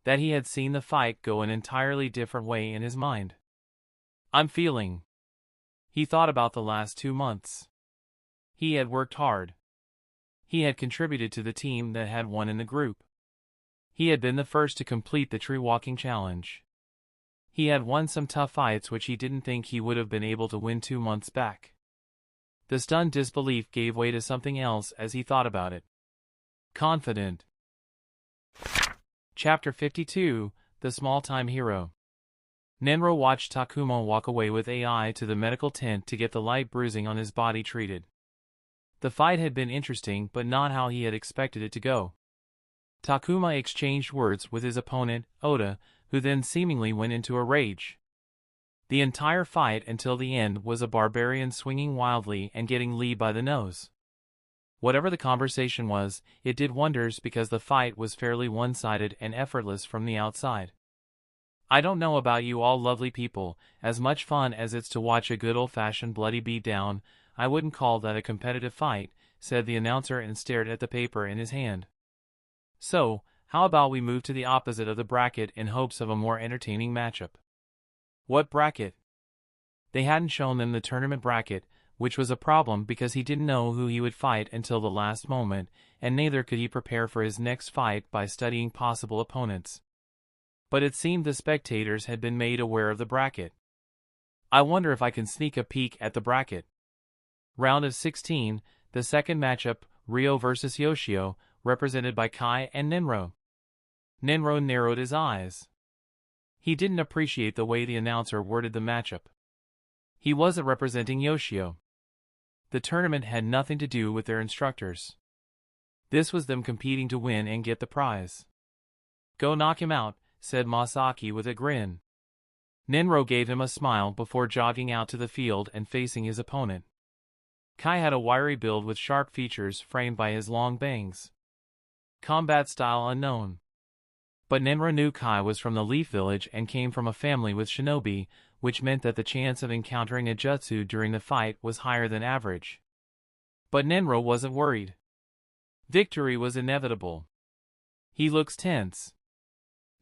That he had seen the fight go an entirely different way in his mind. I'm feeling. He thought about the last 2 months. He had worked hard. He had contributed to the team that had won in the group. He had been the first to complete the tree walking challenge. He had won some tough fights which he didn't think he would have been able to win 2 months back. The stunned disbelief gave way to something else as he thought about it. Confident. Chapter 52, The Small-Time Hero. Nenro watched Takuma walk away with AI to the medical tent to get the light bruising on his body treated. The fight had been interesting but not how he had expected it to go. Takuma exchanged words with his opponent, Oda, who then seemingly went into a rage. The entire fight until the end was a barbarian swinging wildly and getting Lee by the nose. Whatever the conversation was, it did wonders because the fight was fairly one-sided and effortless from the outside. I don't know about you all lovely people, as much fun as it's to watch a good old-fashioned bloody beatdown, I wouldn't call that a competitive fight, said the announcer and stared at the paper in his hand. So, how about we move to the opposite of the bracket in hopes of a more entertaining matchup? What bracket? They hadn't shown them the tournament bracket, which was a problem because he didn't know who he would fight until the last moment, and neither could he prepare for his next fight by studying possible opponents. But it seemed the spectators had been made aware of the bracket. I wonder if I can sneak a peek at the bracket. Round of 16, the second matchup, Ryo vs Yoshio, represented by Kai and Nenro. Nenro narrowed his eyes. He didn't appreciate the way the announcer worded the matchup. He wasn't representing Yoshio. The tournament had nothing to do with their instructors. This was them competing to win and get the prize. Go knock him out, said Masaki with a grin. Nenro gave him a smile before jogging out to the field and facing his opponent. Kai had a wiry build with sharp features framed by his long bangs. Combat style unknown. But Nenro knew Kai was from the Leaf Village and came from a family with shinobi, which meant that the chance of encountering a jutsu during the fight was higher than average. But Nenro wasn't worried. Victory was inevitable. He looks tense.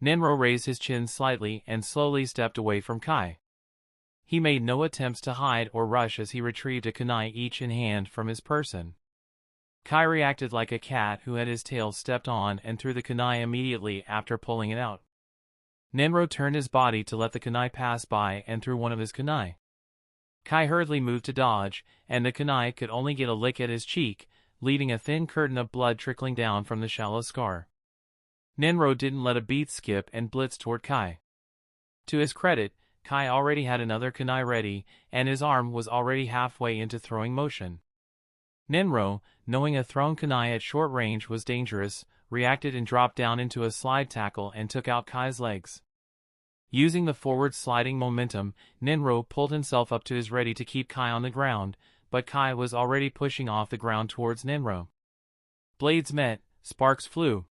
Nenro raised his chin slightly and slowly stepped away from Kai. He made no attempts to hide or rush as he retrieved a kunai each in hand from his person. Kai reacted like a cat who had his tail stepped on and threw the kunai immediately after pulling it out. Nenro turned his body to let the kunai pass by and threw one of his kunai. Kai hurriedly moved to dodge, and the kunai could only get a lick at his cheek, leaving a thin curtain of blood trickling down from the shallow scar. Nenro didn't let a beat skip and blitzed toward Kai. To his credit, Kai already had another kunai ready, and his arm was already halfway into throwing motion. Nenro, knowing a thrown kunai at short range was dangerous, reacted and dropped down into a slide tackle and took out Kai's legs. Using the forward sliding momentum, Nenro pulled himself up to his ready to keep Kai on the ground, but Kai was already pushing off the ground towards Nenro. Blades met, sparks flew.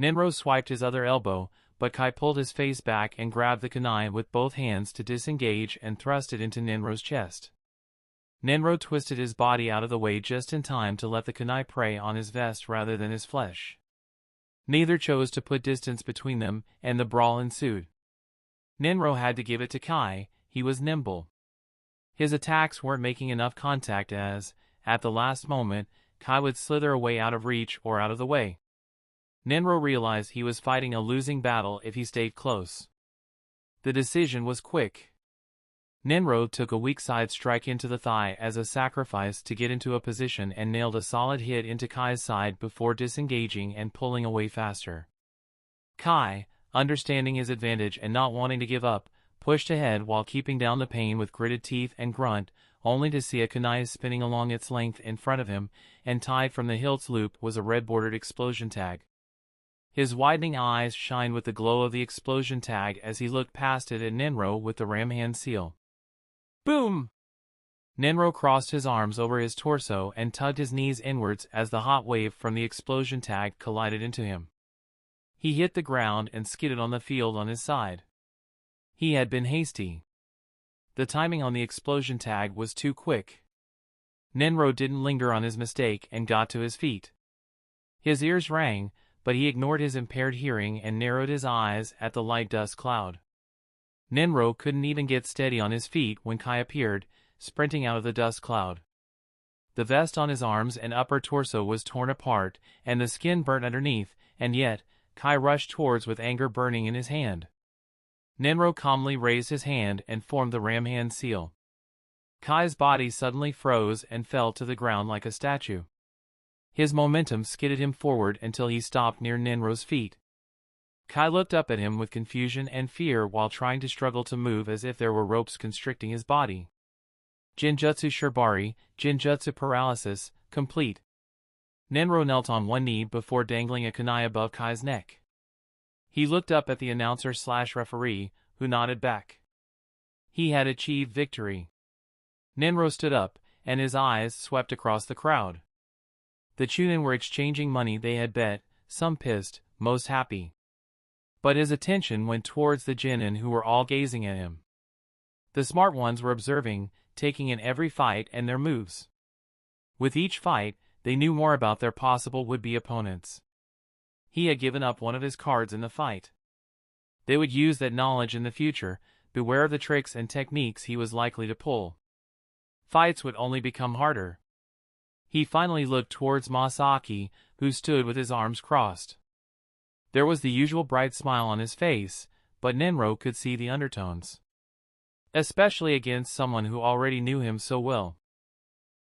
Nenro swiped his other elbow, but Kai pulled his face back and grabbed the kunai with both hands to disengage and thrust it into Nenro's chest. Nenro twisted his body out of the way just in time to let the kunai prey on his vest rather than his flesh. Neither chose to put distance between them, and the brawl ensued. Nenro had to give it to Kai, he was nimble. His attacks weren't making enough contact as, at the last moment, Kai would slither away out of reach or out of the way. Nenro realized he was fighting a losing battle if he stayed close. The decision was quick. Nenro took a weak side strike into the thigh as a sacrifice to get into a position and nailed a solid hit into Kai's side before disengaging and pulling away faster. Kai, understanding his advantage and not wanting to give up, pushed ahead while keeping down the pain with gritted teeth and grunt, only to see a kunai spinning along its length in front of him, and tied from the hilt's loop was a red-bordered explosion tag. His widening eyes shined with the glow of the explosion tag as he looked past it at Nenro with the ram hand seal. Boom! Nenro crossed his arms over his torso and tugged his knees inwards as the hot wave from the explosion tag collided into him. He hit the ground and skidded on the field on his side. He had been hasty. The timing on the explosion tag was too quick. Nenro didn't linger on his mistake and got to his feet. His ears rang, but he ignored his impaired hearing and narrowed his eyes at the light dust cloud. Nenro couldn't even get steady on his feet when Kai appeared, sprinting out of the dust cloud. The vest on his arms and upper torso was torn apart, and the skin burnt underneath, and yet, Kai rushed towards with anger burning in his hand. Nenro calmly raised his hand and formed the ram hand seal. Kai's body suddenly froze and fell to the ground like a statue. His momentum skidded him forward until he stopped near Nenro's feet. Kai looked up at him with confusion and fear while trying to struggle to move as if there were ropes constricting his body. Genjutsu Shibari, Genjutsu Paralysis, complete. Nenro knelt on one knee before dangling a kunai above Kai's neck. He looked up at the announcer/referee, who nodded back. He had achieved victory. Nenro stood up, and his eyes swept across the crowd. The Chunin were exchanging money they had bet, some pissed, most happy. But his attention went towards the genin who were all gazing at him. The smart ones were observing, taking in every fight and their moves. With each fight, they knew more about their possible would-be opponents. He had given up one of his cards in the fight. They would use that knowledge in the future. Beware of the tricks and techniques he was likely to pull. Fights would only become harder. He finally looked towards Masaki, who stood with his arms crossed. There was the usual bright smile on his face, but Nenro could see the undertones. Especially against someone who already knew him so well.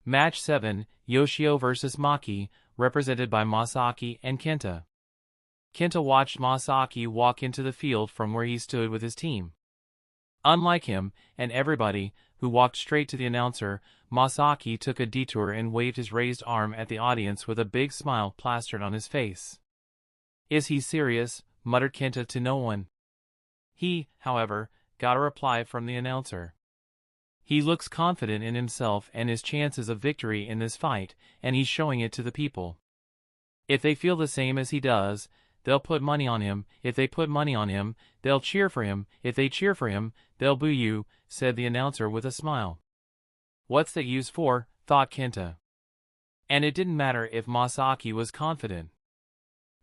Match 7, Yoshio vs. Maki, represented by Masaki and Kenta. Kenta watched Masaki walk into the field from where he stood with his team. Unlike him, and everybody, who walked straight to the announcer, Masaki took a detour and waved his raised arm at the audience with a big smile plastered on his face. "Is he serious?" muttered Kenta to no one. He, however, got a reply from the announcer. "He looks confident in himself and his chances of victory in this fight, and he's showing it to the people. If they feel the same as he does, they'll put money on him. If they put money on him, they'll cheer for him. If they cheer for him, they'll boo you," said the announcer with a smile. What's that used for? Thought Kenta. And it didn't matter if Masaki was confident.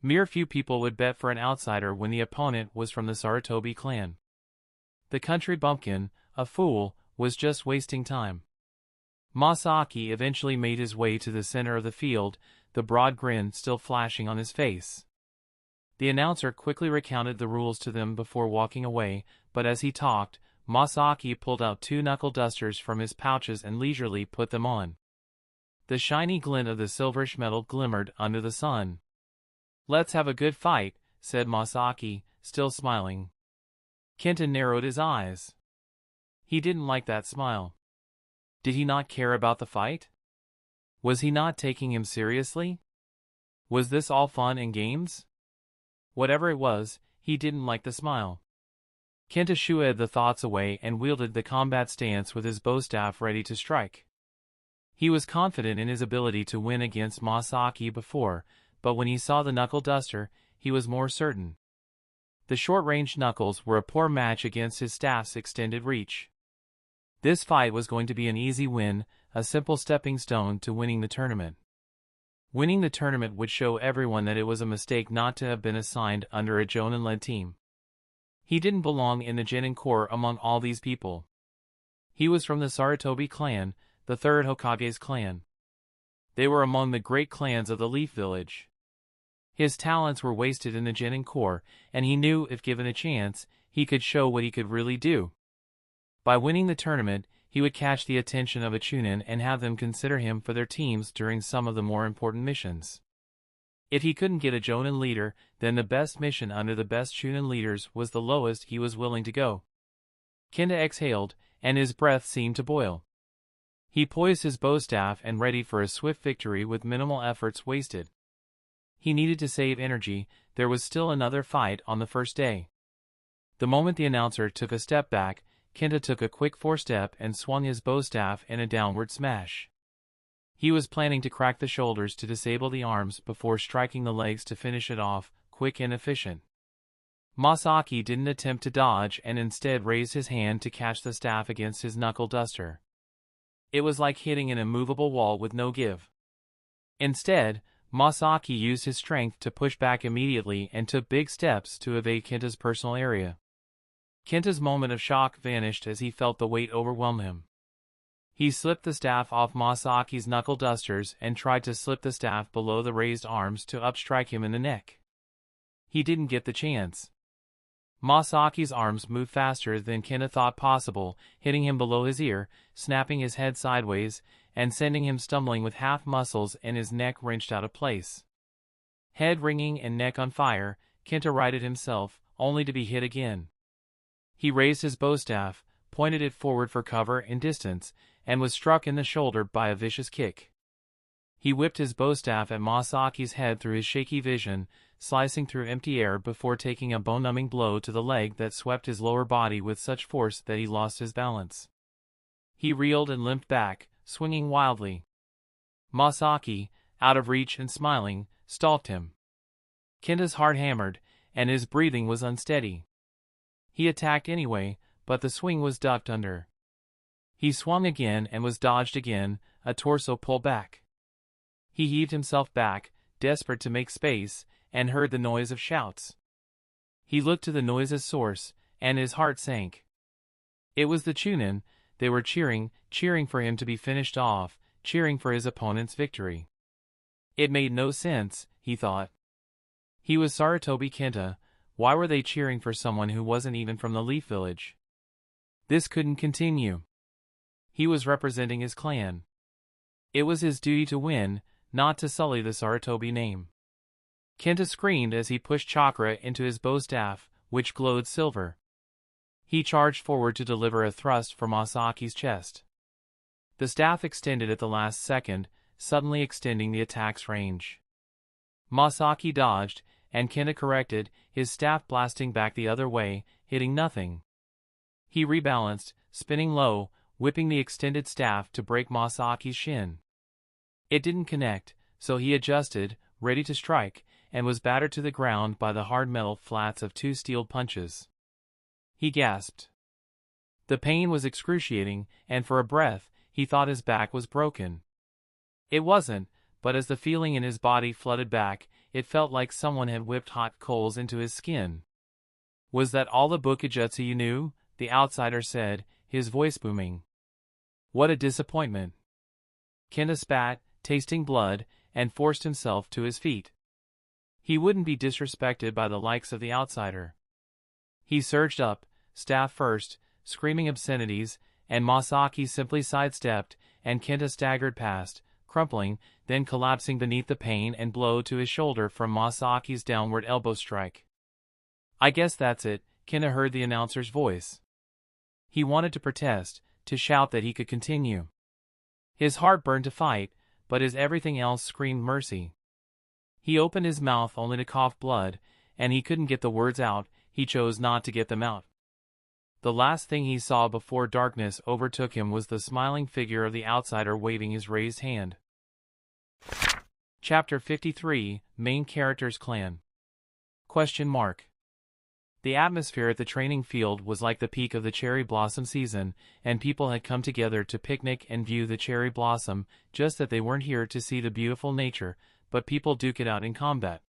Mere few people would bet for an outsider when the opponent was from the Sarutobi clan. The country bumpkin, a fool, was just wasting time. Masaki eventually made his way to the center of the field, the broad grin still flashing on his face. The announcer quickly recounted the rules to them before walking away, but as he talked, Masaki pulled out 2 knuckle dusters from his pouches and leisurely put them on. The shiny glint of the silverish metal glimmered under the sun. "Let's have a good fight," said Masaki, still smiling. Kenta narrowed his eyes. He didn't like that smile. Did he not care about the fight? Was he not taking him seriously? Was this all fun and games? Whatever it was, he didn't like the smile. Kenta shooed the thoughts away and wielded the combat stance with his bowstaff ready to strike. He was confident in his ability to win against Masaki before, but when he saw the knuckle duster, he was more certain. The short-range knuckles were a poor match against his staff's extended reach. This fight was going to be an easy win, a simple stepping stone to winning the tournament. Winning the tournament would show everyone that it was a mistake not to have been assigned under a Jonin-led team. He didn't belong in the Genin Corps among all these people. He was from the Sarutobi clan, the third Hokage's clan. They were among the great clans of the Leaf Village. His talents were wasted in the Genin Corps, and he knew if given a chance, he could show what he could really do. By winning the tournament, he would catch the attention of a Chunin and have them consider him for their teams during some of the more important missions. If he couldn't get a Jonin leader, then the best mission under the best Chunin leaders was the lowest he was willing to go. Kenta exhaled, and his breath seemed to boil. He poised his bowstaff and ready for a swift victory with minimal efforts wasted. He needed to save energy. There was still another fight on the first day. The moment the announcer took a step back, Kenta took a quick forestep and swung his bowstaff in a downward smash. He was planning to crack the shoulders to disable the arms before striking the legs to finish it off, quick and efficient. Masaki didn't attempt to dodge and instead raised his hand to catch the staff against his knuckle duster. It was like hitting an immovable wall with no give. Instead, Masaki used his strength to push back immediately and took big steps to evade Kenta's personal area. Kenta's moment of shock vanished as he felt the weight overwhelm him. He slipped the staff off Masaki's knuckle dusters and tried to slip the staff below the raised arms to upstrike him in the neck. He didn't get the chance. Masaki's arms moved faster than Kenta thought possible, hitting him below his ear, snapping his head sideways, and sending him stumbling with half muscles in his neck wrenched out of place. Head ringing and neck on fire, Kenta righted himself, only to be hit again. He raised his bowstaff, pointed it forward for cover and distance, and was struck in the shoulder by a vicious kick. He whipped his bowstaff at Masaki's head through his shaky vision, slicing through empty air before taking a bone-numbing blow to the leg that swept his lower body with such force that he lost his balance. He reeled and limped back, swinging wildly. Masaki, out of reach and smiling, stalked him. Kenta's heart hammered, and his breathing was unsteady. He attacked anyway, but the swing was ducked under. He swung again and was dodged again, a torso pulled back. He heaved himself back, desperate to make space, and heard the noise of shouts. He looked to the noise's source, and his heart sank. It was the Chunin. They were cheering for him to be finished off, cheering for his opponent's victory. It made no sense, he thought. He was Sarutobi Kenta. Why were they cheering for someone who wasn't even from the Leaf Village? This couldn't continue. He was representing his clan. It was his duty to win, not to sully the Sarutobi name. Kenta screamed as he pushed chakra into his bow staff, which glowed silver. He charged forward to deliver a thrust for Masaki's chest. The staff extended at the last second, suddenly extending the attack's range. Masaki dodged, and Kenta corrected, his staff blasting back the other way, hitting nothing. He rebalanced, spinning low, whipping the extended staff to break Masaki's shin. It didn't connect, so he adjusted, ready to strike, and was battered to the ground by the hard metal flats of two steel punches. He gasped. The pain was excruciating, and for a breath, he thought his back was broken. It wasn't, but as the feeling in his body flooded back, it felt like someone had whipped hot coals into his skin. "Was that all the Bukijutsu you knew?" the outsider said, his voice booming. "What a disappointment." Kenta spat, tasting blood, and forced himself to his feet. He wouldn't be disrespected by the likes of the outsider. He surged up, staff first, screaming obscenities, and Masaki simply sidestepped, and Kenta staggered past, crumpling, then collapsing beneath the pain and blow to his shoulder from Masaki's downward elbow strike. "I guess that's it," Kenta heard the announcer's voice. He wanted to protest, to shout that he could continue. His heart burned to fight, but his everything else screamed mercy. He opened his mouth only to cough blood, and he couldn't get the words out. He chose not to get them out. The last thing he saw before darkness overtook him was the smiling figure of the outsider waving his raised hand. Chapter 53, Main Character's Clan. The atmosphere at the training field was like the peak of the cherry blossom season, and people had come together to picnic and view the cherry blossom, just that they weren't here to see the beautiful nature, but people duke it out in combat.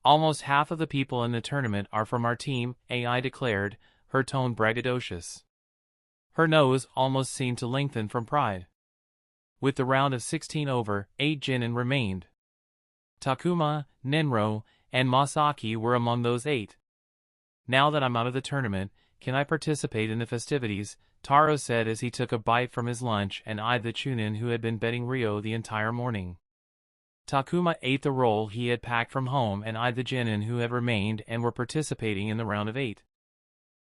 "Almost half of the people in the tournament are from our team," AI declared, her tone braggadocious. Her nose almost seemed to lengthen from pride. With the round of 16 over, 8 genin remained. Takuma, Nenro, and Masaki were among those 8. "Now that I'm out of the tournament, can I participate in the festivities?" Taro said as he took a bite from his lunch and eyed the Chunin who had been betting Ryo the entire morning. Takuma ate the roll he had packed from home and eyed the genin who had remained and were participating in the round of 8.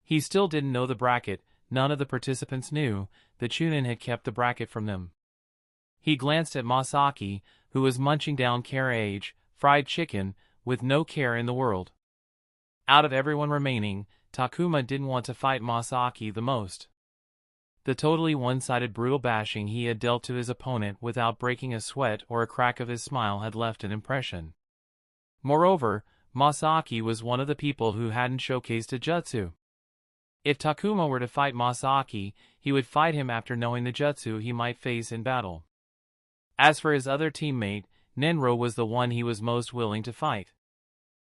He still didn't know the bracket. None of the participants knew. The Chunin had kept the bracket from them. He glanced at Masaki, who was munching down carrage, fried chicken, with no care in the world. Out of everyone remaining, Takuma didn't want to fight Masaki the most. The totally one-sided brutal bashing he had dealt to his opponent without breaking a sweat or a crack of his smile had left an impression. Moreover, Masaki was one of the people who hadn't showcased a jutsu. If Takuma were to fight Masaki, he would fight him after knowing the jutsu he might face in battle. As for his other teammate, Nenro was the one he was most willing to fight.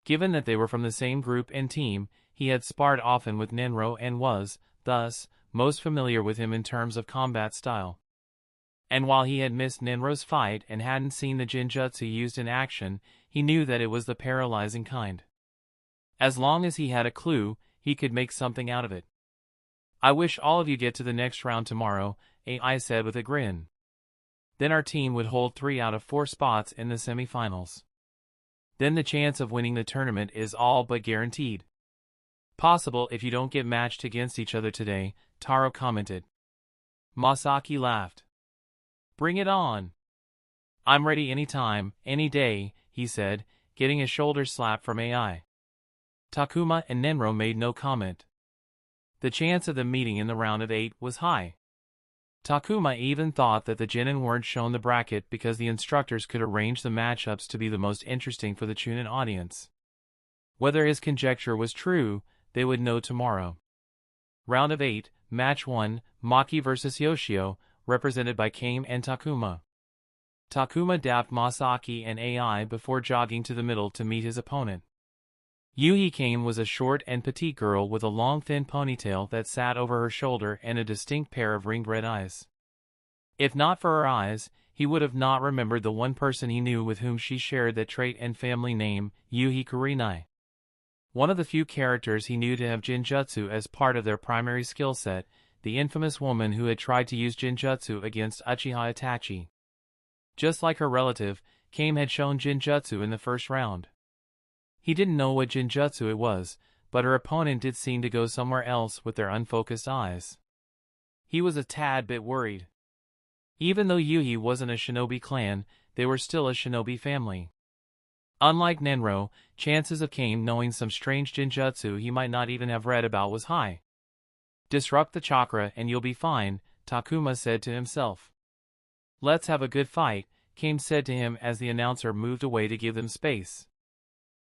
Given that they were from the same group and team, he had sparred often with Nenro and was, thus, most familiar with him in terms of combat style. And while he had missed Nenro's fight and hadn't seen the Jinjutsu used in action, he knew that it was the paralyzing kind. As long as he had a clue, he could make something out of it. "I wish all of you get to the next round tomorrow," AI said with a grin. "Then our team would hold 3 out of 4 spots in the semifinals. Then the chance of winning the tournament is all but guaranteed." "Possible if you don't get matched against each other today," Taro commented. Masaki laughed. "Bring it on. I'm ready anytime, any day," he said, getting a shoulder slap from AI. Takuma and Nenro made no comment. The chance of them meeting in the round of 8 was high. Takuma even thought that the genin weren't shown the bracket because the instructors could arrange the matchups to be the most interesting for the Chunin audience. Whether his conjecture was true, they would know tomorrow. Round of 8, Match 1, Maki vs Yoshio, represented by Kame and Takuma. Takuma dapped Masaki and AI before jogging to the middle to meet his opponent. Yuhi Kame was a short and petite girl with a long thin ponytail that sat over her shoulder and a distinct pair of ringed red eyes. If not for her eyes, he would have not remembered the one person he knew with whom she shared that trait and family name, Yuhi Kurenai. One of the few characters he knew to have Jinjutsu as part of their primary skill set, the infamous woman who had tried to use Jinjutsu against Uchiha Itachi. Just like her relative, Kame had shown Jinjutsu in the first round. He didn't know what Jinjutsu it was, but her opponent did seem to go somewhere else with their unfocused eyes. He was a tad bit worried. Even though Yuhi wasn't a shinobi clan, they were still a shinobi family. Unlike Nenro, chances of Kame knowing some strange Jinjutsu he might not even have read about was high. Disrupt the chakra and you'll be fine, Takuma said to himself. Let's have a good fight, Kame said to him as the announcer moved away to give them space.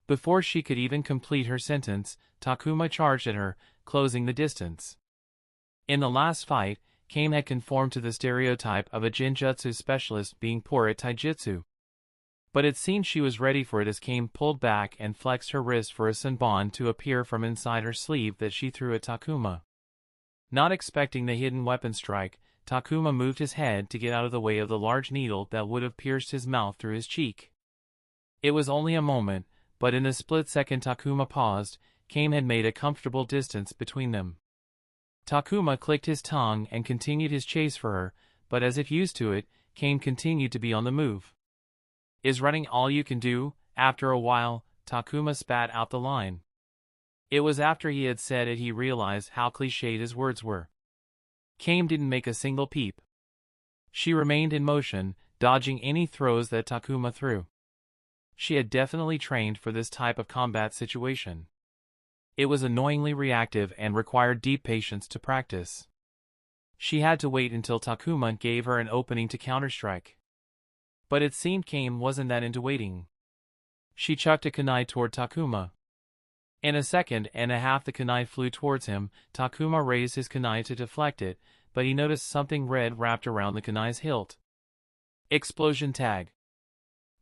Before she could even complete her sentence, Takuma charged at her, closing the distance. In the last fight, Kame had conformed to the stereotype of a Jinjutsu specialist being poor at taijutsu. But it seemed she was ready for it as Kame pulled back and flexed her wrist for a senbon to appear from inside her sleeve that she threw at Takuma. Not expecting the hidden weapon strike, Takuma moved his head to get out of the way of the large needle that would have pierced his mouth through his cheek. It was only a moment, but in the split second Takuma paused, Kame had made a comfortable distance between them. Takuma clicked his tongue and continued his chase for her, but as if used to it, Kame continued to be on the move. Is running all you can do? After a while, Takuma spat out the line. It was after he had said it he realized how cliched his words were. Kame didn't make a single peep. She remained in motion, dodging any throws that Takuma threw. She had definitely trained for this type of combat situation. It was annoyingly reactive and required deep patience to practice. She had to wait until Takuma gave her an opening to counterstrike. But it seemed Kame wasn't that into waiting. She chucked a kunai toward Takuma. In a second and a half the kunai flew towards him. Takuma raised his kunai to deflect it, but he noticed something red wrapped around the kunai's hilt. Explosion tag.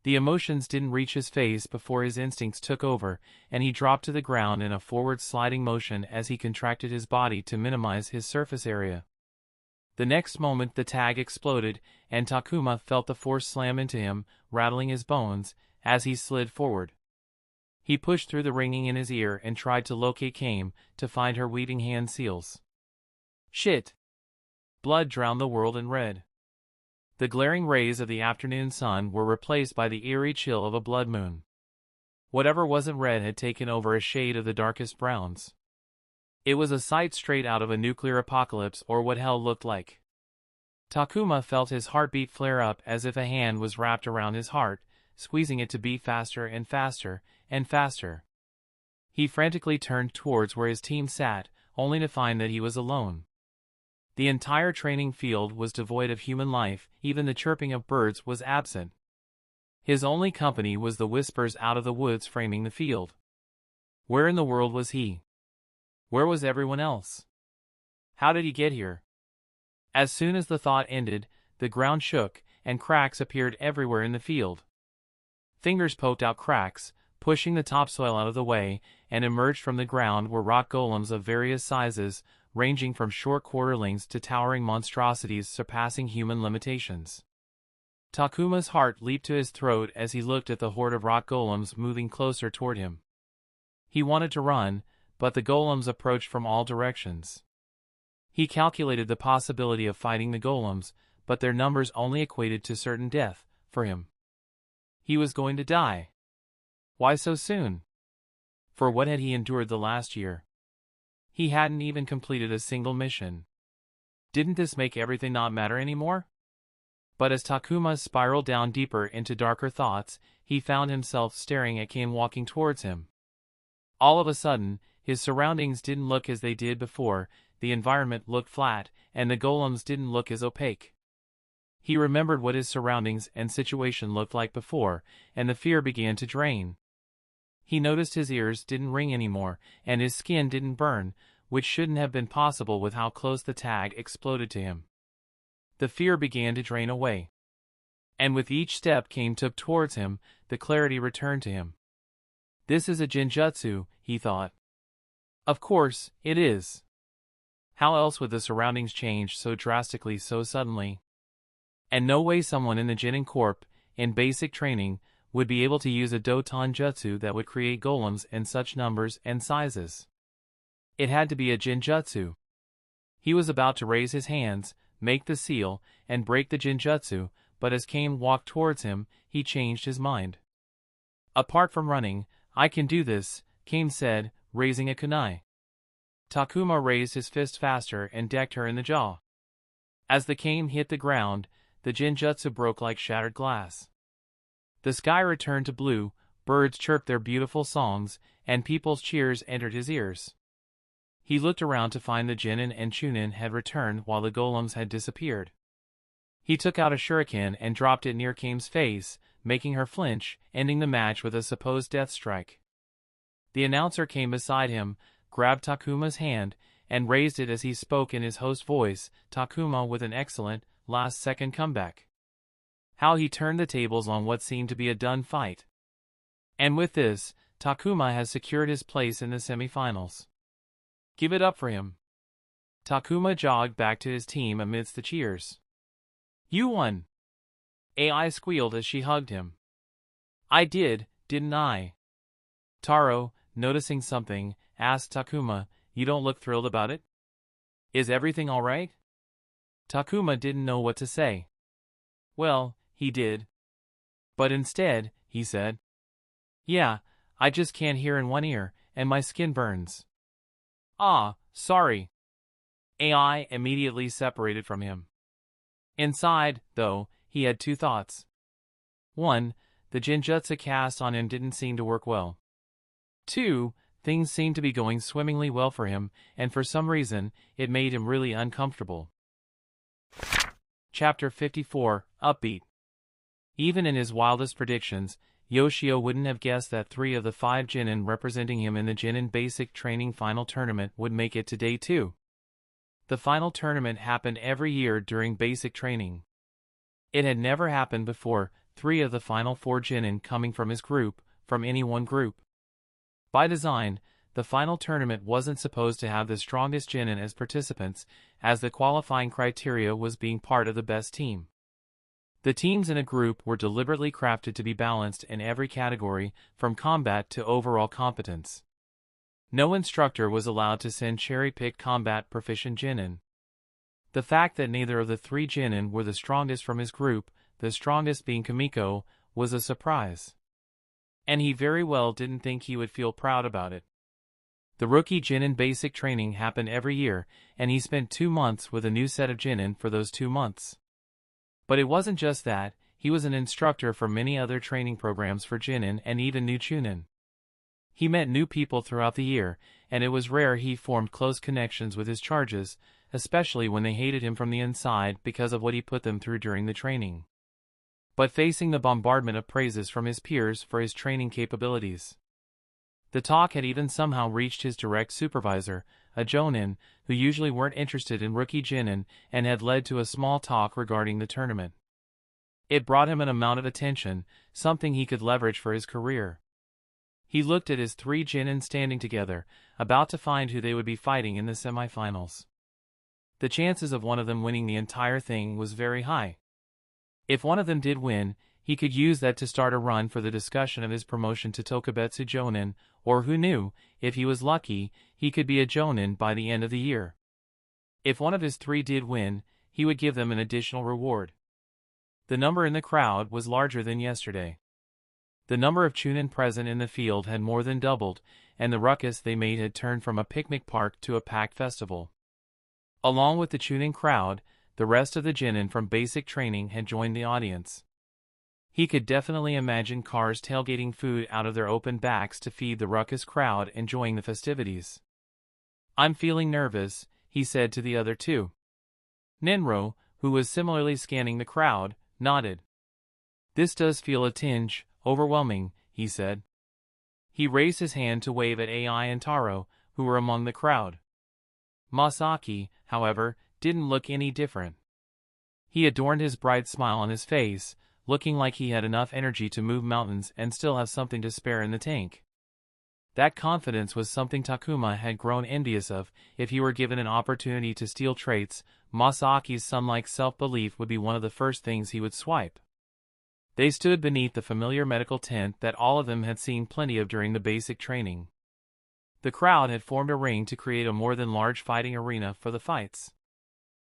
The emotions didn't reach his face before his instincts took over, and he dropped to the ground in a forward sliding motion as he contracted his body to minimize his surface area. The next moment the tag exploded, and Takuma felt the force slam into him, rattling his bones, as he slid forward. He pushed through the ringing in his ear and tried to locate Kame, to find her weaving hand seals. Shit! Blood drowned the world in red. The glaring rays of the afternoon sun were replaced by the eerie chill of a blood moon. Whatever wasn't red had taken over a shade of the darkest browns. It was a sight straight out of a nuclear apocalypse or what hell looked like. Takuma felt his heartbeat flare up as if a hand was wrapped around his heart, squeezing it to beat faster and faster, and faster. He frantically turned towards where his team sat, only to find that he was alone. The entire training field was devoid of human life, even the chirping of birds was absent. His only company was the whispers out of the woods framing the field. Where in the world was he? Where was everyone else? How did he get here? As soon as the thought ended, the ground shook, and cracks appeared everywhere in the field. Fingers poked out cracks, pushing the topsoil out of the way, and emerged from the ground were rock golems of various sizes, ranging from short quarterlings to towering monstrosities surpassing human limitations. Takuma's heart leaped to his throat as he looked at the horde of rock golems moving closer toward him. He wanted to run, but the golems approached from all directions. He calculated the possibility of fighting the golems, but their numbers only equated to certain death, for him. He was going to die. Why so soon? For what had he endured the last year? He hadn't even completed a single mission. Didn't this make everything not matter anymore? But as Takuma spiraled down deeper into darker thoughts, he found himself staring at Kame walking towards him. All of a sudden, his surroundings didn't look as they did before, the environment looked flat, and the golems didn't look as opaque. He remembered what his surroundings and situation looked like before, and the fear began to drain. He noticed his ears didn't ring anymore, and his skin didn't burn, which shouldn't have been possible with how close the tag exploded to him. The fear began to drain away. And with each step Kame took towards him, the clarity returned to him. This is a Jinjutsu, he thought. Of course, it is. How else would the surroundings change so drastically so suddenly? And no way someone in the Jinin Corp, in basic training, would be able to use a Doton Jutsu that would create golems in such numbers and sizes. It had to be a Jinjutsu. He was about to raise his hands, make the seal, and break the Jinjutsu, but as Kame walked towards him, he changed his mind. Apart from running, I can do this, Kame said, raising a kunai. Takuma raised his fist faster and decked her in the jaw. As the Kame hit the ground, the Jinjutsu broke like shattered glass. The sky returned to blue, birds chirped their beautiful songs, and people's cheers entered his ears. He looked around to find the Jinin and Chunin had returned while the golems had disappeared. He took out a shuriken and dropped it near Kame's face, making her flinch, ending the match with a supposed death strike. The announcer came beside him, grabbed Takuma's hand, and raised it as he spoke in his host voice, Takuma with an excellent, last-second comeback. How he turned the tables on what seemed to be a done fight. And with this, Takuma has secured his place in the semifinals. Give it up for him. Takuma jogged back to his team amidst the cheers. You won. AI squealed as she hugged him. I did, didn't I? Taro, noticing something, asked Takuma, you don't look thrilled about it? Is everything all right? Takuma didn't know what to say. Well, he did. But instead, he said, yeah, I just can't hear in one ear, and my skin burns. Ah, sorry. AI immediately separated from him. Inside, though, he had two thoughts. One, the Jinjutsu cast on him didn't seem to work well. Two, things seemed to be going swimmingly well for him, and for some reason, it made him really uncomfortable. Chapter 54, Upbeat. Even in his wildest predictions, Yoshio wouldn't have guessed that 3 of the 5 Jinin representing him in the Jinin Basic Training Final Tournament would make it to Day 2. The final tournament happened every year during basic training. It had never happened before, 3 of the final 4 Jinin coming from his group, from any one group. By design, the final tournament wasn't supposed to have the strongest Jinin as participants, as the qualifying criteria was being part of the best team. The teams in a group were deliberately crafted to be balanced in every category, from combat to overall competence. No instructor was allowed to send cherry-picked combat proficient Jinin. The fact that neither of the 3 Jinin were the strongest from his group, the strongest being Kimiko, was a surprise. And he very well didn't think he would feel proud about it. The rookie Jinin basic training happened every year, and he spent 2 months with a new set of Jinin for those 2 months. But it wasn't just that, he was an instructor for many other training programs for Jinin and even new Chunin. He met new people throughout the year, and it was rare he formed close connections with his charges, especially when they hated him from the inside because of what he put them through during the training. But facing the bombardment of praises from his peers for his training capabilities. The talk had even somehow reached his direct supervisor, a Jonin, who usually weren't interested in rookie Jinin, and had led to a small talk regarding the tournament. It brought him an amount of attention, something he could leverage for his career. He looked at his 3 Jinin standing together, about to find who they would be fighting in the semifinals. The chances of one of them winning the entire thing was very high. If one of them did win, he could use that to start a run for the discussion of his promotion to Tokubetsu Jonin, or who knew, if he was lucky, he could be a Jonin by the end of the year. If one of his 3 did win, he would give them an additional reward. The number in the crowd was larger than yesterday. The number of Chunin present in the field had more than doubled, and the ruckus they made had turned from a picnic park to a packed festival. Along with the Chunin crowd, the rest of the Jinin from basic training had joined the audience. He could definitely imagine cars tailgating food out of their open backs to feed the ruckus crowd enjoying the festivities. I'm feeling nervous, he said to the other 2. Nenro, who was similarly scanning the crowd, nodded. This does feel a tinge overwhelming, he said. He raised his hand to wave at AI and Taro, who were among the crowd. Masaki, however, didn't look any different. He adorned his bright smile on his face, looking like he had enough energy to move mountains and still have something to spare in the tank. That confidence was something Takuma had grown envious of. If he were given an opportunity to steal traits, Masaki's sun-like self-belief would be one of the first things he would swipe. They stood beneath the familiar medical tent that all of them had seen plenty of during the basic training. The crowd had formed a ring to create a more than large fighting arena for the fights.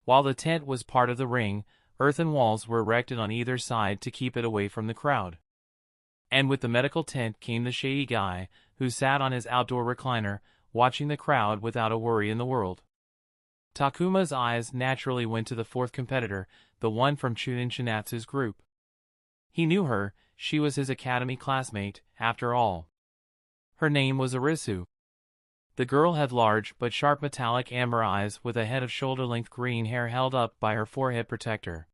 While the tent was part of the ring, earthen walls were erected on either side to keep it away from the crowd. And with the medical tent came the shady guy, who sat on his outdoor recliner, watching the crowd without a worry in the world. Takuma's eyes naturally went to the fourth competitor, the one from Chunin Shinatsu's group. He knew her, she was his academy classmate, after all. Her name was Arisu. The girl had large but sharp metallic amber eyes with a head of shoulder-length green hair held up by her forehead protector.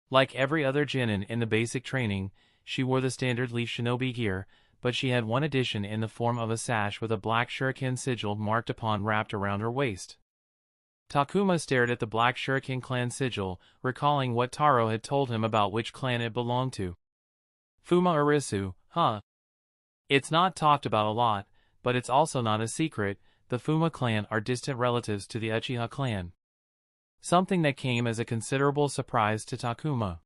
Like every other genin in the basic training, she wore the standard leaf shinobi gear, but she had one addition in the form of a sash with a black shuriken sigil marked upon wrapped around her waist. Takuma stared at the black shuriken clan sigil, recalling what Taro had told him about which clan it belonged to. Fuma Arisu, huh? It's not talked about a lot, but it's also not a secret. The Fuma clan are distant relatives to the Uchiha clan. Something that came as a considerable surprise to Takuma.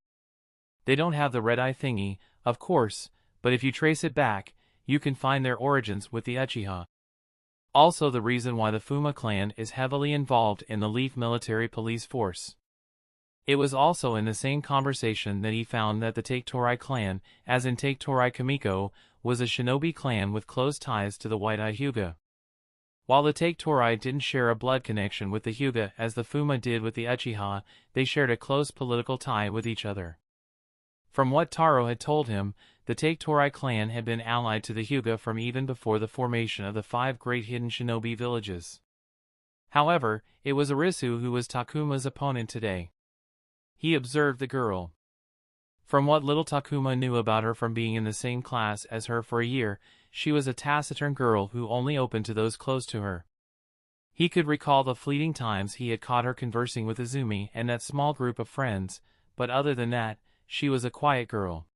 They don't have the red eye thingy, of course, but if you trace it back, you can find their origins with the Uchiha. Also the reason why the Fuma clan is heavily involved in the Leaf military police force. It was also in the same conversation that he found that the Take-Torai clan, as in Take-Torai Kamiko, was a shinobi clan with close ties to the White-Eye Hyuga. While the Take-Torai didn't share a blood connection with the Hyuga as the Fuma did with the Uchiha, they shared a close political tie with each other. From what Taro had told him, the Take-Torai clan had been allied to the Hyuga from even before the formation of the 5 great hidden shinobi villages. However, it was Arisu who was Takuma's opponent today. He observed the girl. From what little Takuma knew about her from being in the same class as her for a year, she was a taciturn girl who only opened to those close to her. He could recall the fleeting times he had caught her conversing with Izumi and that small group of friends, but other than that, she was a quiet girl.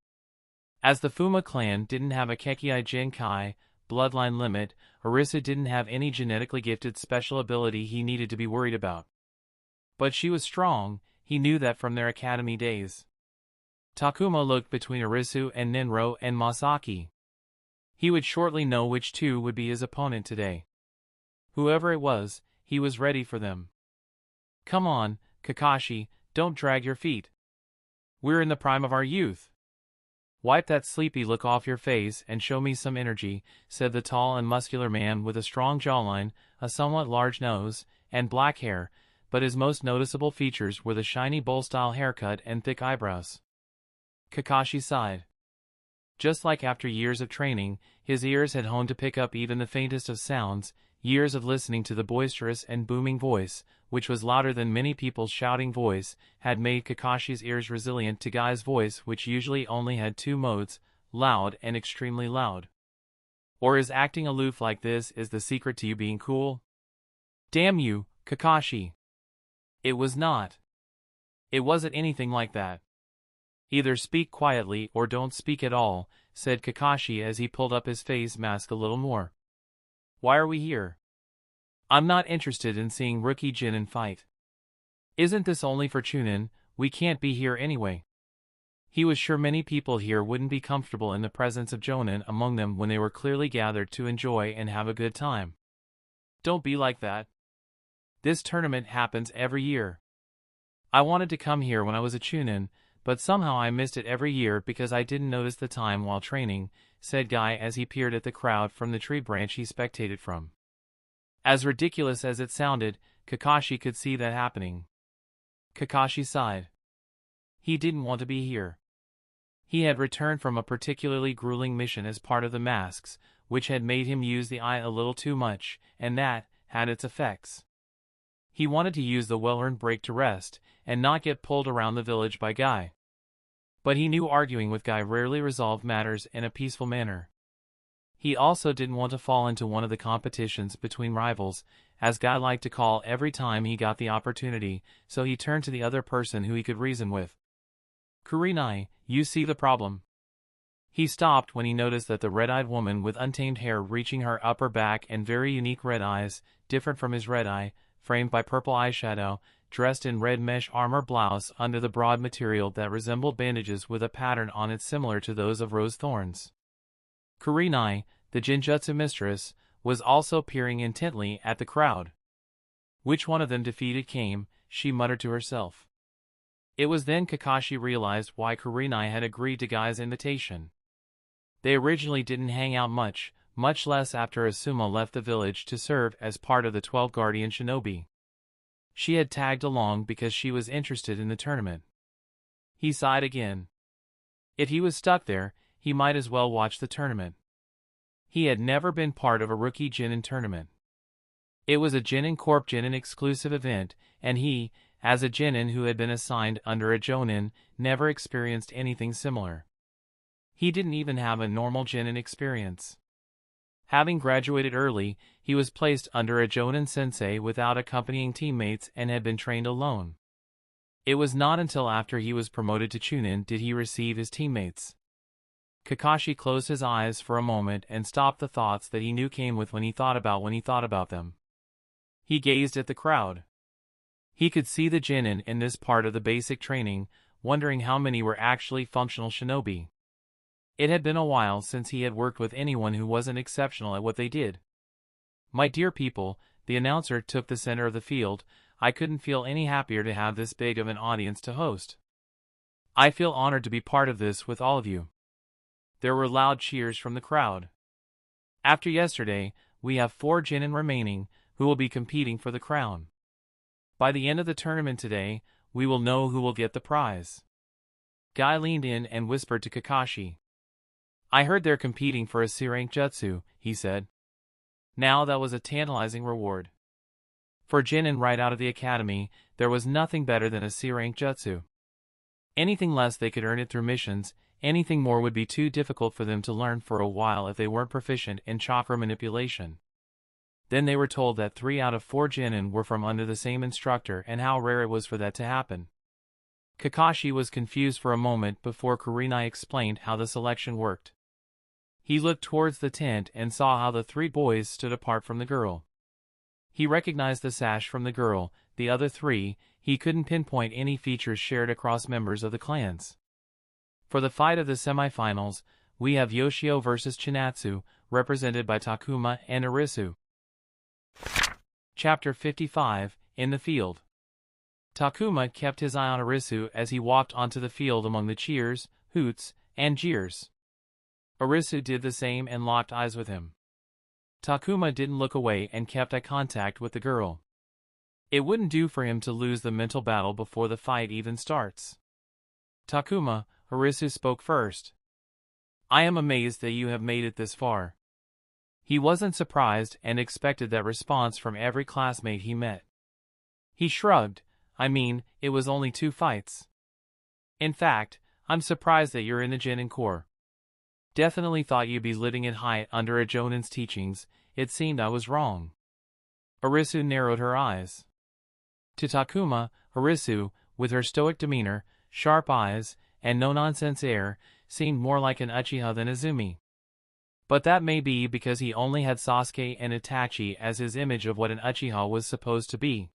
As the Fuma clan didn't have a Kekkei Genkai bloodline limit, Arisa didn't have any genetically gifted special ability he needed to be worried about. But she was strong, he knew that from their academy days. Takuma looked between Arisu and Ninro and Masaki. He would shortly know which two would be his opponent today. Whoever it was, he was ready for them. Come on, Kakashi, don't drag your feet. We're in the prime of our youth. Wipe that sleepy look off your face and show me some energy, said the tall and muscular man with a strong jawline, a somewhat large nose, and black hair, but his most noticeable features were the shiny bowl-style haircut and thick eyebrows. Kakashi sighed. Just like after years of training, his ears had honed to pick up even the faintest of sounds, years of listening to the boisterous and booming voice, which was louder than many people's shouting voice, had made Kakashi's ears resilient to Guy's voice, which usually only had 2 modes, loud and extremely loud. Or is acting aloof like this is the secret to you being cool? Damn you, Kakashi. It was not. It wasn't anything like that. Either speak quietly or don't speak at all, said Kakashi as he pulled up his face mask a little more. Why are we here? I'm not interested in seeing rookie Jinin fight. Isn't this only for Chunin? We can't be here anyway. He was sure many people here wouldn't be comfortable in the presence of Jonin among them when they were clearly gathered to enjoy and have a good time. Don't be like that. This tournament happens every year. I wanted to come here when I was a Chunin, but somehow I missed it every year because I didn't notice the time while training, said Guy as he peered at the crowd from the tree branch he spectated from. As ridiculous as it sounded, Kakashi could see that happening. Kakashi sighed. He didn't want to be here. He had returned from a particularly grueling mission as part of the masks, which had made him use the eye a little too much, and that had its effects. He wanted to use the well-earned break to rest, and not get pulled around the village by Guy. But he knew arguing with Guy rarely resolved matters in a peaceful manner. He also didn't want to fall into one of the competitions between rivals, as Guy liked to call every time he got the opportunity, so he turned to the other person who he could reason with. Kurenai, you see the problem. He stopped when he noticed that the red-eyed woman with untamed hair reaching her upper back and very unique red eyes, different from his red eye, framed by purple eyeshadow, dressed in red mesh armor blouse under the broad material that resembled bandages with a pattern on it similar to those of rose thorns. Kurenai, the Genjutsu mistress, was also peering intently at the crowd. Which one of them defeated came, she muttered to herself. It was then Kakashi realized why Kurenai had agreed to Guy's invitation. They originally didn't hang out much less after Asuma left the village to serve as part of the 12 Guardian Shinobi. She had tagged along because she was interested in the tournament. He sighed again. If he was stuck there, he might as well watch the tournament. He had never been part of a rookie Genin tournament. It was a Genin Corp Genin exclusive event, and he, as a Genin who had been assigned under a Jonin, never experienced anything similar. He didn't even have a normal Genin experience. Having graduated early, he was placed under a Jonin sensei without accompanying teammates and had been trained alone. It was not until after he was promoted to Chunin did he receive his teammates. Kakashi closed his eyes for a moment and stopped the thoughts that he knew came with when he thought about them. He gazed at the crowd. He could see the Genin in this part of the basic training, wondering how many were actually functional shinobi. It had been a while since he had worked with anyone who wasn't exceptional at what they did. My dear people, the announcer took the center of the field. I couldn't feel any happier to have this big of an audience to host. I feel honored to be part of this with all of you. There were loud cheers from the crowd. After yesterday, we have 4 Genin remaining, who will be competing for the crown. By the end of the tournament today, we will know who will get the prize. Guy leaned in and whispered to Kakashi. I heard they're competing for a C-rank jutsu, he said. Now that was a tantalizing reward. For Genin right out of the academy, there was nothing better than a C-rank jutsu. Anything less they could earn it through missions, anything more would be too difficult for them to learn for a while if they weren't proficient in chakra manipulation. Then they were told that 3 out of 4 Genin were from under the same instructor and how rare it was for that to happen. Kakashi was confused for a moment before Kurenai explained how the selection worked. He looked towards the tent and saw how the 3 boys stood apart from the girl. He recognized the sash from the girl, the other 3, he couldn't pinpoint any features shared across members of the clans. For the fight of the semifinals, we have Yoshio versus Chinatsu, represented by Takuma and Arisu. Chapter 55, In the Field. Takuma kept his eye on Arisu as he walked onto the field among the cheers, hoots, and jeers. Arisu did the same and locked eyes with him. Takuma didn't look away and kept eye contact with the girl. It wouldn't do for him to lose the mental battle before the fight even starts. Takuma, Arisu spoke first. I am amazed that you have made it this far. He wasn't surprised and expected that response from every classmate he met. He shrugged. I mean, it was only 2 fights. In fact, I'm surprised that you're in the Genin Corps. Definitely thought you'd be living it high under a Jonin's teachings. It seemed I was wrong. Arisu narrowed her eyes. To Takuma, Arisu, with her stoic demeanor, sharp eyes, and no-nonsense air, seemed more like an Uchiha than Izumi. But that may be because he only had Sasuke and Itachi as his image of what an Uchiha was supposed to be.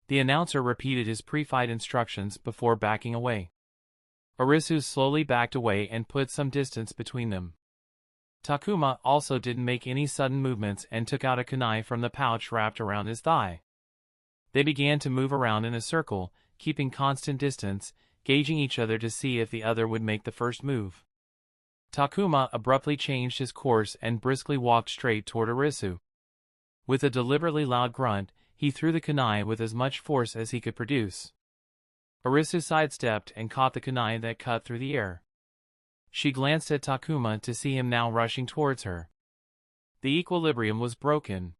The announcer repeated his pre-fight instructions before backing away. Arisu slowly backed away and put some distance between them. Takuma also didn't make any sudden movements and took out a kunai from the pouch wrapped around his thigh. They began to move around in a circle, keeping constant distance, gauging each other to see if the other would make the first move. Takuma abruptly changed his course and briskly walked straight toward Arisu. With a deliberately loud grunt, he threw the kunai with as much force as he could produce. Arisu sidestepped and caught the kunai that cut through the air. She glanced at Takuma to see him now rushing towards her. The equilibrium was broken.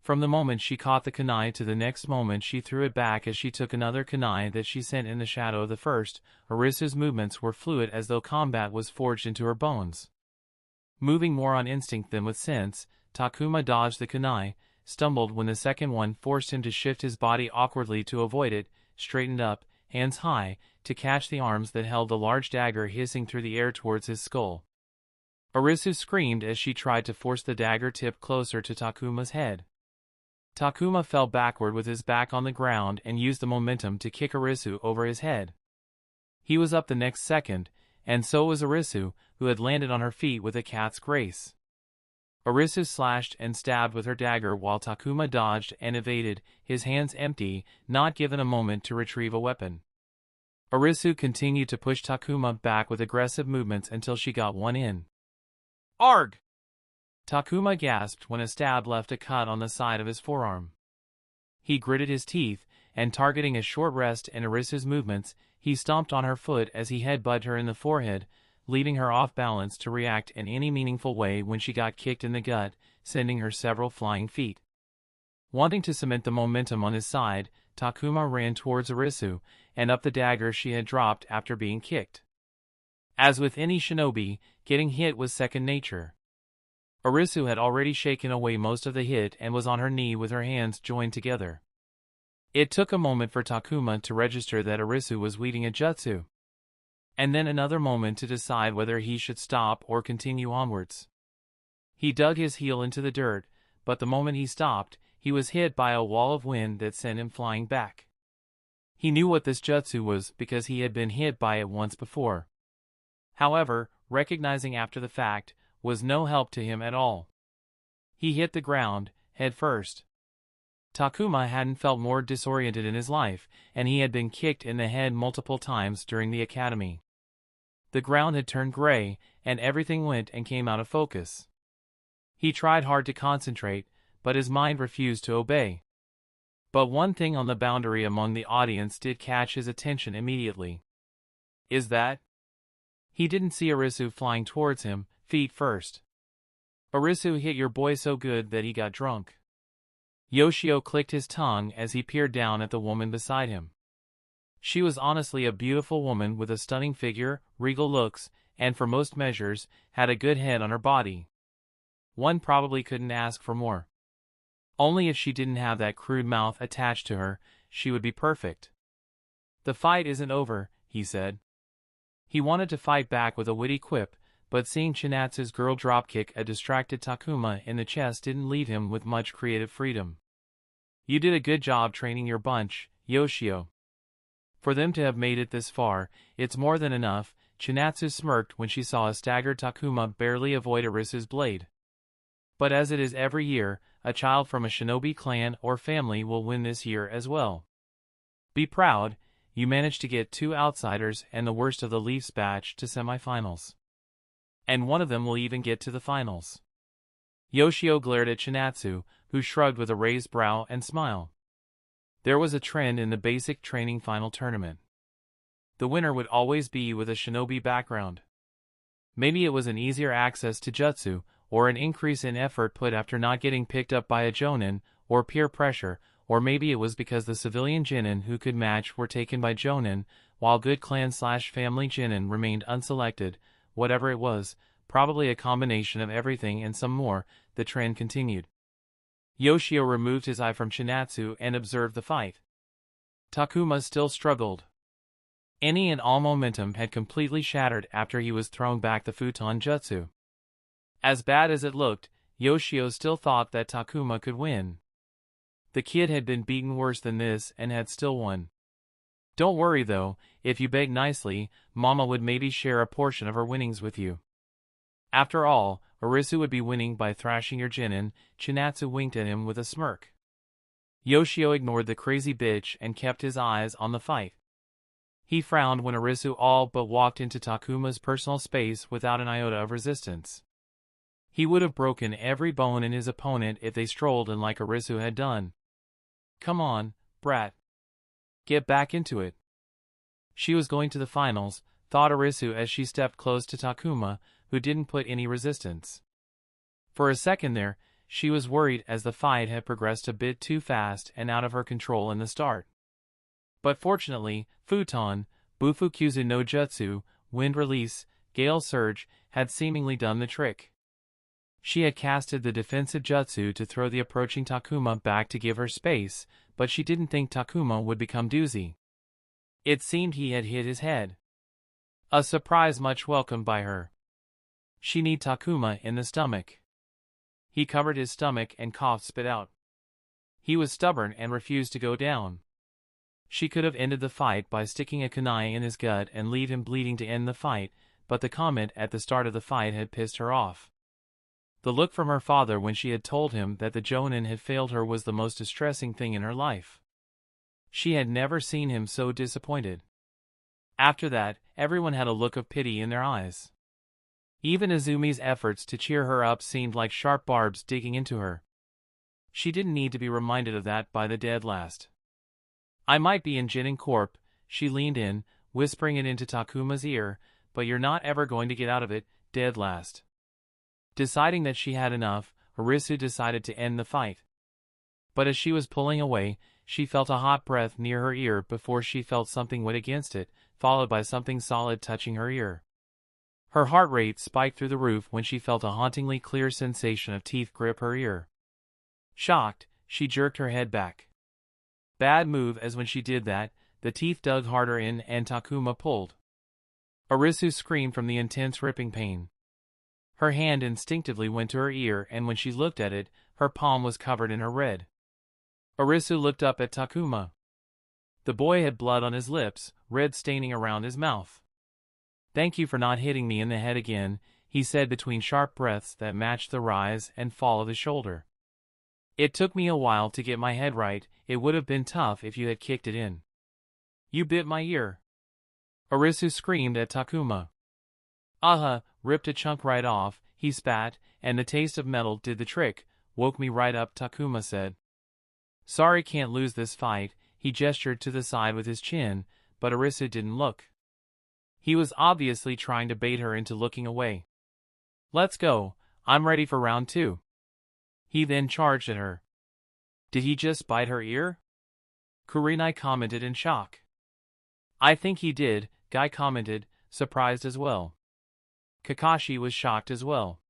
From the moment she caught the kunai to the next moment she threw it back as she took another kunai that she sent in the shadow of the first. Arisu's movements were fluid as though combat was forged into her bones. Moving more on instinct than with sense, Takuma dodged the kunai, stumbled when the second one forced him to shift his body awkwardly to avoid it, straightened up, hands high, to catch the arms that held the large dagger hissing through the air towards his skull. Arisu screamed as she tried to force the dagger tip closer to Takuma's head. Takuma fell backward with his back on the ground and used the momentum to kick Arisu over his head. He was up the next second, and so was Arisu, who had landed on her feet with a cat's grace. Arisu slashed and stabbed with her dagger while Takuma dodged and evaded, his hands empty, not given a moment to retrieve a weapon. Arisu continued to push Takuma back with aggressive movements until she got one in. "Arg!" Takuma gasped when a stab left a cut on the side of his forearm. He gritted his teeth, and targeting a short rest in Arisu's movements, he stomped on her foot as he headbutted her in the forehead, leaving her off balance to react in any meaningful way when she got kicked in the gut, sending her several flying feet. Wanting to cement the momentum on his side, Takuma ran towards Arisu, and up the dagger she had dropped after being kicked. As with any shinobi, getting hit was second nature. Arisu had already shaken away most of the hit and was on her knee with her hands joined together. It took a moment for Takuma to register that Arisu was wielding a jutsu, and then another moment to decide whether he should stop or continue onwards. He dug his heel into the dirt, but the moment he stopped, he was hit by a wall of wind that sent him flying back. He knew what this jutsu was because he had been hit by it once before. However, recognizing after the fact was no help to him at all. He hit the ground, head first. Takuma hadn't felt more disoriented in his life, and he had been kicked in the head multiple times during the academy. The ground had turned gray, and everything went and came out of focus. He tried hard to concentrate, but his mind refused to obey. But one thing on the boundary among the audience did catch his attention immediately. Is that? He didn't see Arisu flying towards him, feet first. Arisu hit your boy so good that he got drunk. Yoshio clicked his tongue as he peered down at the woman beside him. She was honestly a beautiful woman with a stunning figure, regal looks, and for most measures, had a good head on her body. One probably couldn't ask for more. Only if she didn't have that crude mouth attached to her, she would be perfect. "The fight isn't over," he said. He wanted to fight back with a witty quip, but seeing Chinatsu's girl dropkick a distracted Takuma in the chest didn't leave him with much creative freedom. "You did a good job training your bunch, Yoshio. For them to have made it this far, it's more than enough." Chinatsu smirked when she saw a staggered Takuma barely avoid Arisu's blade. "But as it is every year, a child from a shinobi clan or family will win this year as well. Be proud, you managed to get 2 outsiders and the worst of the Leafs batch to semifinals. And one of them will even get to the finals." Yoshio glared at Chinatsu, who shrugged with a raised brow and smile. There was a trend in the basic training final tournament. The winner would always be with a shinobi background. Maybe it was an easier access to jutsu, or an increase in effort put after not getting picked up by a jonin, or peer pressure, or maybe it was because the civilian genin who could match were taken by jonin, while good clan/family genin remained unselected. Whatever it was, probably a combination of everything and some more, the trend continued. Yoshio removed his eye from Chinatsu and observed the fight. Takuma still struggled. Any and all momentum had completely shattered after he was thrown back the futon jutsu. As bad as it looked, Yoshio still thought that Takuma could win. The kid had been beaten worse than this and had still won. "Don't worry though, if you beg nicely, Mama would maybe share a portion of her winnings with you. After all, Arisu would be winning by thrashing your genin." Chinatsu winked at him with a smirk. Yoshio ignored the crazy bitch and kept his eyes on the fight. He frowned when Arisu all but walked into Takuma's personal space without an iota of resistance. He would have broken every bone in his opponent if they strolled in like Arisu had done. "Come on, brat. Get back into it." She was going to the finals, thought Arisu as she stepped close to Takuma, who didn't put any resistance. For a second there, she was worried as the fight had progressed a bit too fast and out of her control in the start. But fortunately, futon, Bufukyuzu no Jutsu, wind release, gale surge, had seemingly done the trick. She had casted the defensive jutsu to throw the approaching Takuma back to give her space, but she didn't think Takuma would become doozy. It seemed he had hit his head. A surprise much welcomed by her. She kneed Takuma in the stomach. He covered his stomach and coughed spit out. He was stubborn and refused to go down. She could have ended the fight by sticking a kunai in his gut and leave him bleeding to end the fight, but the comment at the start of the fight had pissed her off. The look from her father when she had told him that the Jonin had failed her was the most distressing thing in her life. She had never seen him so disappointed. After that, everyone had a look of pity in their eyes. Even Izumi's efforts to cheer her up seemed like sharp barbs digging into her. She didn't need to be reminded of that by the dead last. I might be in Jinin Corp, she leaned in, whispering it into Takuma's ear, but you're not ever going to get out of it, dead last. Deciding that she had enough, Arisu decided to end the fight. But as she was pulling away, she felt a hot breath near her ear before she felt something wet against it, followed by something solid touching her ear. Her heart rate spiked through the roof when she felt a hauntingly clear sensation of teeth grip her ear. Shocked, she jerked her head back. Bad move, as when she did that, the teeth dug harder in and Takuma pulled. Arisu screamed from the intense ripping pain. Her hand instinctively went to her ear, and when she looked at it, her palm was covered in her red. Arisu looked up at Takuma. The boy had blood on his lips, red staining around his mouth. "Thank you for not hitting me in the head again," he said between sharp breaths that matched the rise and fall of his shoulder. "It took me a while to get my head right. It would have been tough if you had kicked it in." "You bit my ear." Arisu screamed at Takuma. Ripped a chunk right off," he spat, "and the taste of metal did the trick, woke me right up," Takuma said. "Sorry, can't lose this fight," he gestured to the side with his chin, but Arisu didn't look. He was obviously trying to bait her into looking away. "Let's go, I'm ready for round 2. He then charged at her. "Did he just bite her ear?" Kurenai commented in shock. "I think he did," Guy commented, surprised as well. Kakashi was shocked as well.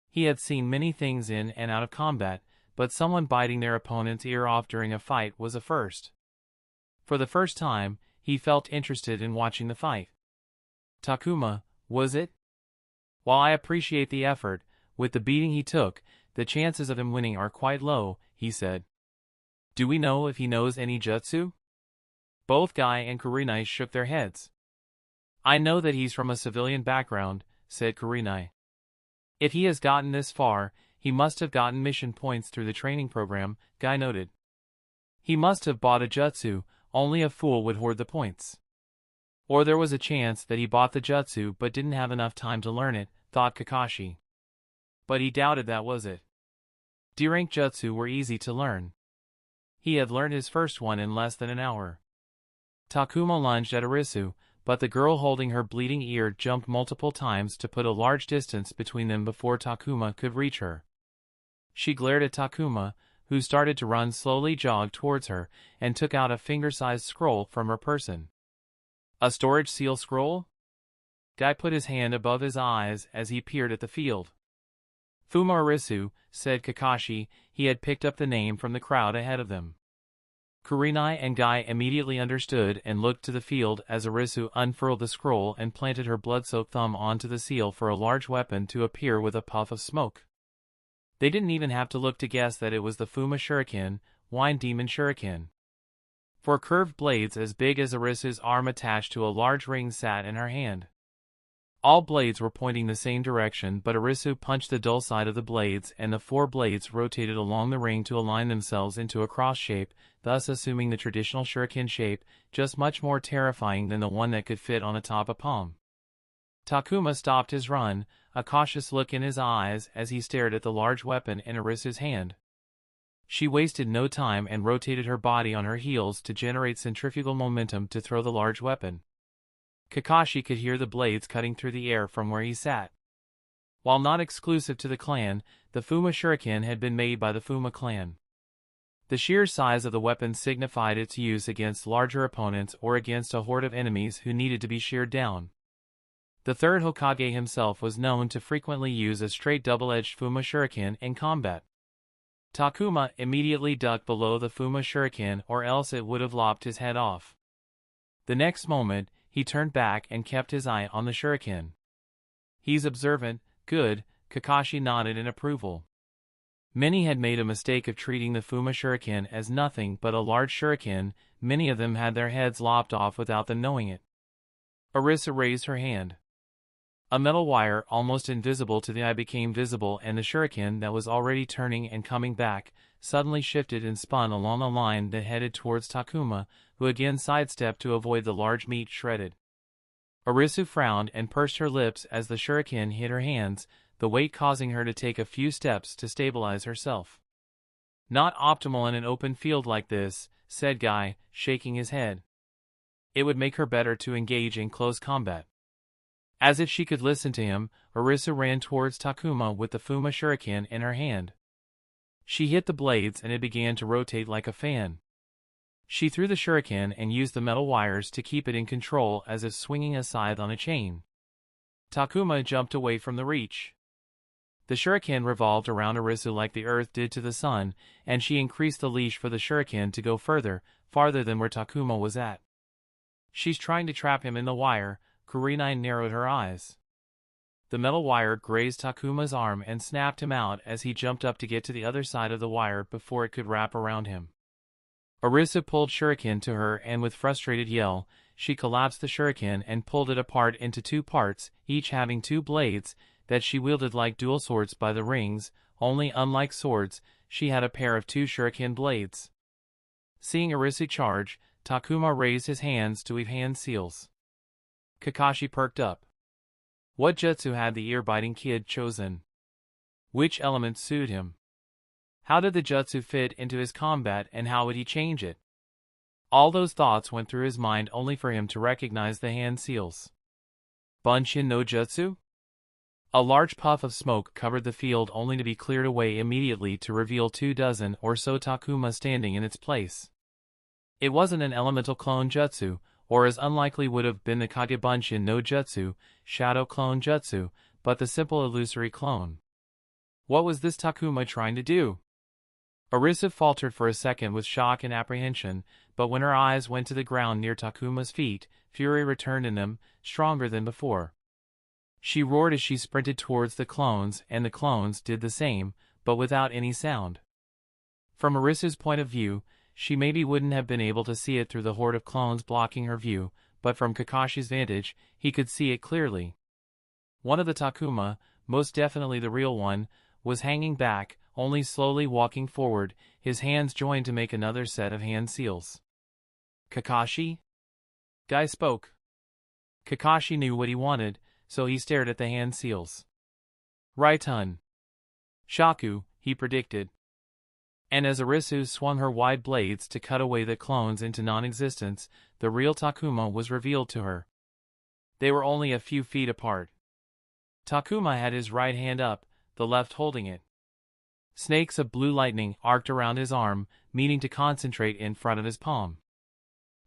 He had seen many things in and out of combat, but someone biting their opponent's ear off during a fight was a first. For the first time, he felt interested in watching the fight. "Takuma, was it?" "While I appreciate the effort, with the beating he took, the chances of him winning are quite low," he said. "Do we know if he knows any jutsu?" Both Guy and Kurenai shook their heads. "I know that he's from a civilian background," said Kurenai. "If he has gotten this far, he must have gotten mission points through the training program," Guy noted. "He must have bought a jutsu, only a fool would hoard the points." "Or there was a chance that he bought the jutsu but didn't have enough time to learn it," thought Kakashi. But he doubted that was it. D-rank jutsu were easy to learn. He had learned his first one in less than an hour. Takuma lunged at Arisu, but the girl holding her bleeding ear jumped multiple times to put a large distance between them before Takuma could reach her. She glared at Takuma, who started to run slowly jog towards her, and took out a finger-sized scroll from her person. "A storage seal scroll?" Guy put his hand above his eyes as he peered at the field. "Fuma Arisu," said Kakashi. He had picked up the name from the crowd ahead of them. Kurenai and Guy immediately understood and looked to the field as Arisu unfurled the scroll and planted her blood-soaked thumb onto the seal for a large weapon to appear with a puff of smoke. They didn't even have to look to guess that it was the Fuma Shuriken, Wine Demon Shuriken. Four curved blades as big as Arisu's arm attached to a large ring sat in her hand. All blades were pointing the same direction, but Arisu punched the dull side of the blades and the 4 blades rotated along the ring to align themselves into a cross shape, thus assuming the traditional shuriken shape, just much more terrifying than the one that could fit on the top of palm. Takuma stopped his run, a cautious look in his eyes as he stared at the large weapon in Arisu's hand. She wasted no time and rotated her body on her heels to generate centrifugal momentum to throw the large weapon. Kakashi could hear the blades cutting through the air from where he sat. While not exclusive to the clan, the Fuma Shuriken had been made by the Fuma clan. The sheer size of the weapon signified its use against larger opponents or against a horde of enemies who needed to be sheared down. The third Hokage himself was known to frequently use a straight double-edged Fuma Shuriken in combat. Takuma immediately ducked below the Fuma Shuriken, or else it would have lopped his head off. The next moment, he turned back and kept his eye on the shuriken. "He's observant, good," Kakashi nodded in approval. Many had made a mistake of treating the Fuma Shuriken as nothing but a large shuriken. Many of them had their heads lopped off without them knowing it. Arisa raised her hand. A metal wire almost invisible to the eye became visible, and the shuriken that was already turning and coming back suddenly shifted and spun along a line that headed towards Takuma, who again sidestepped to avoid the large meat shredded. Arisu frowned and pursed her lips as the shuriken hit her hands, the weight causing her to take a few steps to stabilize herself. "Not optimal in an open field like this," said Guy, shaking his head. "It would make her better to engage in close combat." As if she could listen to him, Arisa ran towards Takuma with the Fuma Shuriken in her hand. She hit the blades and it began to rotate like a fan. She threw the shuriken and used the metal wires to keep it in control as if swinging a scythe on a chain. Takuma jumped away from the reach. The shuriken revolved around Arisu like the earth did to the sun, and she increased the leash for the shuriken to go farther than where Takuma was at. "She's trying to trap him in the wire," Kurenai narrowed her eyes. The metal wire grazed Takuma's arm and snapped him out as he jumped up to get to the other side of the wire before it could wrap around him. Arisa pulled shuriken to her, and with frustrated yell, she collapsed the shuriken and pulled it apart into two parts, each having two blades that she wielded like dual swords by the rings, only unlike swords, she had a pair of two shuriken blades. Seeing Arisa charge, Takuma raised his hands to weave hand seals. Kakashi perked up. What jutsu had the ear-biting kid chosen? Which element suited him? How did the jutsu fit into his combat, and how would he change it? All those thoughts went through his mind only for him to recognize the hand seals. Bunshin no Jutsu? A large puff of smoke covered the field only to be cleared away immediately to reveal 24 or so Takuma standing in its place. It wasn't an elemental clone jutsu, or as unlikely would have been the Kage Bunshin no Jutsu, shadow clone jutsu, but the simple illusory clone. What was this Takuma trying to do? Arisa faltered for a second with shock and apprehension, but when her eyes went to the ground near Takuma's feet, fury returned in them, stronger than before. She roared as she sprinted towards the clones, and the clones did the same, but without any sound. From Arisa's point of view, she maybe wouldn't have been able to see it through the horde of clones blocking her view, but from Kakashi's vantage, he could see it clearly. One of the Takuma, most definitely the real one, was hanging back, only slowly walking forward, his hands joined to make another set of hand seals. "Kakashi?" Guy spoke. Kakashi knew what he wanted, so he stared at the hand seals. "Right-hun. Shaku," he predicted. And as Arisu swung her wide blades to cut away the clones into non-existence, the real Takuma was revealed to her. They were only a few feet apart. Takuma had his right hand up, the left holding it. Snakes of blue lightning arced around his arm, meaning to concentrate in front of his palm.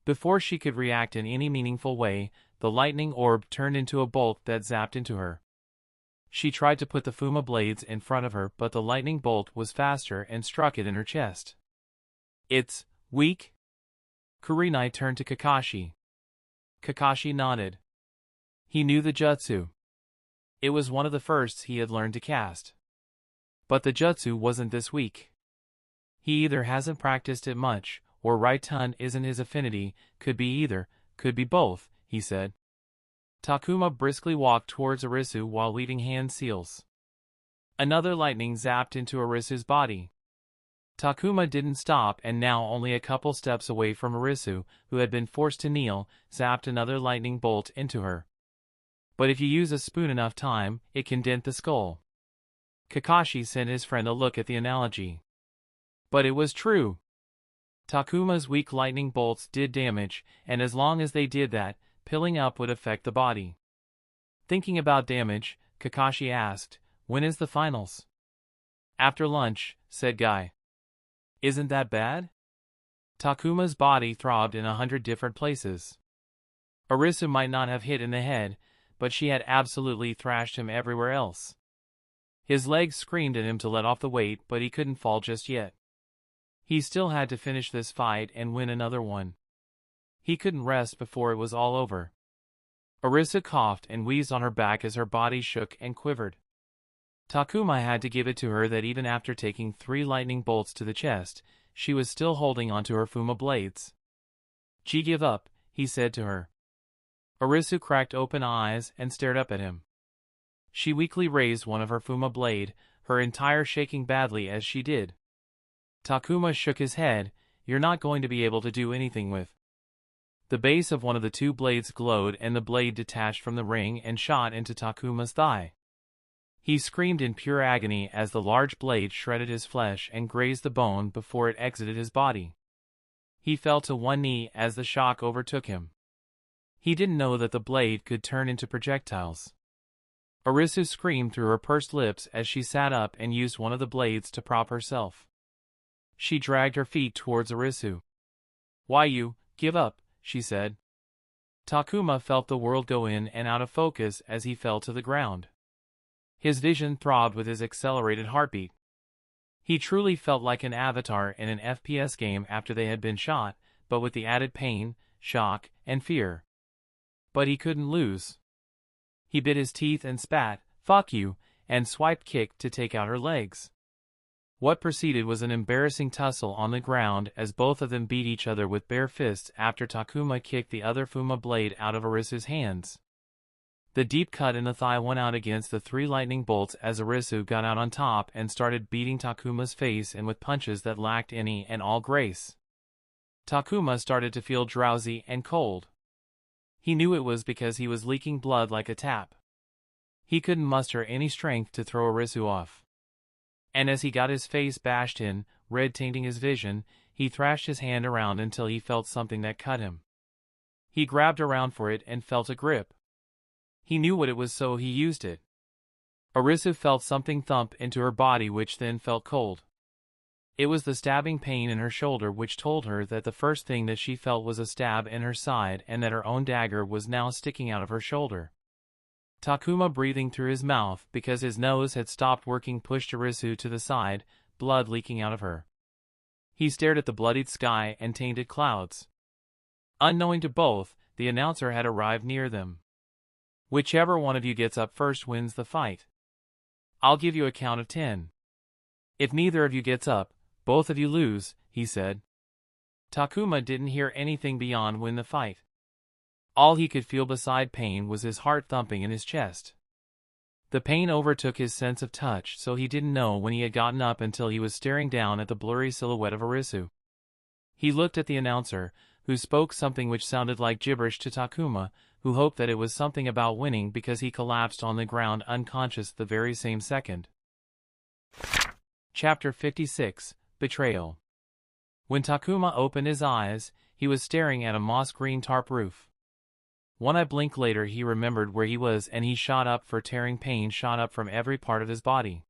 Before she could react in any meaningful way, the lightning orb turned into a bolt that zapped into her. She tried to put the Fuma blades in front of her, but the lightning bolt was faster and struck it in her chest. "It's weak?" Kurenai turned to Kakashi. Kakashi nodded. He knew the jutsu. It was one of the firsts he had learned to cast. But the jutsu wasn't this weak. He either hasn't practiced it much, or right-ton isn't his affinity, could be either, could be both, he said. Takuma briskly walked towards Arisu while weaving hand seals. Another lightning zapped into Arisu's body. Takuma didn't stop, and now only a couple steps away from Arisu, who had been forced to kneel, zapped another lightning bolt into her. But if you use a spoon enough time, it can dent the skull. Kakashi sent his friend a look at the analogy. But it was true. Takuma's weak lightning bolts did damage, and as long as they did that, pilling up would affect the body. Thinking about damage, Kakashi asked, "When is the finals?" "After lunch," said Guy. "Isn't that bad?" Takuma's body throbbed in 100 different places. Arisu might not have hit in the head, but she had absolutely thrashed him everywhere else. His legs screamed at him to let off the weight, but he couldn't fall just yet. He still had to finish this fight and win another one. He couldn't rest before it was all over. Arisa coughed and wheezed on her back as her body shook and quivered. Takuma had to give it to her that even after taking 3 lightning bolts to the chest, she was still holding onto her Fuma blades. "G give up," he said to her. Arisu cracked open eyes and stared up at him. She weakly raised one of her Fuma blade, her entire shaking badly as she did. Takuma shook his head. "You're not going to be able to do anything with." The base of one of the 2 blades glowed and the blade detached from the ring and shot into Takuma's thigh. He screamed in pure agony as the large blade shredded his flesh and grazed the bone before it exited his body. He fell to one knee as the shock overtook him. He didn't know that the blade could turn into projectiles. Arisu screamed through her pursed lips as she sat up and used one of the blades to prop herself. She dragged her feet towards Arisu. "Why you give up?" she said. Takuma felt the world go in and out of focus as he fell to the ground. His vision throbbed with his accelerated heartbeat. He truly felt like an avatar in an FPS game after they had been shot, but with the added pain, shock, and fear. But he couldn't lose. He bit his teeth and spat, "Fuck you," and swiped kick to take out her legs. What proceeded was an embarrassing tussle on the ground as both of them beat each other with bare fists after Takuma kicked the other Fuma blade out of Arisu's hands. The deep cut in the thigh went out against the 3 lightning bolts as Arisu got out on top and started beating Takuma's face in with punches that lacked any and all grace. Takuma started to feel drowsy and cold. He knew it was because he was leaking blood like a tap. He couldn't muster any strength to throw Arisu off. And as he got his face bashed in, red tainting his vision, he thrashed his hand around until he felt something that cut him. He grabbed around for it and felt a grip. He knew what it was, so he used it. Arisu felt something thump into her body, which then felt cold. It was the stabbing pain in her shoulder which told her that the first thing that she felt was a stab in her side and that her own dagger was now sticking out of her shoulder. Takuma, breathing through his mouth because his nose had stopped working, pushed Arisu to the side, blood leaking out of her. He stared at the bloodied sky and tainted clouds. Unknowing to both, the announcer had arrived near them. "Whichever one of you gets up first wins the fight. I'll give you a count of 10. If neither of you gets up, both of you lose," he said. Takuma didn't hear anything beyond "win the fight." All he could feel beside pain was his heart thumping in his chest. The pain overtook his sense of touch, so he didn't know when he had gotten up until he was staring down at the blurry silhouette of Arisu. He looked at the announcer, who spoke something which sounded like gibberish to Takuma, who hoped that it was something about winning because he collapsed on the ground unconscious the very same second. Chapter 56, Betrayal. When Takuma opened his eyes, he was staring at a moss-green tarp roof. One eye blink later he remembered where he was and he shot up, for tearing pain shot up from every part of his body.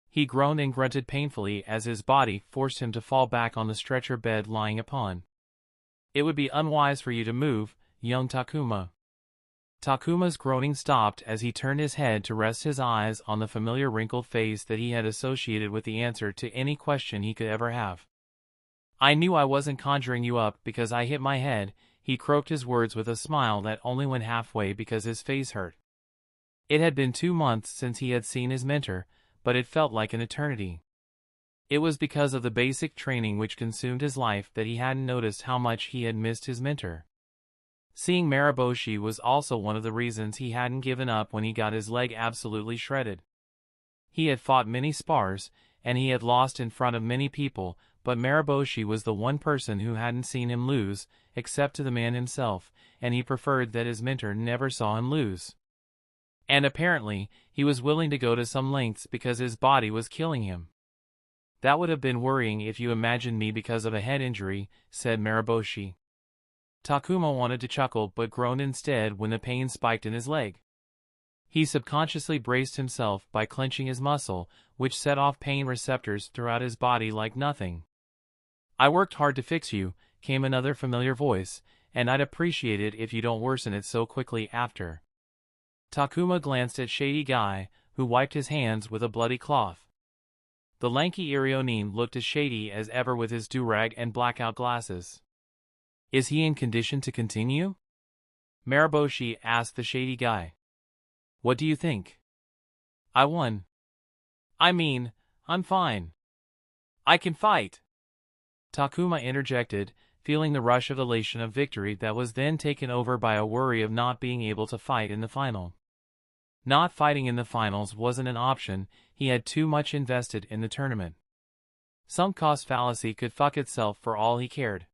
He groaned and grunted painfully as his body forced him to fall back on the stretcher bed lying upon. "It would be unwise for you to move, young Takuma." Takuma's groaning stopped as he turned his head to rest his eyes on the familiar wrinkled face that he had associated with the answer to any question he could ever have. "I knew I wasn't conjuring you up because I hit my head," he croaked his words with a smile that only went halfway because his face hurt. It had been 2 months since he had seen his mentor, but it felt like an eternity. It was because of the basic training which consumed his life that he hadn't noticed how much he had missed his mentor. Seeing Mariboshi was also one of the reasons he hadn't given up when he got his leg absolutely shredded. He had fought many spars, and he had lost in front of many people, but Mariboshi was the one person who hadn't seen him lose, except to the man himself, and he preferred that his mentor never saw him lose. And apparently, he was willing to go to some lengths because his body was killing him. "That would have been worrying if you imagined me because of a head injury," said Mariboshi. Takuma wanted to chuckle but groaned instead when the pain spiked in his leg. He subconsciously braced himself by clenching his muscle, which set off pain receptors throughout his body like nothing. "I worked hard to fix you," came another familiar voice, "and I'd appreciate it if you don't worsen it so quickly after." Takuma glanced at Shady Guy, who wiped his hands with a bloody cloth. The lanky Irionin looked as shady as ever with his do-rag and blackout glasses. Is he in condition to continue? Mariboshi asked the Shady Guy. What do you think? I won. I mean, I'm fine. I can fight. Takuma interjected, feeling the rush of elation of victory that was then taken over by a worry of not being able to fight in the final. Not fighting in the finals wasn't an option, he had too much invested in the tournament. Sunk cost fallacy could fuck itself for all he cared.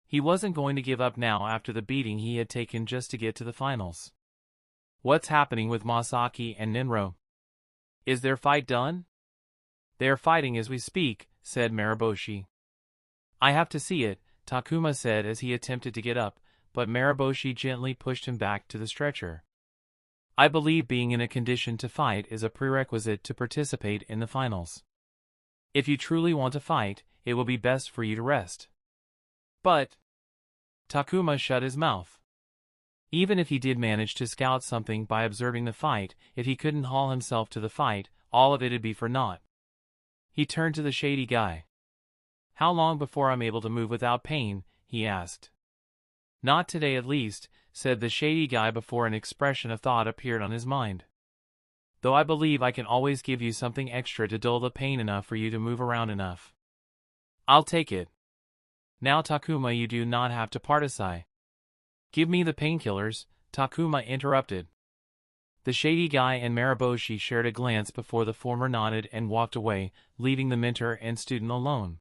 He wasn't going to give up now after the beating he had taken just to get to the finals. What's happening with Masaki and Ninro? Is their fight done? They are fighting as we speak, said Mariboshi. I have to see it, Takuma said as he attempted to get up, but Mariboshi gently pushed him back to the stretcher. I believe being in a condition to fight is a prerequisite to participate in the finals. If you truly want to fight, it will be best for you to rest. But Takuma shut his mouth. Even if he did manage to scout something by observing the fight, if he couldn't haul himself to the fight, all of it'd be for naught. He turned to the Shady Guy. How long before I'm able to move without pain? He asked. Not today at least, said the Shady Guy before an expression of thought appeared on his mind. Though I believe I can always give you something extra to dull the pain enough for you to move around enough. I'll take it. Now Takuma, you do not have to participate. Give me the painkillers, Takuma interrupted. The Shady Guy and Mariboshi shared a glance before the former nodded and walked away, leaving the mentor and student alone.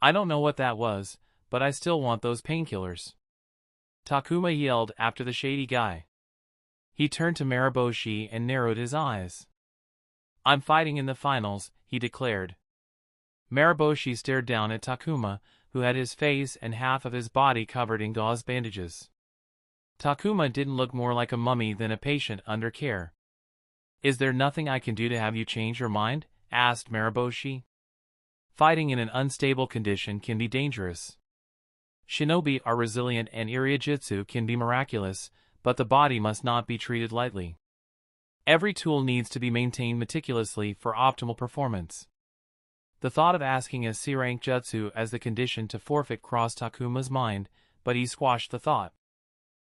I don't know what that was, but I still want those painkillers, Takuma yelled after the Shady Guy. He turned to Mariboshi and narrowed his eyes. I'm fighting in the finals, he declared. Mariboshi stared down at Takuma, who had his face and half of his body covered in gauze bandages. Takuma didn't look more like a mummy than a patient under care. Is there nothing I can do to have you change your mind? Asked Mariboshi. Fighting in an unstable condition can be dangerous. Shinobi are resilient and Iriajutsu can be miraculous, but the body must not be treated lightly. Every tool needs to be maintained meticulously for optimal performance. The thought of asking a C-rank jutsu as the condition to forfeit crossed Takuma's mind, but he squashed the thought.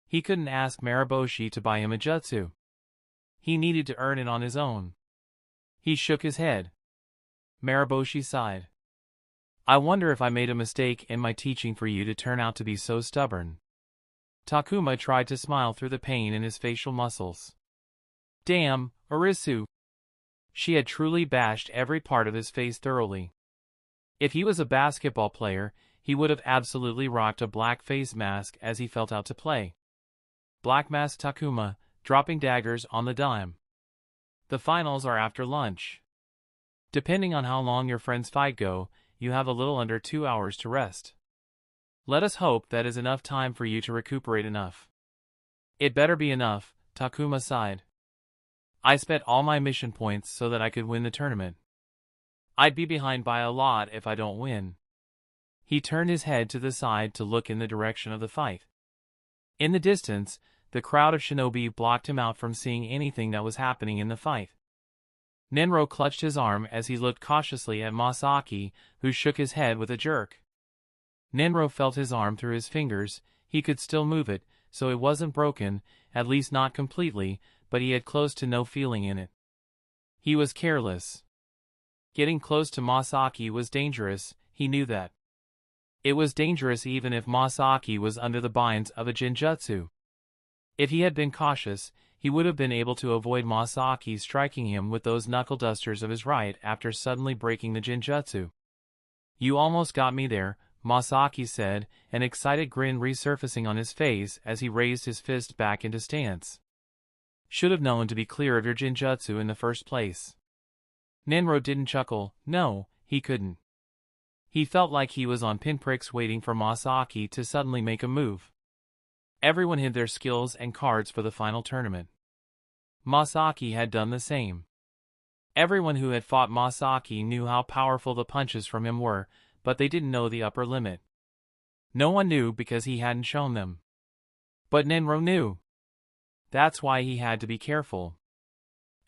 He couldn't ask Mariboshi to buy him a jutsu. He needed to earn it on his own. He shook his head. Mariboshi sighed. I wonder if I made a mistake in my teaching for you to turn out to be so stubborn. Takuma tried to smile through the pain in his facial muscles. Damn, Arisu. She had truly bashed every part of his face thoroughly. If he was a basketball player, he would have absolutely rocked a black face mask as he felt out to play. Black Mask Takuma, dropping daggers on the dime. The finals are after lunch. Depending on how long your friend's fight go, you have a little under 2 hours to rest. Let us hope that is enough time for you to recuperate enough. It better be enough, Takuma sighed. I spent all my mission points so that I could win the tournament. I'd be behind by a lot if I don't win. He turned his head to the side to look in the direction of the fight. In the distance, the crowd of shinobi blocked him out from seeing anything that was happening in the fight. Nenro clutched his arm as he looked cautiously at Masaki, who shook his head with a jerk. Nenro felt his arm through his fingers. He could still move it, so it wasn't broken, at least not completely, but he had close to no feeling in it. He was careless. Getting close to Masaki was dangerous, he knew that. It was dangerous even if Masaki was under the binds of a genjutsu. If he had been cautious, he would have been able to avoid Masaki striking him with those knuckle dusters of his right after suddenly breaking the genjutsu. You almost got me there, Masaki said, an excited grin resurfacing on his face as he raised his fist back into stance. Should have known to be clear of your genjutsu in the first place. Nenro didn't chuckle. No, he couldn't. He felt like he was on pinpricks waiting for Masaki to suddenly make a move. Everyone hid their skills and cards for the final tournament. Masaki had done the same. Everyone who had fought Masaki knew how powerful the punches from him were, but they didn't know the upper limit. No one knew because he hadn't shown them. But Nenro knew. That's why he had to be careful.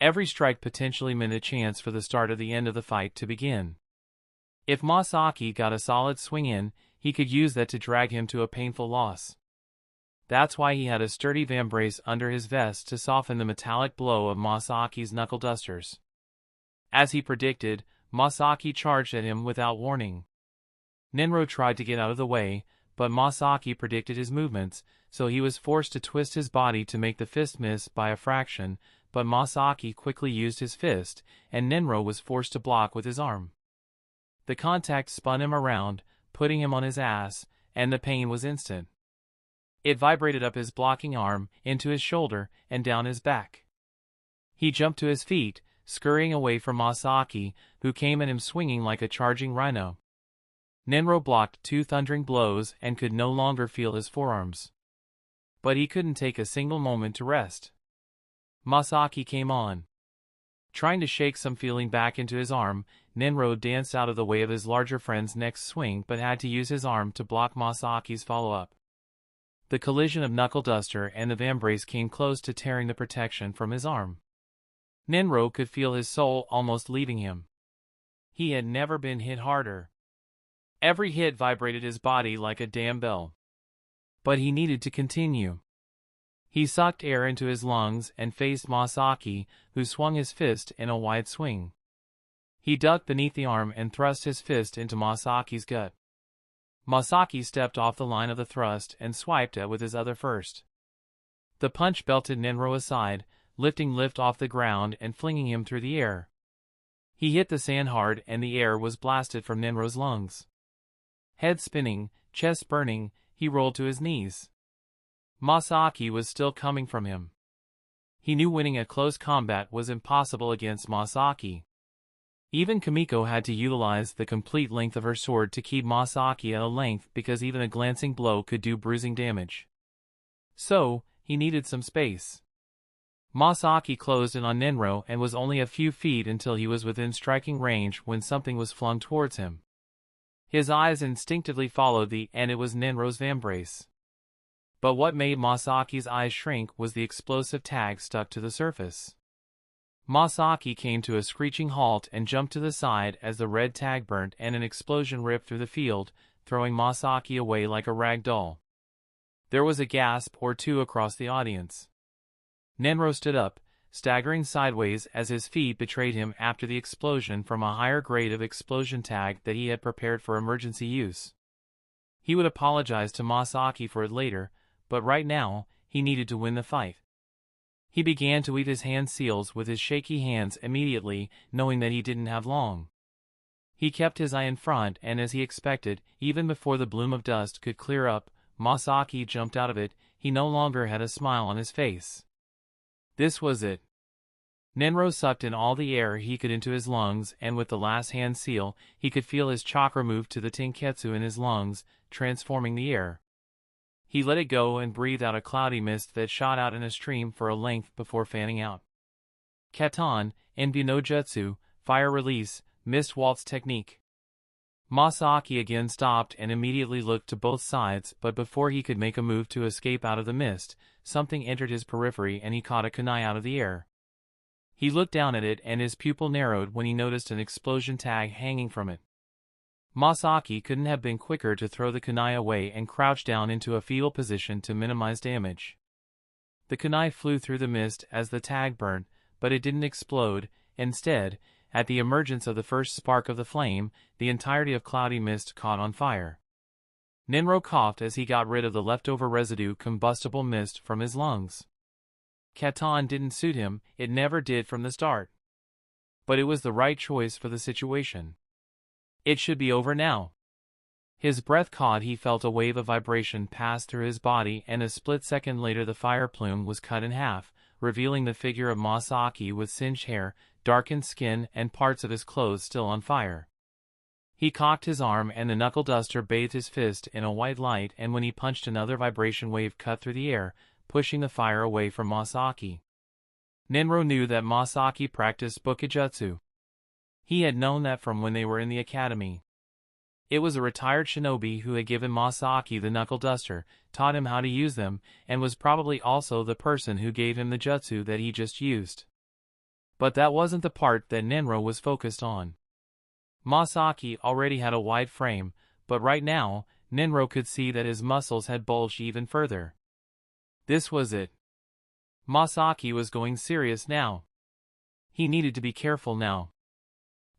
Every strike potentially meant a chance for the start of the end of the fight to begin. If Masaki got a solid swing in, he could use that to drag him to a painful loss. That's why he had a sturdy vambrace under his vest to soften the metallic blow of Masaki's knuckle dusters. As he predicted, Masaki charged at him without warning. Nenro tried to get out of the way, but Masaki predicted his movements, so he was forced to twist his body to make the fist miss by a fraction, but Masaki quickly used his fist, and Nenro was forced to block with his arm. The contact spun him around, putting him on his ass, and the pain was instant. It vibrated up his blocking arm, into his shoulder, and down his back. He jumped to his feet, scurrying away from Masaki, who came at him swinging like a charging rhino. Nenro blocked 2 thundering blows and could no longer feel his forearms. But he couldn't take a single moment to rest. Masaki came on. Trying to shake some feeling back into his arm, Nenro danced out of the way of his larger friend's next swing but had to use his arm to block Masaki's follow-up. The collision of knuckle duster and the vambrace came close to tearing the protection from his arm. Nenro could feel his soul almost leaving him. He had never been hit harder. Every hit vibrated his body like a damn bell. But he needed to continue. He sucked air into his lungs and faced Masaki, who swung his fist in a wide swing. He ducked beneath the arm and thrust his fist into Masaki's gut. Masaki stepped off the line of the thrust and swiped it with his other fist. The punch belted Nenro aside, lifting Lift off the ground and flinging him through the air. He hit the sand hard and the air was blasted from Nenro's lungs. Head spinning, chest burning, he rolled to his knees. Masaki was still coming from him. He knew winning a close combat was impossible against Masaki. Even Kimiko had to utilize the complete length of her sword to keep Masaki at a length because even a glancing blow could do bruising damage. So, he needed some space. Masaki closed in on Nenro and was only a few feet until he was within striking range when something was flung towards him. His eyes instinctively followed and it was Nenro's vambrace. But what made Masaki's eyes shrink was the explosive tag stuck to the surface. Masaki came to a screeching halt and jumped to the side as the red tag burnt and an explosion ripped through the field, throwing Masaki away like a rag doll. There was a gasp or two across the audience. Nenro stood up, staggering sideways as his feet betrayed him after the explosion from a higher grade of explosion tag that he had prepared for emergency use. He would apologize to Masaki for it later, but right now, he needed to win the fight. He began to weave his hand seals with his shaky hands immediately, knowing that he didn't have long. He kept his eye in front and as he expected, even before the bloom of dust could clear up, Masaki jumped out of it. He no longer had a smile on his face. This was it. Nenro sucked in all the air he could into his lungs and with the last hand seal, he could feel his chakra move to the tenketsu in his lungs, transforming the air. He let it go and breathed out a cloudy mist that shot out in a stream for a length before fanning out. Katan, Enbu no Jutsu, Fire Release, Mist Waltz Technique. Masaki again stopped and immediately looked to both sides, but before he could make a move to escape out of the mist, something entered his periphery and he caught a kunai out of the air. He looked down at it and his pupil narrowed when he noticed an explosion tag hanging from it. Masaki couldn't have been quicker to throw the kunai away and crouch down into a fetal position to minimize damage. The kunai flew through the mist as the tag burnt, but it didn't explode. Instead, at the emergence of the first spark of the flame, the entirety of cloudy mist caught on fire. Nenro coughed as he got rid of the leftover residue combustible mist from his lungs. Katan didn't suit him, it never did from the start. But it was the right choice for the situation. It should be over now. His breath caught. He felt a wave of vibration pass through his body and a split second later the fire plume was cut in half, revealing the figure of Masaki with singed hair, darkened skin and parts of his clothes still on fire. He cocked his arm and the knuckle duster bathed his fist in a white light and when he punched another vibration wave cut through the air, pushing the fire away from Masaki. Nenro knew that Masaki practiced Bukijutsu. He had known that from when they were in the academy. It was a retired shinobi who had given Masaki the knuckle duster, taught him how to use them, and was probably also the person who gave him the jutsu that he just used. But that wasn't the part that Nenro was focused on. Masaki already had a wide frame, but right now, Nenro could see that his muscles had bulged even further. This was it. Masaki was going serious now. He needed to be careful now.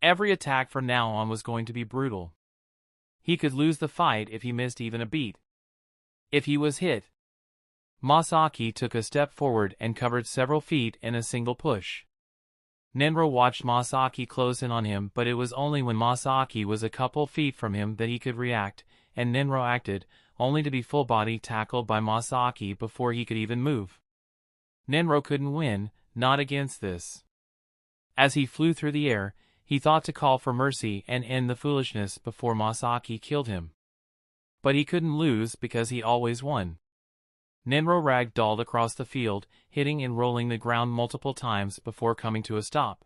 Every attack from now on was going to be brutal. He could lose the fight if he missed even a beat. If he was hit. Masaki took a step forward and covered several feet in a single push. Nenro watched Masaki close in on him, but it was only when Masaki was a couple feet from him that he could react, and Nenro acted, only to be full-body tackled by Masaki before he could even move. Nenro couldn't win, not against this. As he flew through the air, he thought to call for mercy and end the foolishness before Masaki killed him. But he couldn't lose because he always won. Nenro ragdolled across the field, hitting and rolling the ground multiple times before coming to a stop.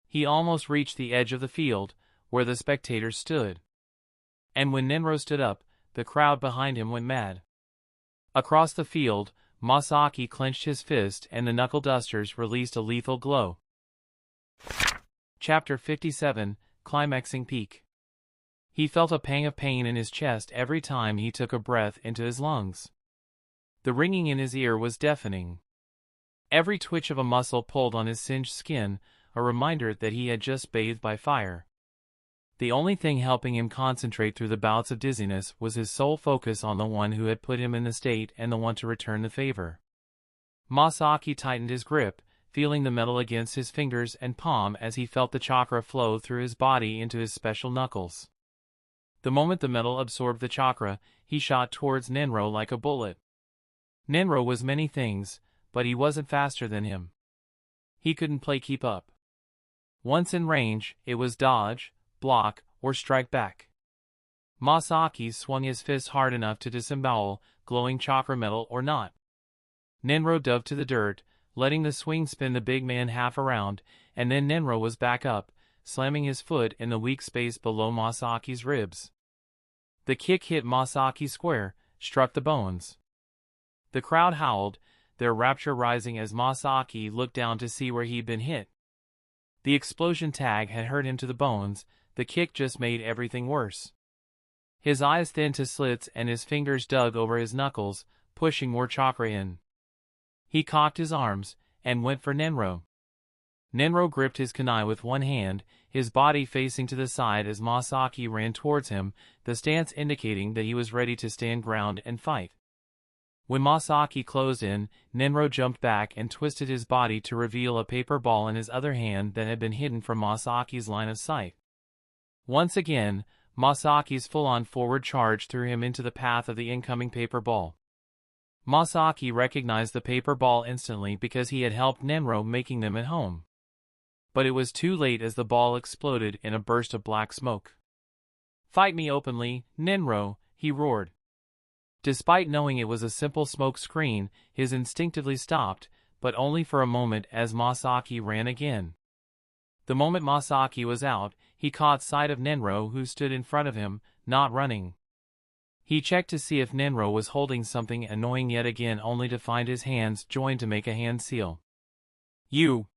He almost reached the edge of the field, where the spectators stood. And when Nenro stood up, the crowd behind him went mad. Across the field, Masaki clenched his fist and the knuckle dusters released a lethal glow. Chapter 57, Climaxing Peak. He felt a pang of pain in his chest every time he took a breath into his lungs. The ringing in his ear was deafening. Every twitch of a muscle pulled on his singed skin, a reminder that he had just bathed by fire. The only thing helping him concentrate through the bouts of dizziness was his sole focus on the one who had put him in the state and the one to return the favor. Masaki tightened his grip, feeling the metal against his fingers and palm as he felt the chakra flow through his body into his special knuckles. The moment the metal absorbed the chakra, he shot towards Nenro like a bullet. Nenro was many things, but he wasn't faster than him. He couldn't play keep up. Once in range, it was dodge, block, or strike back. Masaki swung his fist hard enough to disembowel, glowing chakra metal or not. Nenro dove to the dirt, letting the swing spin the big man half around, and then Nenro was back up, slamming his foot in the weak space below Masaki's ribs. The kick hit Masaki square, struck the bones. The crowd howled, their rapture rising as Masaki looked down to see where he'd been hit. The explosion tag had hurt him to the bones, the kick just made everything worse. His eyes thinned to slits and his fingers dug over his knuckles, pushing more chakra in. He cocked his arms, and went for Nenro. Nenro gripped his kunai with one hand, his body facing to the side as Masaki ran towards him, the stance indicating that he was ready to stand ground and fight. When Masaki closed in, Nenro jumped back and twisted his body to reveal a paper ball in his other hand that had been hidden from Masaki's line of sight. Once again, Masaki's full-on forward charge threw him into the path of the incoming paper ball. Masaki recognized the paper ball instantly because he had helped Nenro making them at home. But it was too late as the ball exploded in a burst of black smoke. "Fight me openly, Nenro," he roared. Despite knowing it was a simple smoke screen, his instinctively stopped, but only for a moment as Masaki ran again. The moment Masaki was out, he caught sight of Nenro who stood in front of him, not running. He checked to see if Nenro was holding something annoying yet again only to find his hands joined to make a hand seal. "You!"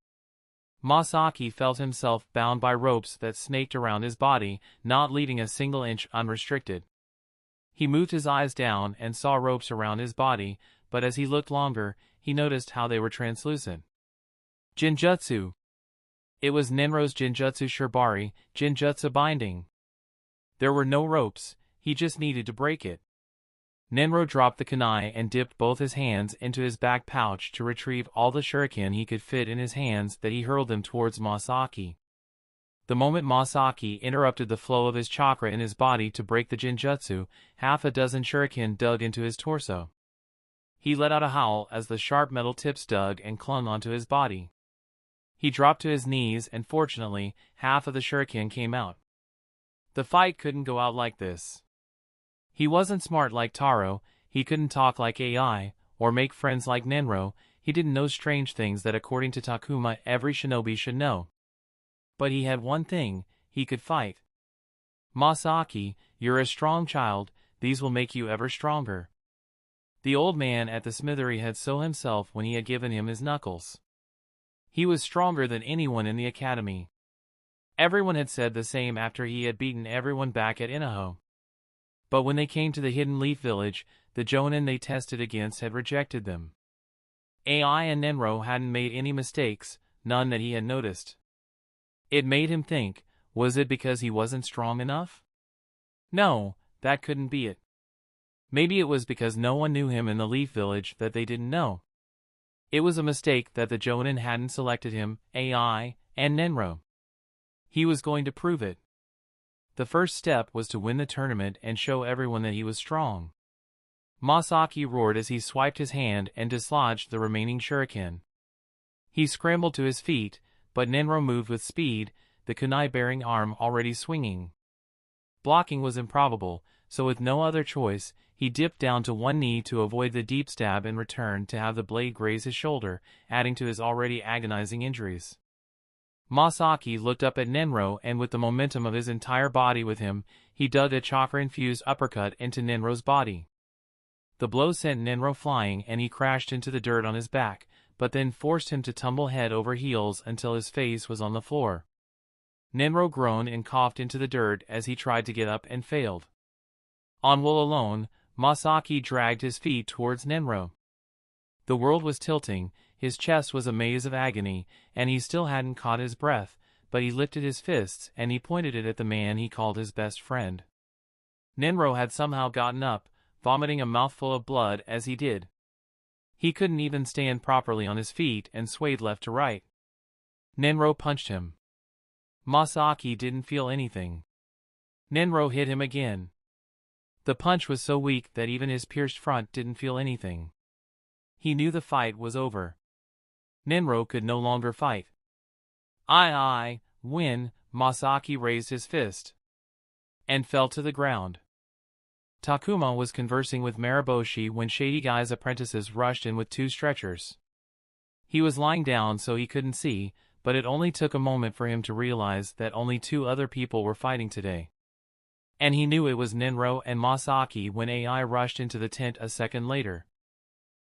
Masaki felt himself bound by ropes that snaked around his body, not leaving a single inch unrestricted. He moved his eyes down and saw ropes around his body, but as he looked longer, he noticed how they were translucent. Jinjutsu! It was Nenro's Jinjutsu Shibari, Jinjutsu Binding. There were no ropes, he just needed to break it. Nenro dropped the kunai and dipped both his hands into his back pouch to retrieve all the shuriken he could fit in his hands that he hurled them towards Masaki. The moment Masaki interrupted the flow of his chakra in his body to break the Jinjutsu, half a dozen shuriken dug into his torso. He let out a howl as the sharp metal tips dug and clung onto his body. He dropped to his knees and fortunately, half of the shuriken came out. The fight couldn't go out like this. He wasn't smart like Taro, he couldn't talk like AI, or make friends like Nenro, he didn't know strange things that according to Takuma every shinobi should know. But he had one thing, he could fight. Masaki, you're a strong child, these will make you ever stronger. The old man at the smithery had so himself when he had given him his knuckles. He was stronger than anyone in the academy. Everyone had said the same after he had beaten everyone back at Inaho. But when they came to the Hidden Leaf Village, the Jonin they tested against had rejected them. AI and Nenro hadn't made any mistakes, none that he had noticed. It made him think, was it because he wasn't strong enough? No, that couldn't be it. Maybe it was because no one knew him in the Leaf Village that they didn't know. It was a mistake that the Jonin hadn't selected him, AI, and Nenro. He was going to prove it. The first step was to win the tournament and show everyone that he was strong. Masaki roared as he swiped his hand and dislodged the remaining shuriken. He scrambled to his feet, but Nenro moved with speed, the kunai-bearing arm already swinging. Blocking was improbable, so with no other choice, he dipped down to one knee to avoid the deep stab and returned to have the blade graze his shoulder, adding to his already agonizing injuries. Masaki looked up at Nenro and with the momentum of his entire body with him, he dug a chakra-infused uppercut into Nenro's body. The blow sent Nenro flying and he crashed into the dirt on his back, but then forced him to tumble head over heels until his face was on the floor. Nenro groaned and coughed into the dirt as he tried to get up and failed. On will alone, Masaki dragged his feet towards Nenro. The world was tilting, his chest was a maze of agony, and he still hadn't caught his breath, but he lifted his fists and he pointed it at the man he called his best friend. Nenro had somehow gotten up, vomiting a mouthful of blood as he did. He couldn't even stand properly on his feet and swayed left to right. Nenro punched him. Masaki didn't feel anything. Nenro hit him again. The punch was so weak that even his pierced front didn't feel anything. He knew the fight was over. Nenro could no longer fight. I win, Masaki raised his fist. And fell to the ground. Takuma was conversing with Mariboshi when Shady Guy's apprentices rushed in with 2 stretchers. He was lying down so he couldn't see, but it only took a moment for him to realize that only 2 other people were fighting today. And he knew it was Nenro and Masaki when AI rushed into the tent a second later.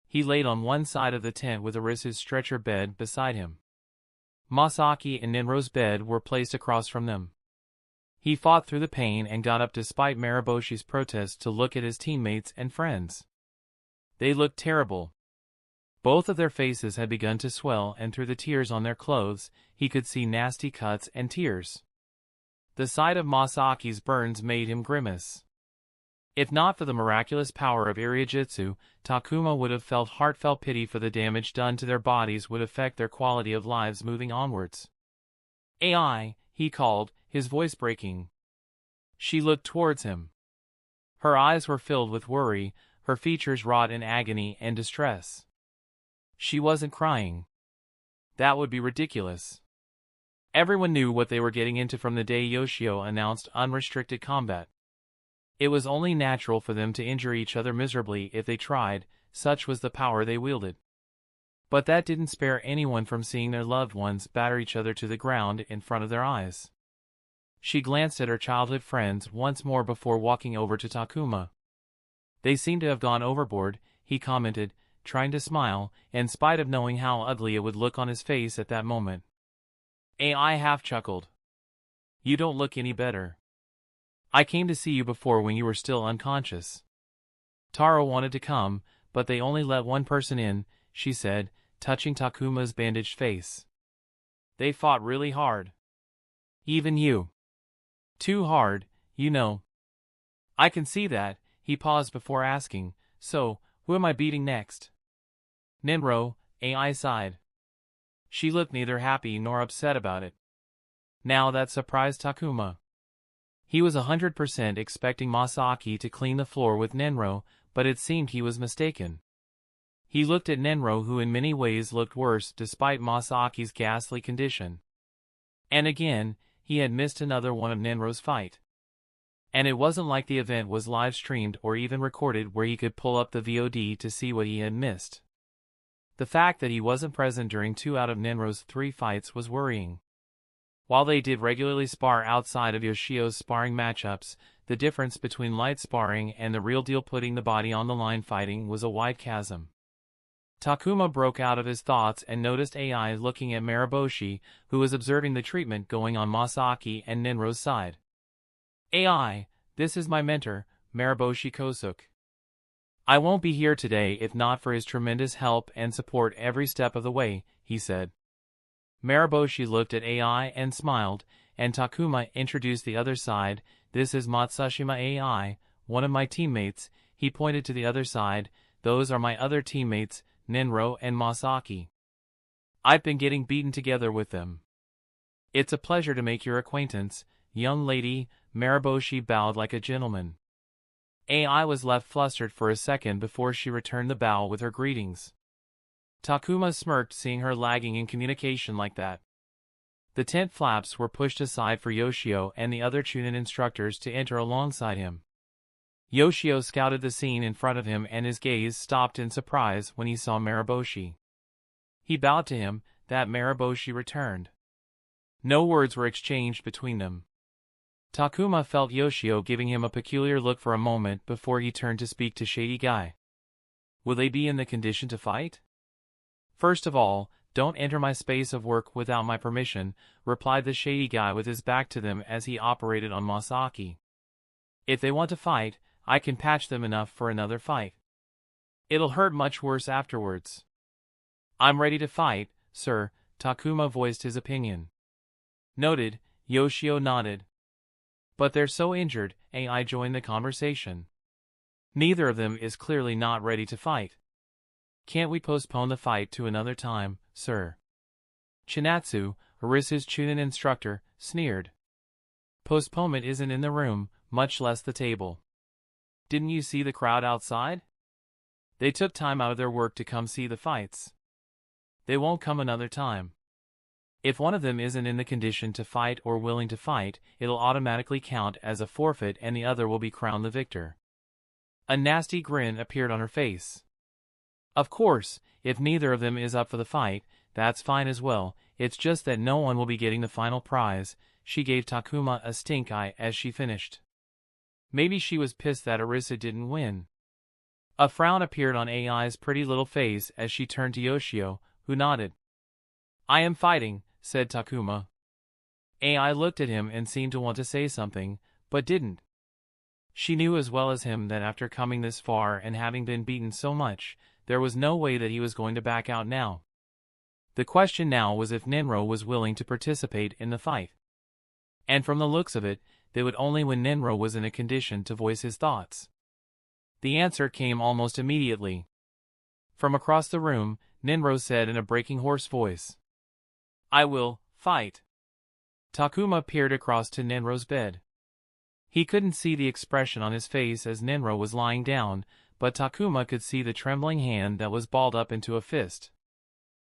He laid on one side of the tent with Arisa's stretcher bed beside him. Masaki and Nenro's bed were placed across from them. He fought through the pain and got up despite Mariboshi's protest to look at his teammates and friends. They looked terrible. Both of their faces had begun to swell and through the tears on their clothes, he could see nasty cuts and tears. The sight of Masaki's burns made him grimace. If not for the miraculous power of Iriajitsu, Takuma would have felt heartfelt pity for the damage done to their bodies would affect their quality of lives moving onwards. AI, he called, his voice breaking. She looked towards him. Her eyes were filled with worry, her features wrought in agony and distress. She wasn't crying. That would be ridiculous. Everyone knew what they were getting into from the day Yoshio announced unrestricted combat. It was only natural for them to injure each other miserably if they tried, such was the power they wielded. But that didn't spare anyone from seeing their loved ones batter each other to the ground in front of their eyes. She glanced at her childhood friends once more before walking over to Takuma. They seemed to have gone overboard, he commented, trying to smile, in spite of knowing how ugly it would look on his face at that moment. AI half chuckled. You don't look any better. I came to see you before when you were still unconscious. Taro wanted to come, but they only let one person in, she said, touching Takuma's bandaged face. They fought really hard. Even you. Too hard, you know. I can see that, he paused before asking, so, who am I beating next? Nenro, AI sighed. She looked neither happy nor upset about it. Now that surprised Takuma. He was 100% expecting Masaki to clean the floor with Nenro, but it seemed he was mistaken. He looked at Nenro, who in many ways looked worse despite Masaki's ghastly condition. And again, he had missed another one of Nenro's fight. And it wasn't like the event was live-streamed or even recorded where he could pull up the VOD to see what he had missed. The fact that he wasn't present during 2 out of Nenro's 3 fights was worrying. While they did regularly spar outside of Yoshio's sparring matchups, the difference between light sparring and the real deal putting the body on the line fighting was a wide chasm. Takuma broke out of his thoughts and noticed AI looking at Maraboshi, who was observing the treatment going on Masaki and Nenro's side. AI, this is my mentor, Maraboshi Kosuke. I won't be here today if not for his tremendous help and support every step of the way, he said. Maraboshi looked at AI and smiled, and Takuma introduced the other side. This is Matsushima AI, one of my teammates. He pointed to the other side. Those are my other teammates, Nenro and Masaki. I've been getting beaten together with them. It's a pleasure to make your acquaintance, young lady. Maraboshi bowed like a gentleman. AI was left flustered for a second before she returned the bow with her greetings. Takuma smirked seeing her lagging in communication like that. The tent flaps were pushed aside for Yoshio and the other Chunin instructors to enter alongside him. Yoshio scouted the scene in front of him and his gaze stopped in surprise when he saw Maraboshi. He bowed to him, that Maraboshi returned. No words were exchanged between them. Takuma felt Yoshio giving him a peculiar look for a moment before he turned to speak to Shady Guy. Will they be in the condition to fight? First of all, don't enter my space of work without my permission, replied the Shady Guy with his back to them as he operated on Masaki. If they want to fight, I can patch them enough for another fight. It'll hurt much worse afterwards. I'm ready to fight, sir, Takuma voiced his opinion. Noted, Yoshio nodded. But they're so injured, AI joined the conversation. Neither of them is clearly not ready to fight. Can't we postpone the fight to another time, sir? Chinatsu, Arisa's Chunin instructor, sneered. Postponement isn't in the room, much less the table. Didn't you see the crowd outside? They took time out of their work to come see the fights. They won't come another time. If one of them isn't in the condition to fight or willing to fight, it'll automatically count as a forfeit and the other will be crowned the victor. A nasty grin appeared on her face. Of course, if neither of them is up for the fight, that's fine as well, it's just that no one will be getting the final prize. She gave Takuma a stink eye as she finished. Maybe she was pissed that Arisa didn't win. A frown appeared on AI's pretty little face as she turned to Yoshio, who nodded. I am fighting, said Takuma. AI looked at him and seemed to want to say something, but didn't. She knew as well as him that after coming this far and having been beaten so much, there was no way that he was going to back out now. The question now was if Nenro was willing to participate in the fight. And from the looks of it, they would only when Nenro was in a condition to voice his thoughts. The answer came almost immediately. From across the room, Nenro said in a breaking hoarse voice, I will fight. Takuma peered across to Nenro's bed. He couldn't see the expression on his face as Nenro was lying down, but Takuma could see the trembling hand that was balled up into a fist.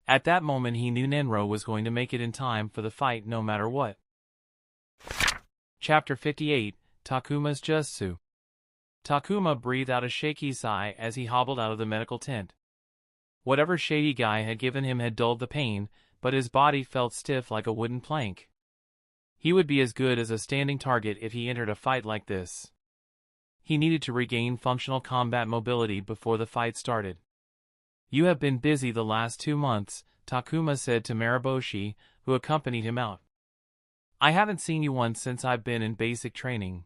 At that moment he knew Nenro was going to make it in time for the fight no matter what. Chapter 58, Takuma's Jutsu. Takuma breathed out a shaky sigh as he hobbled out of the medical tent. Whatever Shady Guy had given him had dulled the pain, but his body felt stiff like a wooden plank. He would be as good as a standing target if he entered a fight like this. He needed to regain functional combat mobility before the fight started. You have been busy the last 2 months, Takuma said to Maraboshi, who accompanied him out. I haven't seen you once since I've been in basic training.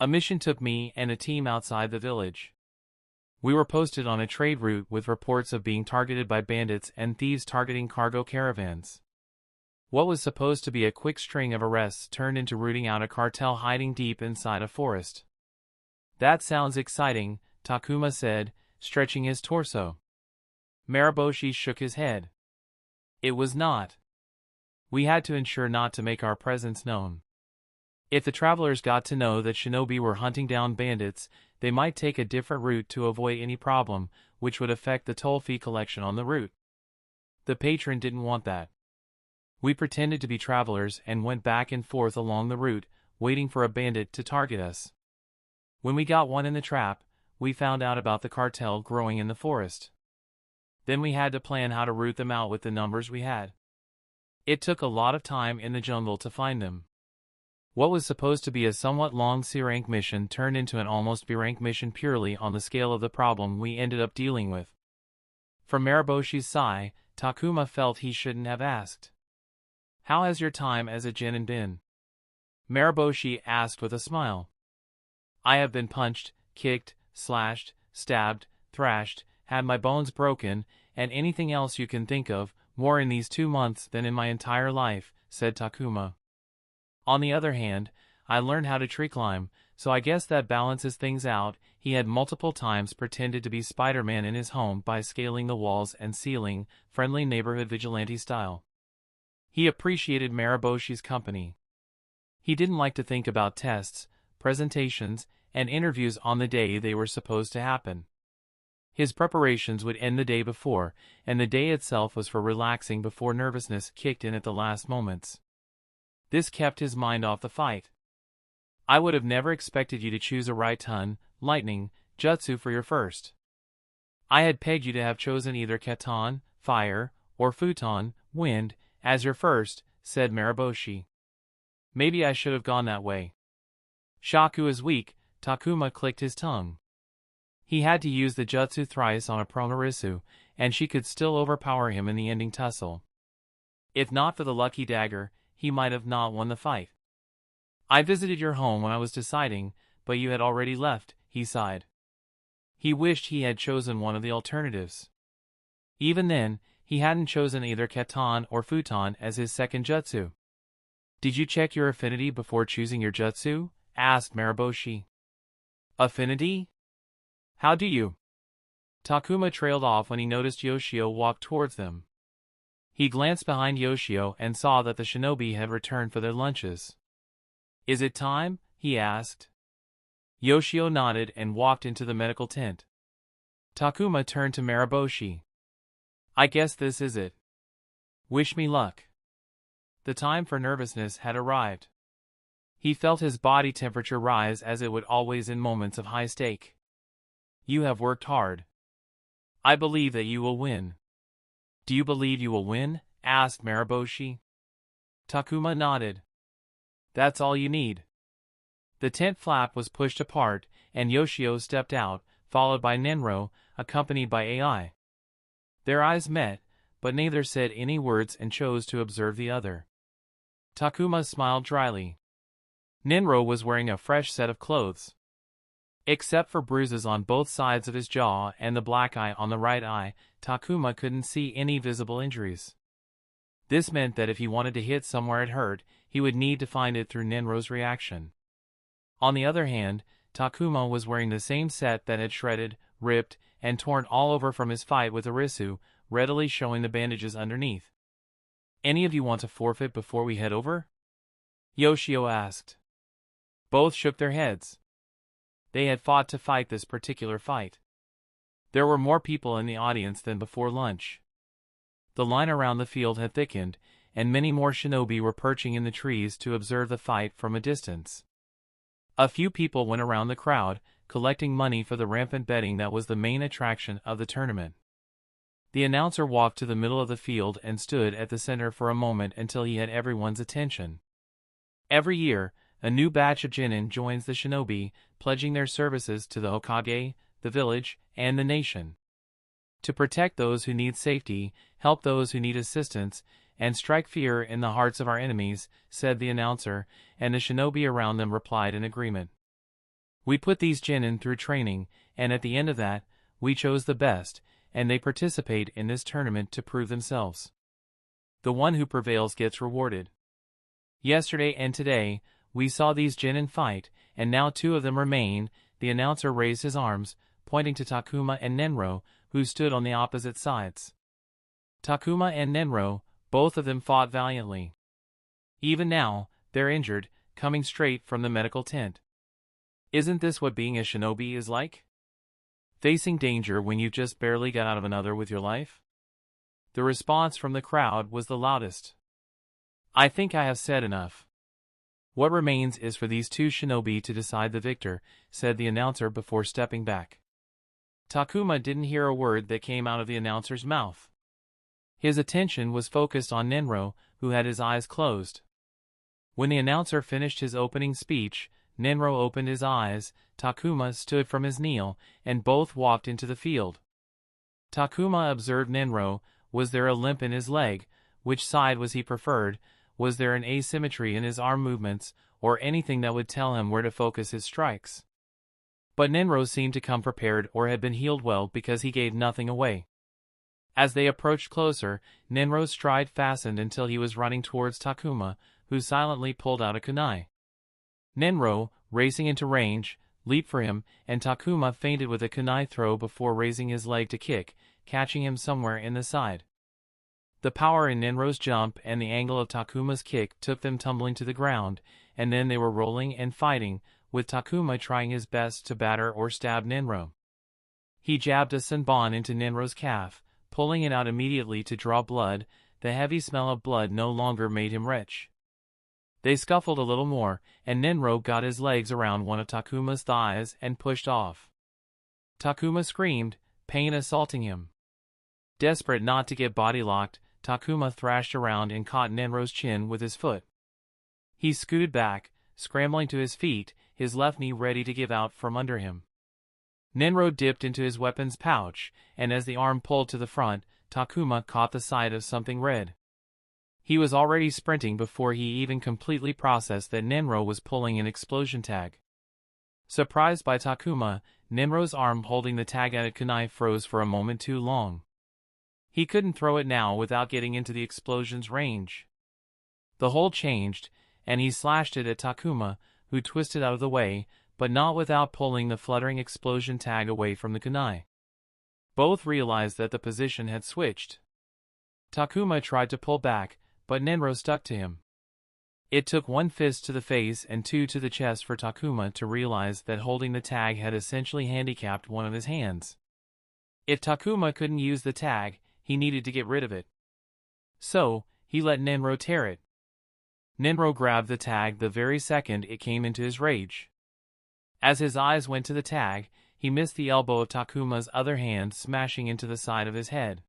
A mission took me and a team outside the village. We were posted on a trade route with reports of being targeted by bandits and thieves targeting cargo caravans. What was supposed to be a quick string of arrests turned into rooting out a cartel hiding deep inside a forest. That sounds exciting, Takuma said, stretching his torso. Maraboshi shook his head. It was not. We had to ensure not to make our presence known. If the travelers got to know that shinobi were hunting down bandits, they might take a different route to avoid any problem, which would affect the toll fee collection on the route. The patron didn't want that. We pretended to be travelers and went back and forth along the route, waiting for a bandit to target us. When we got one in the trap, we found out about the cartel growing in the forest. Then we had to plan how to root them out with the numbers we had. It took a lot of time in the jungle to find them. What was supposed to be a somewhat long C-rank mission turned into an almost B-rank mission purely on the scale of the problem we ended up dealing with. From Mariboshi's sigh, Takuma felt he shouldn't have asked. "How has your time as a genin been?" Mariboshi asked with a smile. "I have been punched, kicked, slashed, stabbed, thrashed, had my bones broken, and anything else you can think of, more in these 2 months than in my entire life," said Takuma. "On the other hand, I learned how to tree climb, so I guess that balances things out." He had multiple times pretended to be Spider-Man in his home by scaling the walls and ceiling, friendly neighborhood vigilante style. He appreciated Mariboshi's company. He didn't like to think about tests, presentations, and interviews on the day they were supposed to happen. His preparations would end the day before, and the day itself was for relaxing before nervousness kicked in at the last moments. This kept his mind off the fight. "I would have never expected you to choose a Raiton, lightning, jutsu for your first. I had pegged you to have chosen either Katon, fire, or Futon, wind, as your first," said Mariboshi. "Maybe I should have gone that way." "Shaku is weak," Takuma clicked his tongue. He had to use the jutsu thrice on a Promarisu, and she could still overpower him in the ending tussle. If not for the lucky dagger, he might have not won the fight. "I visited your home when I was deciding, but you had already left," he sighed. He wished he had chosen one of the alternatives. Even then, he hadn't chosen either Katon or Futon as his second jutsu. "Did you check your affinity before choosing your jutsu?" asked Mariboshi. "Affinity? How do you?" Takuma trailed off when he noticed Yoshio walk towards them. He glanced behind Yoshio and saw that the shinobi had returned for their lunches. "Is it time?" he asked. Yoshio nodded and walked into the medical tent. Takuma turned to Mariboshi. "I guess this is it. Wish me luck." The time for nervousness had arrived. He felt his body temperature rise as it would always in moments of high stake. "You have worked hard. I believe that you will win." "Do you believe you will win?" asked Mariboshi. Takuma nodded. "That's all you need." The tent flap was pushed apart, and Yoshio stepped out, followed by Nenro, accompanied by AI. Their eyes met, but neither said any words and chose to observe the other. Takuma smiled dryly. Nenro was wearing a fresh set of clothes. Except for bruises on both sides of his jaw and the black eye on the right eye, Takuma couldn't see any visible injuries. This meant that if he wanted to hit somewhere it hurt, he would need to find it through Nenro's reaction. On the other hand, Takuma was wearing the same set that had shredded, ripped, and torn all over from his fight with Arisu, readily showing the bandages underneath. "Any of you want to forfeit before we head over?" Yoshio asked. Both shook their heads. They had fought to fight this particular fight. There were more people in the audience than before lunch. The line around the field had thickened, and many more shinobi were perching in the trees to observe the fight from a distance. A few people went around the crowd, collecting money for the rampant betting that was the main attraction of the tournament. The announcer walked to the middle of the field and stood at the center for a moment until he had everyone's attention. Every year, a new batch of genin joins the shinobi, pledging their services to the Hokage, the village, and the nation. To protect those who need safety, help those who need assistance, and strike fear in the hearts of our enemies, said the announcer, and the shinobi around them replied in agreement. "We put these genin through training, and at the end of that, we chose the best, and they participate in this tournament to prove themselves. The one who prevails gets rewarded. Yesterday and today, we saw these genin fight, and now 2 of them remain." The announcer raised his arms, pointing to Takuma and Nenro, who stood on the opposite sides. Takuma and Nenro, both of them fought valiantly. Even now, they're injured, coming straight from the medical tent. Isn't this what being a shinobi is like? Facing danger when you've just barely got out of another with your life? The response from the crowd was the loudest. "I think I have said enough. What remains is for these 2 shinobi to decide the victor," said the announcer before stepping back. Takuma didn't hear a word that came out of the announcer's mouth. His attention was focused on Nenro, who had his eyes closed. When the announcer finished his opening speech, Nenro opened his eyes, Takuma stood from his kneel, and both walked into the field. Takuma observed Nenro. Was there a limp in his leg? Which side was he preferred? Was there an asymmetry in his arm movements, or anything that would tell him where to focus his strikes? But Nenro seemed to come prepared or had been healed well because he gave nothing away. As they approached closer, Nenro's stride fastened until he was running towards Takuma, who silently pulled out a kunai. Nenro, racing into range, leaped for him, and Takuma feinted with a kunai throw before raising his leg to kick, catching him somewhere in the side. The power in Nenro's jump and the angle of Takuma's kick took them tumbling to the ground, and then they were rolling and fighting, with Takuma trying his best to batter or stab Nenro. He jabbed a senbon into Nenro's calf, pulling it out immediately to draw blood. The heavy smell of blood no longer made him retch. They scuffled a little more, and Nenro got his legs around one of Takuma's thighs and pushed off. Takuma screamed, pain assaulting him. Desperate not to get body-locked, Takuma thrashed around and caught Nenro's chin with his foot. He scooted back, scrambling to his feet, his left knee ready to give out from under him. Nenro dipped into his weapon's pouch, and as the arm pulled to the front, Takuma caught the sight of something red. He was already sprinting before he even completely processed that Nenro was pulling an explosion tag. Surprised by Takuma, Nenro's arm holding the tag at a kunai froze for a moment too long. He couldn't throw it now without getting into the explosion's range. The hole changed, and he slashed it at Takuma, who twisted out of the way, but not without pulling the fluttering explosion tag away from the kunai. Both realized that the position had switched. Takuma tried to pull back, but Nenro stuck to him. It took one fist to the face and two to the chest for Takuma to realize that holding the tag had essentially handicapped one of his hands. If Takuma couldn't use the tag, he needed to get rid of it. So, he let Nenro tear it. Nenro grabbed the tag the very second it came into his rage. As his eyes went to the tag, he missed the elbow of Takuma's other hand smashing into the side of his head.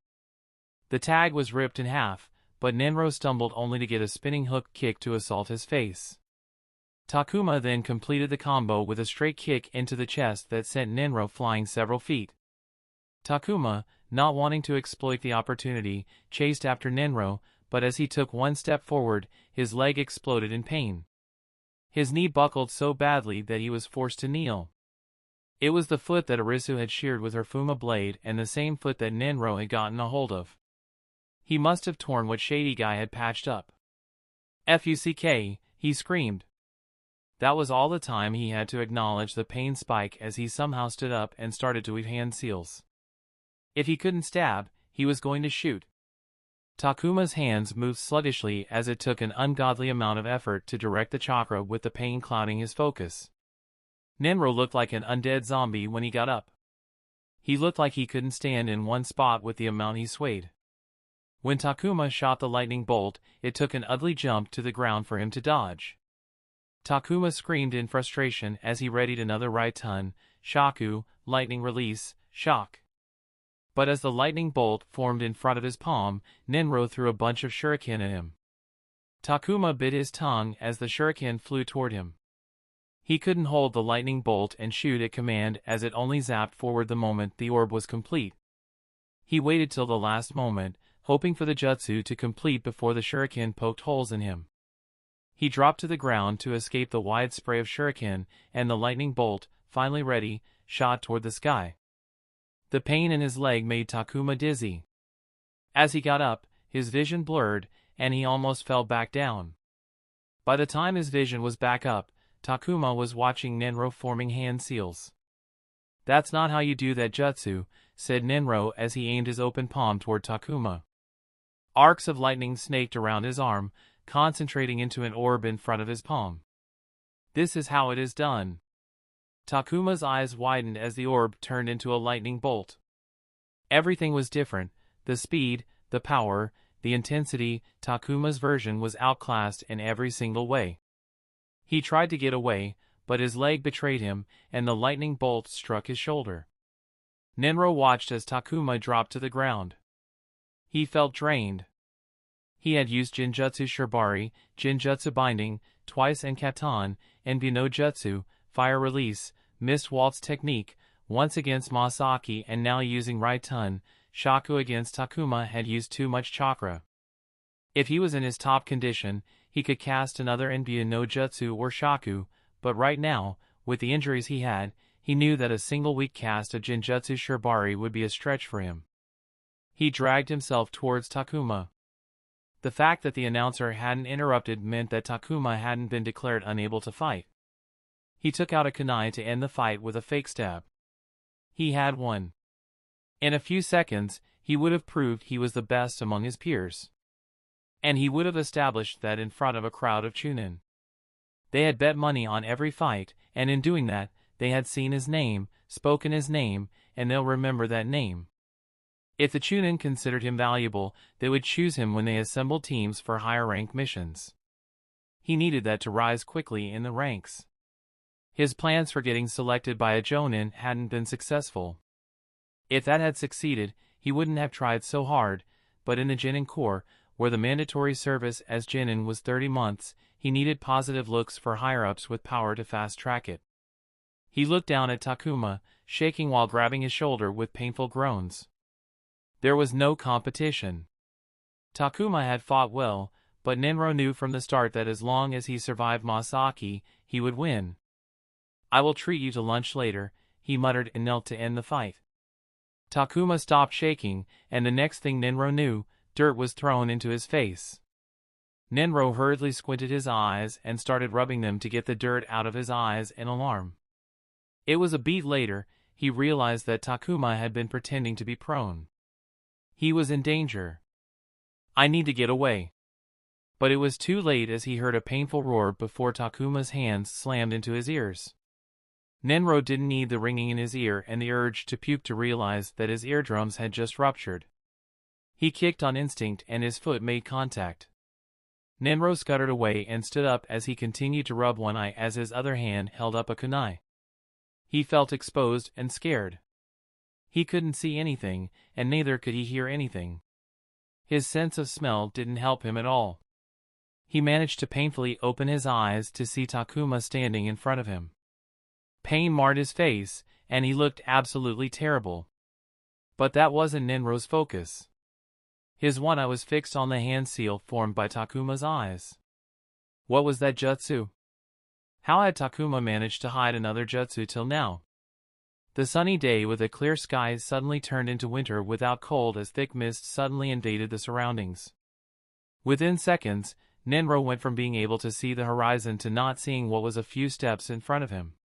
The tag was ripped in half, but Nenro stumbled only to get a spinning hook kick to assault his face. Takuma then completed the combo with a straight kick into the chest that sent Nenro flying several feet. Takuma, not wanting to exploit the opportunity, chased after Nenro, but as he took one step forward, his leg exploded in pain. His knee buckled so badly that he was forced to kneel. It was the foot that Arisu had sheared with her Fuma blade and the same foot that Nenro had gotten a hold of. He must have torn what Shady Guy had patched up. "Fuck," he screamed. That was all the time he had to acknowledge the pain spike as he somehow stood up and started to weave hand seals. If he couldn't stab, he was going to shoot. Takuma's hands moved sluggishly as it took an ungodly amount of effort to direct the chakra with the pain clouding his focus. Nenro looked like an undead zombie when he got up. He looked like he couldn't stand in one spot with the amount he swayed. When Takuma shot the lightning bolt, it took an ugly jump to the ground for him to dodge. Takuma screamed in frustration as he readied another right ton, shaku, lightning release, shock. But as the lightning bolt formed in front of his palm, Nenro threw a bunch of shuriken at him. Takuma bit his tongue as the shuriken flew toward him. He couldn't hold the lightning bolt and shoot at command as it only zapped forward the moment the orb was complete. He waited till the last moment, hoping for the jutsu to complete before the shuriken poked holes in him. He dropped to the ground to escape the wide spray of shuriken, and the lightning bolt, finally ready, shot toward the sky. The pain in his leg made Takuma dizzy. As he got up, his vision blurred, and he almost fell back down. By the time his vision was back up, Takuma was watching Nenro forming hand seals. "That's not how you do that jutsu," said Nenro as he aimed his open palm toward Takuma. Arcs of lightning snaked around his arm, concentrating into an orb in front of his palm. "This is how it is done." Takuma's eyes widened as the orb turned into a lightning bolt. Everything was different, the speed, the power, the intensity. Takuma's version was outclassed in every single way. He tried to get away, but his leg betrayed him, and the lightning bolt struck his shoulder. Nenro watched as Takuma dropped to the ground. He felt drained. He had used Jinjutsu Shibari, Jinjutsu Binding, twice and Katan, and Bino Jutsu, Fire Release, Mist Waltz technique, once against Masaki and now using Raitun, Shaku against Takuma had used too much chakra. If he was in his top condition, he could cast another Enbyu no Jutsu or Shaku, but right now, with the injuries he had, he knew that a single weak cast of Jinjutsu Shibari would be a stretch for him. He dragged himself towards Takuma. The fact that the announcer hadn't interrupted meant that Takuma hadn't been declared unable to fight. He took out a kunai to end the fight with a fake stab. He had won. In a few seconds, he would have proved he was the best among his peers. And he would have established that in front of a crowd of Chunin. They had bet money on every fight, and in doing that, they had seen his name, spoken his name, and they'll remember that name. If the Chunin considered him valuable, they would choose him when they assembled teams for higher-rank missions. He needed that to rise quickly in the ranks. His plans for getting selected by a Jonin hadn't been successful. If that had succeeded, he wouldn't have tried so hard, but in the Genin Corps, where the mandatory service as Genin was 30 months, he needed positive looks for higher-ups with power to fast-track it. He looked down at Takuma, shaking while grabbing his shoulder with painful groans. There was no competition. Takuma had fought well, but Nenro knew from the start that as long as he survived Masaki, he would win. "I will treat you to lunch later," he muttered and knelt to end the fight. Takuma stopped shaking, and the next thing Nenro knew, dirt was thrown into his face. Nenro hurriedly squinted his eyes and started rubbing them to get the dirt out of his eyes in alarm. It was a beat later, he realized that Takuma had been pretending to be prone. He was in danger. "I need to get away." But it was too late as he heard a painful roar before Takuma's hands slammed into his ears. Nenro didn't need the ringing in his ear and the urge to puke to realize that his eardrums had just ruptured. He kicked on instinct and his foot made contact. Nenro scuttered away and stood up as he continued to rub one eye as his other hand held up a kunai. He felt exposed and scared. He couldn't see anything, and neither could he hear anything. His sense of smell didn't help him at all. He managed to painfully open his eyes to see Takuma standing in front of him. Pain marred his face, and he looked absolutely terrible. But that wasn't Nenro's focus. His one eye was fixed on the hand seal formed by Takuma's eyes. What was that jutsu? How had Takuma managed to hide another jutsu till now? The sunny day with a clear sky suddenly turned into winter without cold as thick mist suddenly invaded the surroundings. Within seconds, Nenro went from being able to see the horizon to not seeing what was a few steps in front of him.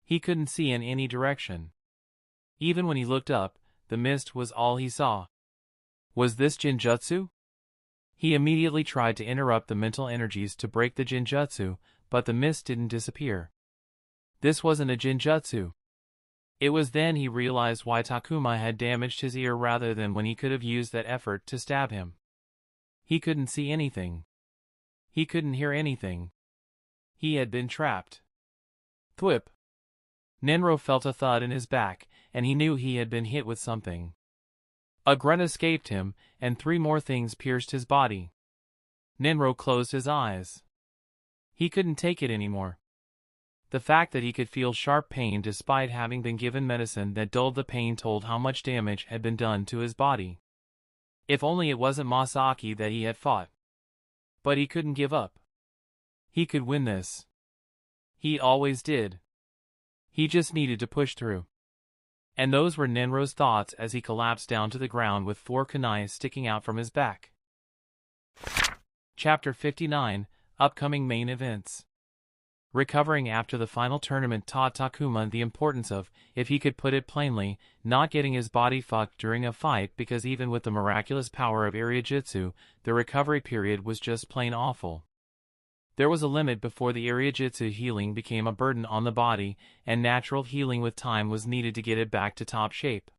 He couldn't see in any direction. Even when he looked up, the mist was all he saw. Was this Jinjutsu? He immediately tried to interrupt the mental energies to break the Jinjutsu, but the mist didn't disappear. This wasn't a Jinjutsu. It was then he realized why Takuma had damaged his ear rather than when he could have used that effort to stab him. He couldn't see anything. He couldn't hear anything. He had been trapped. Thwip! Nenro felt a thud in his back, and he knew he had been hit with something. A grunt escaped him, and 3 more things pierced his body. Nenro closed his eyes. He couldn't take it anymore. The fact that he could feel sharp pain despite having been given medicine that dulled the pain told how much damage had been done to his body. If only it wasn't Masaki that he had fought. But he couldn't give up. He could win this. He always did. He just needed to push through. And those were Nenro's thoughts as he collapsed down to the ground with 4 kunais sticking out from his back. Chapter 59, Upcoming Main Events. Recovering after the final tournament taught Takuma the importance of, if he could put it plainly, not getting his body fucked during a fight because even with the miraculous power of Iriajutsu, the recovery period was just plain awful. There was a limit before the Iriajutsu healing became a burden on the body, and natural healing with time was needed to get it back to top shape.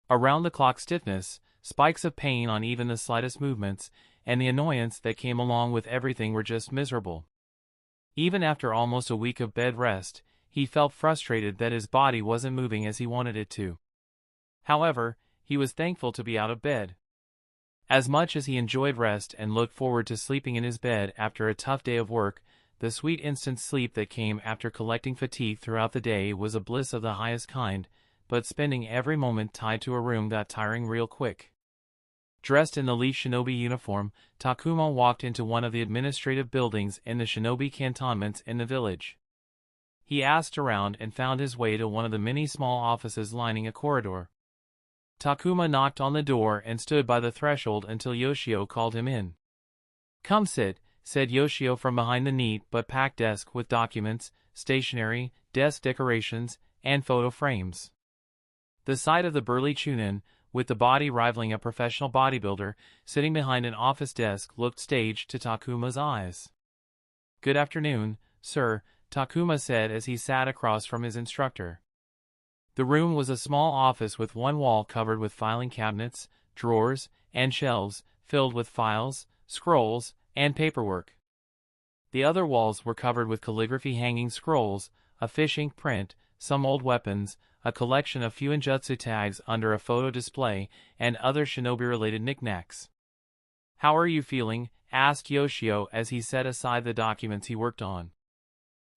Around-the-clock stiffness, spikes of pain on even the slightest movements, and the annoyance that came along with everything were just miserable. Even after almost a week of bed rest, he felt frustrated that his body wasn't moving as he wanted it to. However, he was thankful to be out of bed. As much as he enjoyed rest and looked forward to sleeping in his bed after a tough day of work, the sweet instant sleep that came after collecting fatigue throughout the day was a bliss of the highest kind, but spending every moment tied to a room got tiring real quick. Dressed in the Leaf Shinobi uniform, Takuma walked into one of the administrative buildings in the Shinobi cantonments in the village. He asked around and found his way to one of the many small offices lining a corridor. Takuma knocked on the door and stood by the threshold until Yoshio called him in. "Come sit," said Yoshio from behind the neat but packed desk with documents, stationery, desk decorations, and photo frames. The sight of the burly Chunin, with the body rivaling a professional bodybuilder, sitting behind an office desk looked staged to Takuma's eyes. "Good afternoon, sir," Takuma said as he sat across from his instructor. The room was a small office with one wall covered with filing cabinets, drawers, and shelves filled with files, scrolls, and paperwork. The other walls were covered with calligraphy hanging scrolls, a fish ink print, some old weapons, a collection of fuinjutsu tags under a photo display, and other shinobi-related knickknacks. "How are you feeling?" asked Yoshio as he set aside the documents he worked on.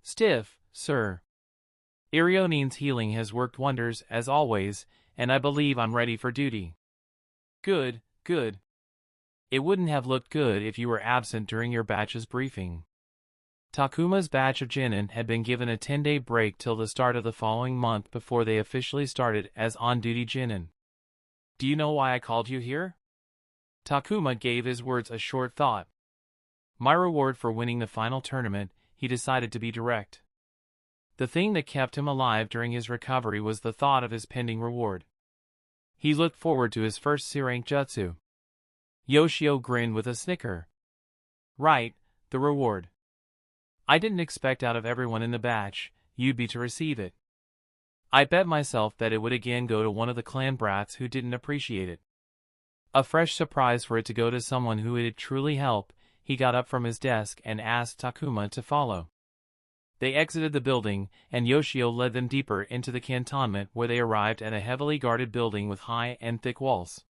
"Stiff, sir. Irionin's healing has worked wonders as always, and I believe I'm ready for duty." "Good, good. It wouldn't have looked good if you were absent during your batch's briefing." Takuma's batch of Genin had been given a 10-day break till the start of the following month before they officially started as on-duty Genin. "Do you know why I called you here?" Takuma gave his words a short thought. "My reward for winning the final tournament," he decided to be direct. The thing that kept him alive during his recovery was the thought of his pending reward. He looked forward to his first C-rank jutsu. Yoshio grinned with a snicker. "Right, the reward. I didn't expect out of everyone in the batch, you'd be to receive it. I bet myself that it would again go to one of the clan brats who didn't appreciate it." A fresh surprise for it to go to someone who it'd truly help, he got up from his desk and asked Takuma to follow. They exited the building, and Yoshio led them deeper into the cantonment where they arrived at a heavily guarded building with high and thick walls.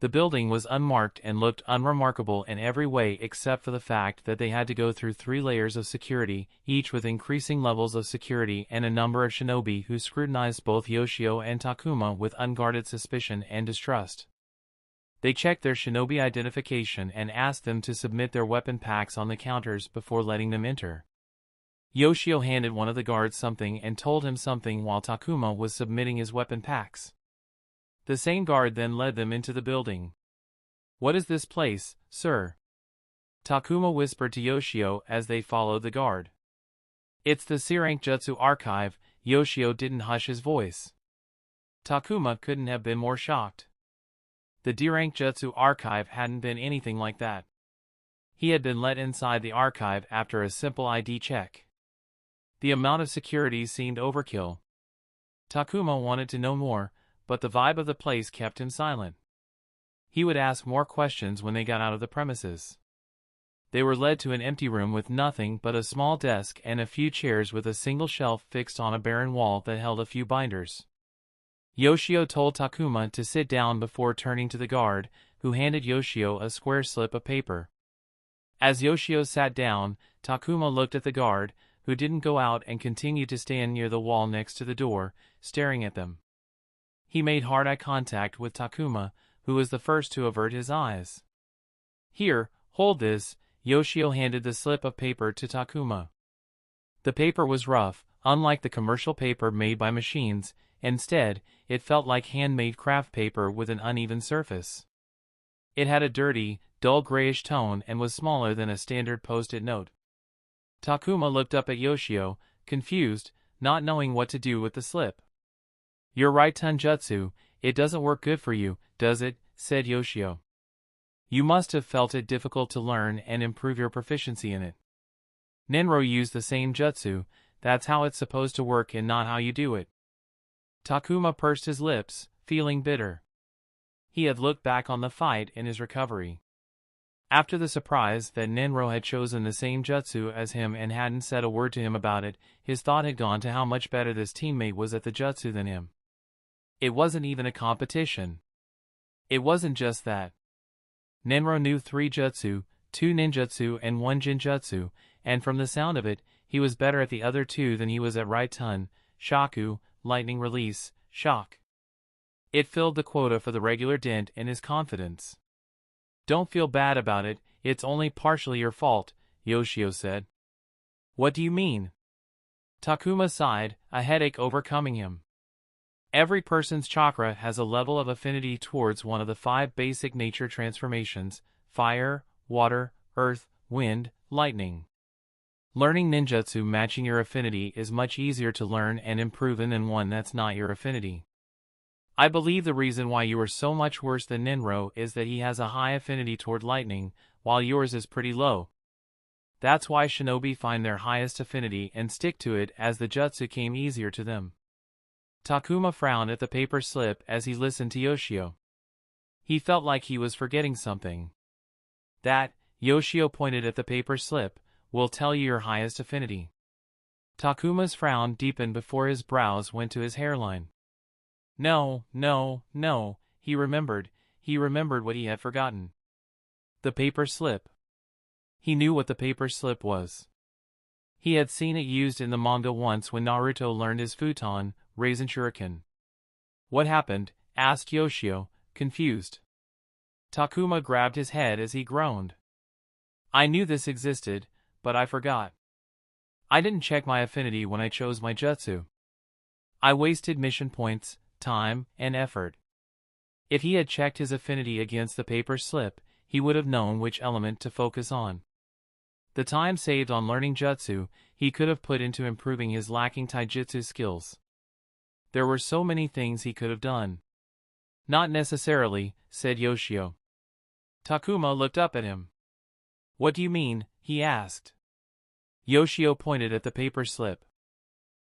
The building was unmarked and looked unremarkable in every way except for the fact that they had to go through 3 layers of security, each with increasing levels of security and a number of shinobi who scrutinized both Yoshio and Takuma with unguarded suspicion and distrust. They checked their shinobi identification and asked them to submit their weapon packs on the counters before letting them enter. Yoshio handed one of the guards something and told him something while Takuma was submitting his weapon packs. The same guard then led them into the building. "What is this place, sir?" Takuma whispered to Yoshio as they followed the guard. "It's the C-rank Jutsu Archive." Yoshio didn't hush his voice. Takuma couldn't have been more shocked. The D-rank Jutsu Archive hadn't been anything like that. He had been let inside the archive after a simple ID check. The amount of security seemed overkill. Takuma wanted to know more, but the vibe of the place kept him silent. He would ask more questions when they got out of the premises. They were led to an empty room with nothing but a small desk and a few chairs with a single shelf fixed on a barren wall that held a few binders. Yoshio told Takuma to sit down before turning to the guard, who handed Yoshio a square slip of paper. As Yoshio sat down, Takuma looked at the guard, who didn't go out and continued to stand near the wall next to the door, staring at them. He made hard eye contact with Takuma, who was the first to avert his eyes. "Here, hold this." Yoshio handed the slip of paper to Takuma. The paper was rough, unlike the commercial paper made by machines. Instead, it felt like handmade craft paper with an uneven surface. It had a dirty, dull grayish tone and was smaller than a standard post-it note. Takuma looked up at Yoshio, confused, not knowing what to do with the slip. "Your right Tunjutsu, it doesn't work good for you, does it?" said Yoshio. "You must have felt it difficult to learn and improve your proficiency in it. Nenro used the same jutsu, that's how it's supposed to work and not how you do it." Takuma pursed his lips, feeling bitter. He had looked back on the fight in his recovery. After the surprise that Nenro had chosen the same jutsu as him and hadn't said a word to him about it, his thought had gone to how much better this teammate was at the jutsu than him. It wasn't even a competition. It wasn't just that. Ninro knew 3 jutsu, 2 ninjutsu and 1 jinjutsu, and from the sound of it, he was better at the other 2 than he was at Raiton, Shaku, lightning release, shock. It filled the quota for the regular dent in his confidence. Don't feel bad about it, it's only partially your fault, Yoshio said. What do you mean? Takuma sighed, a headache overcoming him. Every person's chakra has a level of affinity towards one of the 5 basic nature transformations: fire, water, earth, wind, lightning. Learning ninjutsu matching your affinity is much easier to learn and improve than one that's not your affinity. I believe the reason why you are so much worse than Ninro is that he has a high affinity toward lightning, while yours is pretty low. That's why shinobi find their highest affinity and stick to it, as the jutsu came easier to them. Takuma frowned at the paper slip as he listened to Yoshio. He felt like he was forgetting something. That, Yoshio pointed at the paper slip, will tell you your highest affinity. Takuma's frown deepened before his brows went to his hairline. No, he remembered what he had forgotten. The paper slip. He knew what the paper slip was. He had seen it used in the manga once when Naruto learned his futon, Raisin Shuriken. What happened? Asked Yoshio, confused. Takuma grabbed his head as he groaned. I knew this existed, but I forgot. I didn't check my affinity when I chose my jutsu. I wasted mission points, time, and effort. If he had checked his affinity against the paper slip, he would have known which element to focus on. The time saved on learning jutsu, he could have put into improving his lacking taijutsu skills. There were so many things he could have done. Not necessarily, said Yoshio. Takuma looked up at him. What do you mean? He asked. Yoshio pointed at the paper slip.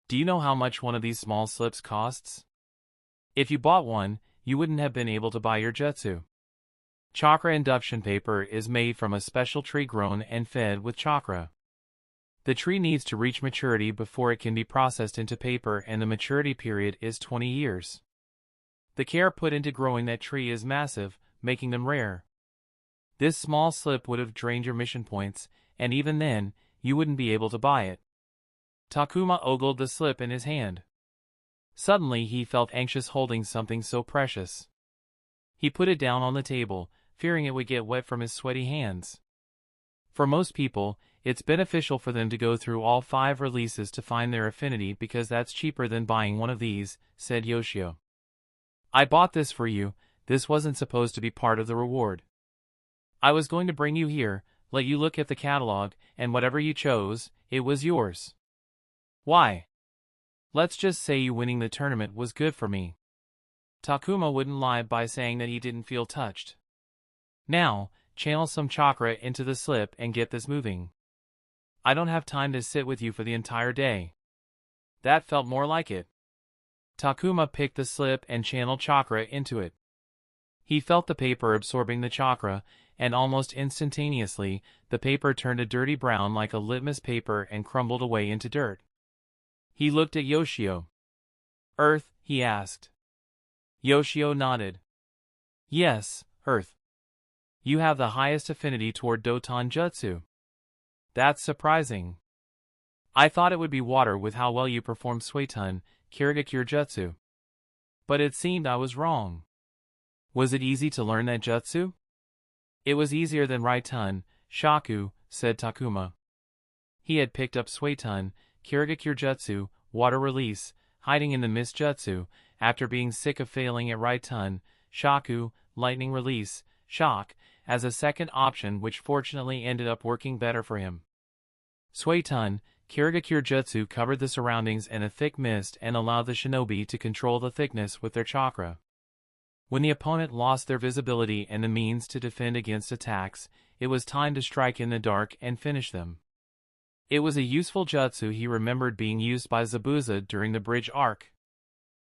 Do you know how much one of these small slips costs? If you bought one, you wouldn't have been able to buy your jutsu. Chakra induction paper is made from a special tree grown and fed with chakra. The tree needs to reach maturity before it can be processed into paper, and the maturity period is 20 years. The care put into growing that tree is massive, making them rare. This small slip would have drained your mission points, and even then, you wouldn't be able to buy it. Takuma ogled the slip in his hand. Suddenly he felt anxious holding something so precious. He put it down on the table, fearing it would get wet from his sweaty hands. For most people, it's beneficial for them to go through all 5 releases to find their affinity, because that's cheaper than buying one of these, said Yoshio. I bought this for you. This wasn't supposed to be part of the reward. I was going to bring you here, let you look at the catalog, and whatever you chose, it was yours. Why? Let's just say you winning the tournament was good for me. Takuma wouldn't lie by saying that he didn't feel touched. Now, channel some chakra into the slip and get this moving. I don't have time to sit with you for the entire day. That felt more like it. Takuma picked the slip and channeled chakra into it. He felt the paper absorbing the chakra, and almost instantaneously, the paper turned a dirty brown like a litmus paper and crumbled away into dirt. He looked at Yoshio. Earth? He asked. Yoshio nodded. Yes, Earth. You have the highest affinity toward Doton Jutsu. That's surprising. I thought it would be water with how well you perform Suiton, Kirigakure Jutsu. But it seemed I was wrong. Was it easy to learn that jutsu? It was easier than Raiton, Shaku, said Takuma. He had picked up Suiton, Kirigakure Jutsu, water release, hiding in the mist jutsu, after being sick of failing at Raiton, Shaku, lightning release, shock, as a second option, which fortunately ended up working better for him. Suiton, Kirigakure Jutsu covered the surroundings in a thick mist and allowed the shinobi to control the thickness with their chakra. When the opponent lost their visibility and the means to defend against attacks, it was time to strike in the dark and finish them. It was a useful jutsu he remembered being used by Zabuza during the bridge arc.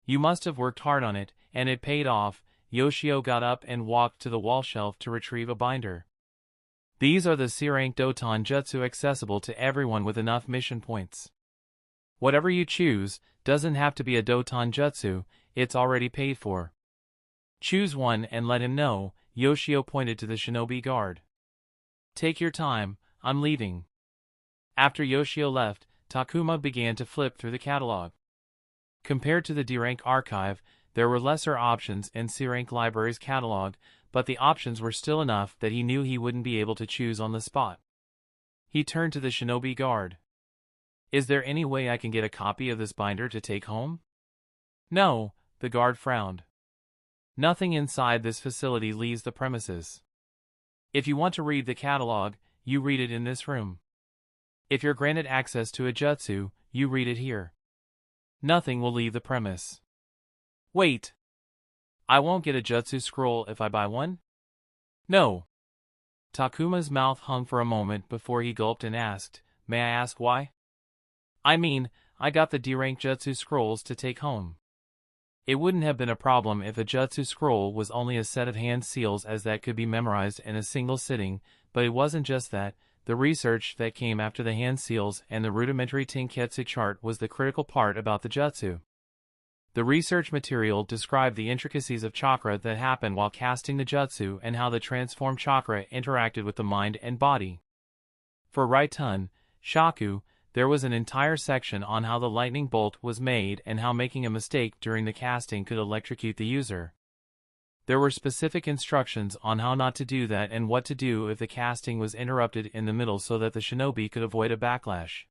You must have worked hard on it, and it paid off. Yoshio got up and walked to the wall shelf to retrieve a binder. These are the C-rank Doton Jutsu accessible to everyone with enough mission points. Whatever you choose doesn't have to be a Doton Jutsu, it's already paid for. Choose one and let him know, Yoshio pointed to the shinobi guard. Take your time, I'm leaving. After Yoshio left, Takuma began to flip through the catalog. Compared to the D-Rank archive, there were lesser options in C-Rank Library's catalog, but the options were still enough that he knew he wouldn't be able to choose on the spot. He turned to the shinobi guard. Is there any way I can get a copy of this binder to take home? No, the guard frowned. Nothing inside this facility leaves the premises. If you want to read the catalog, you read it in this room. If you're granted access to a jutsu, you read it here. Nothing will leave the premise. Wait. I won't get a jutsu scroll if I buy one? No. Takuma's mouth hung for a moment before he gulped and asked, May I ask why? I mean, I got the D-Rank jutsu scrolls to take home. It wouldn't have been a problem if a jutsu scroll was only a set of hand seals as that could be memorized in a single sitting, but it wasn't just that. The research that came after the hand seals and the rudimentary Tenketsu chart was the critical part about the jutsu. The research material described the intricacies of chakra that happened while casting the jutsu and how the transformed chakra interacted with the mind and body. For Raitun, Shaku, there was an entire section on how the lightning bolt was made and how making a mistake during the casting could electrocute the user. There were specific instructions on how not to do that and what to do if the casting was interrupted in the middle so that the shinobi could avoid a backlash.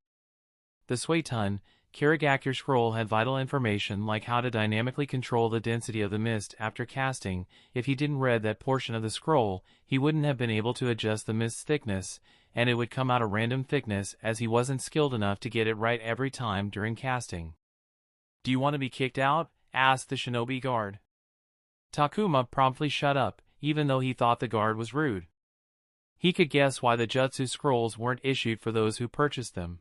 The Suetun, Kirigakure scroll had vital information like how to dynamically control the density of the mist after casting. If he didn't read that portion of the scroll, he wouldn't have been able to adjust the mist's thickness, and it would come out a random thickness as he wasn't skilled enough to get it right every time during casting. Do you want to be kicked out? Asked the shinobi guard. Takuma promptly shut up, even though he thought the guard was rude. He could guess why the jutsu scrolls weren't issued for those who purchased them.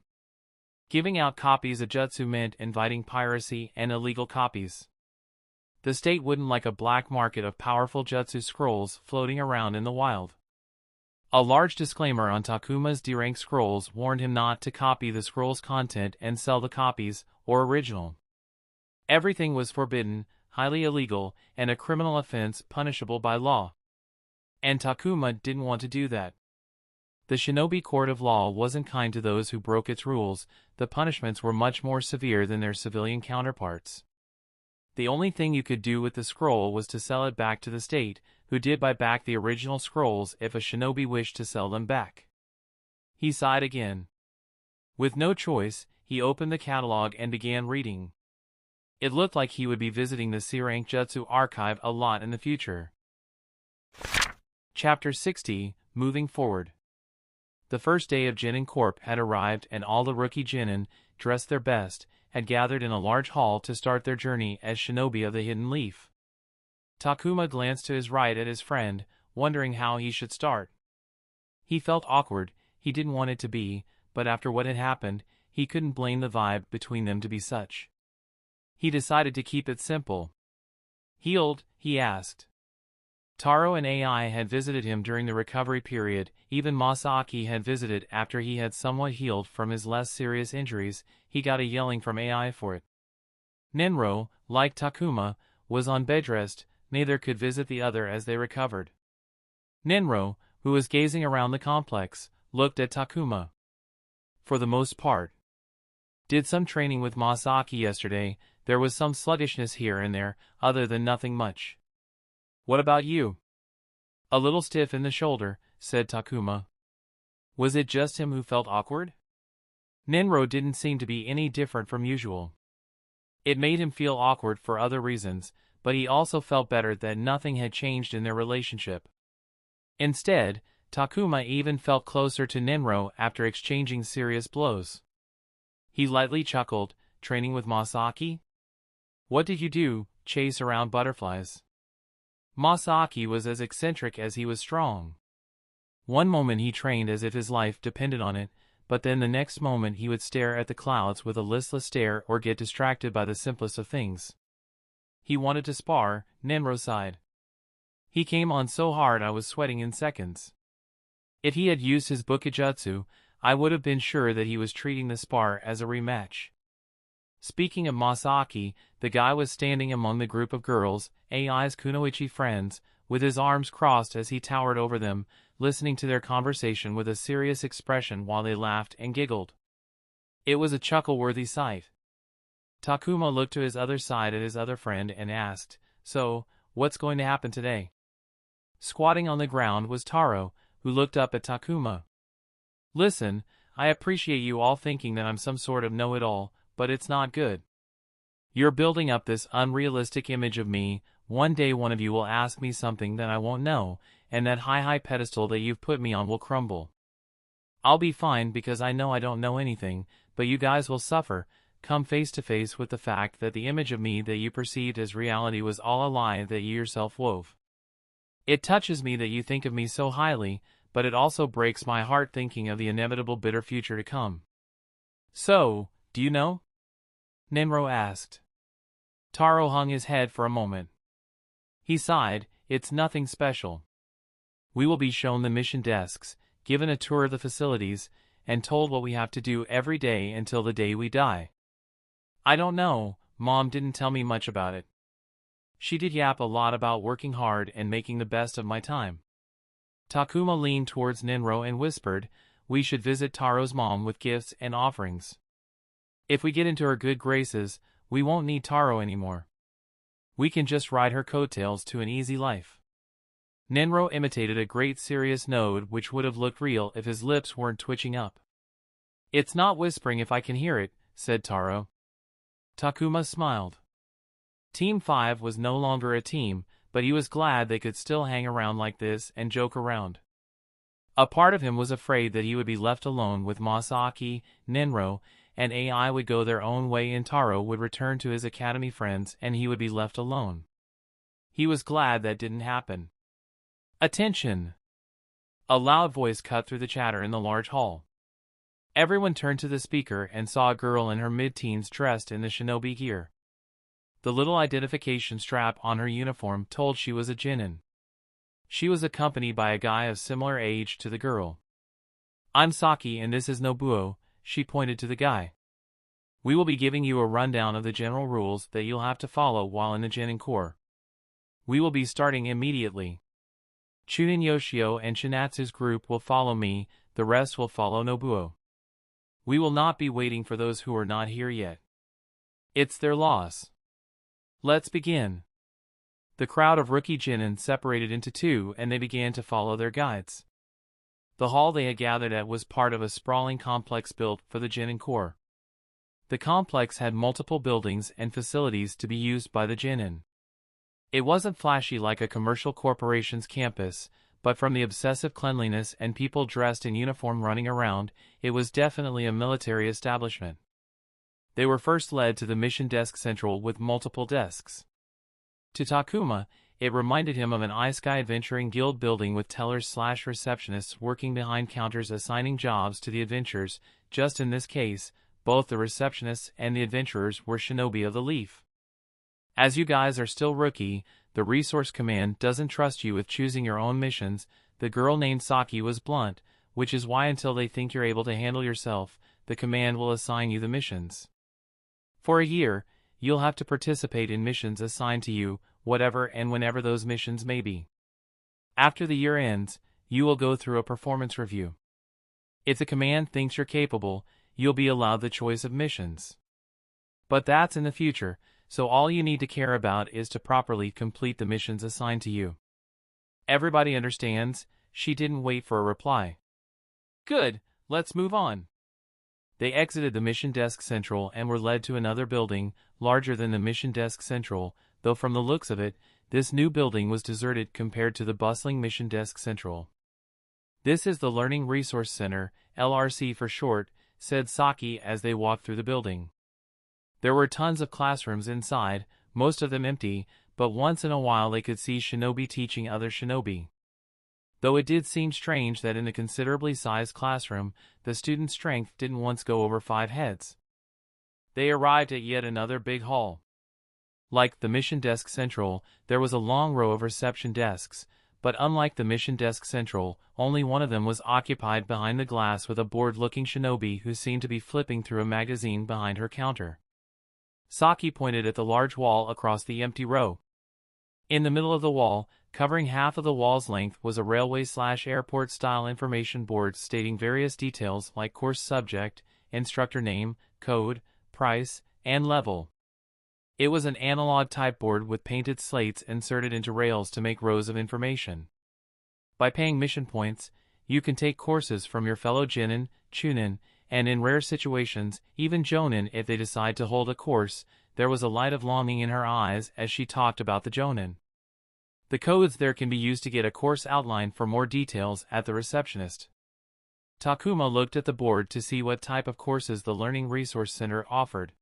Giving out copies of jutsu meant inviting piracy and illegal copies. The state wouldn't like a black market of powerful jutsu scrolls floating around in the wild. A large disclaimer on Takuma's D-Rank scrolls warned him not to copy the scroll's content and sell the copies, or original. Everything was forbidden, highly illegal, and a criminal offense punishable by law. And Takuma didn't want to do that. The shinobi court of law wasn't kind to those who broke its rules. The punishments were much more severe than their civilian counterparts. The only thing you could do with the scroll was to sell it back to the state, who did buy back the original scrolls if a shinobi wished to sell them back. He sighed again. With no choice, he opened the catalog and began reading. It looked like he would be visiting the C-Rank Jutsu archive a lot in the future. Chapter 60, Moving Forward. The first day of Genin Corp had arrived and all the rookie Genin, dressed their best, had gathered in a large hall to start their journey as shinobi of the Hidden Leaf. Takuma glanced to his right at his friend, wondering how he should start. He felt awkward, he didn't want it to be, but after what had happened, he couldn't blame the vibe between them to be such. He decided to keep it simple. Healed? He asked. Taro and AI had visited him during the recovery period. Even Masaki had visited after he had somewhat healed from his less serious injuries. He got a yelling from AI for it. Nenro, like Takuma, was on bedrest. Neither could visit the other as they recovered. Nenro, who was gazing around the complex, looked at Takuma. For the most part. Did some training with Masaki yesterday. There was some sluggishness here and there, other than nothing much. What about you? A little stiff in the shoulder, said Takuma. Was it just him who felt awkward? Nenro didn't seem to be any different from usual. It made him feel awkward for other reasons, but he also felt better that nothing had changed in their relationship. Instead, Takuma even felt closer to Nenro after exchanging serious blows. He lightly chuckled, training with Masaki? What did you do, chase around butterflies? Masaki was as eccentric as he was strong. One moment he trained as if his life depended on it, but then the next moment he would stare at the clouds with a listless stare or get distracted by the simplest of things. He wanted to spar, Nenro sighed. He came on so hard I was sweating in seconds. If he had used his Bukijutsu, I would have been sure that he was treating the spar as a rematch. Speaking of Masaki, the guy was standing among the group of girls, AI's kunoichi friends, with his arms crossed as he towered over them, listening to their conversation with a serious expression while they laughed and giggled. It was a chuckle-worthy sight. Takuma looked to his other side at his other friend and asked, "So, what's going to happen today?" Squatting on the ground was Taro, who looked up at Takuma. "Listen, I appreciate you all thinking that I'm some sort of know-it-all, but it's not good. You're building up this unrealistic image of me. One day one of you will ask me something that I won't know, and that high pedestal that you've put me on will crumble. I'll be fine because I know I don't know anything, but you guys will suffer, come face to face with the fact that the image of me that you perceived as reality was all a lie that you yourself wove. It touches me that you think of me so highly, but it also breaks my heart thinking of the inevitable bitter future to come." "So, do you know?" Nenro asked. Taro hung his head for a moment. He sighed. "It's nothing special. We will be shown the mission desks, given a tour of the facilities, and told what we have to do every day until the day we die. I don't know, Mom didn't tell me much about it. She did yap a lot about working hard and making the best of my time." Takuma leaned towards Nenro and whispered, "We should visit Taro's mom with gifts and offerings. If we get into her good graces, we won't need Taro anymore. We can just ride her coattails to an easy life." Nenro imitated a great serious nod which would have looked real if his lips weren't twitching up. "It's not whispering if I can hear it," said Taro. Takuma smiled. Team 5 was no longer a team, but he was glad they could still hang around like this and joke around. A part of him was afraid that he would be left alone with Masaki, Nenro, and AI would go their own way and Taro would return to his academy friends and he would be left alone. He was glad that didn't happen. "Attention!" A loud voice cut through the chatter in the large hall. Everyone turned to the speaker and saw a girl in her mid-teens dressed in the shinobi gear. The little identification strap on her uniform told she was a genin. She was accompanied by a guy of similar age to the girl. "I'm Saki and this is Nobuo," she pointed to the guy. "We will be giving you a rundown of the general rules that you'll have to follow while in the genin corps. We will be starting immediately. Chunin Yoshio and Shinatsu's group will follow me, the rest will follow Nobuo. We will not be waiting for those who are not here yet. It's their loss. Let's begin." The crowd of rookie genin separated into two and they began to follow their guides. The hall they had gathered at was part of a sprawling complex built for the genin corps. The complex had multiple buildings and facilities to be used by the genin. It wasn't flashy like a commercial corporation's campus, but from the obsessive cleanliness and people dressed in uniform running around, it was definitely a military establishment. They were first led to the mission desk central with multiple desks. To Takuma, it reminded him of an iSky Adventuring Guild building with tellers/receptionists working behind counters assigning jobs to the adventurers. Just in this case, both the receptionists and the adventurers were shinobi of the Leaf. "As you guys are still rookie, the Resource Command doesn't trust you with choosing your own missions," the girl named Saki was blunt, "which is why until they think you're able to handle yourself, the command will assign you the missions. For a year, you'll have to participate in missions assigned to you, whatever and whenever those missions may be. After the year ends, you will go through a performance review. If the command thinks you're capable, you'll be allowed the choice of missions. But that's in the future, so all you need to care about is to properly complete the missions assigned to you. Everybody understands?" She didn't wait for a reply. "Good, let's move on." They exited the Mission Desk Central and were led to another building, larger than the Mission Desk Central, though from the looks of it, this new building was deserted compared to the bustling Mission Desk Central. "This is the Learning Resource Center, LRC for short," said Saki as they walked through the building. There were tons of classrooms inside, most of them empty, but once in a while they could see shinobi teaching other shinobi. Though it did seem strange that in a considerably sized classroom, the student's strength didn't once go over 5 heads. They arrived at yet another big hall. Like the Mission Desk Central, there was a long row of reception desks, but unlike the Mission Desk Central, only one of them was occupied behind the glass with a bored-looking shinobi who seemed to be flipping through a magazine behind her counter. Saki pointed at the large wall across the empty row. In the middle of the wall, Covering half of the wall's length was a railway/airport-style information board stating various details like course subject, instructor name, code, price, and level. It was an analog typeboard with painted slates inserted into rails to make rows of information. By paying mission points, you can take courses from your fellow Jinin, Chunin, and in rare situations, even Jonin if they decide to hold a course. There was a light of longing in her eyes as she talked about the Jonin. The codes there can be used to get a course outline for more details at the receptionist. Takuma looked at the board to see what type of courses the Learning Resource Center offered.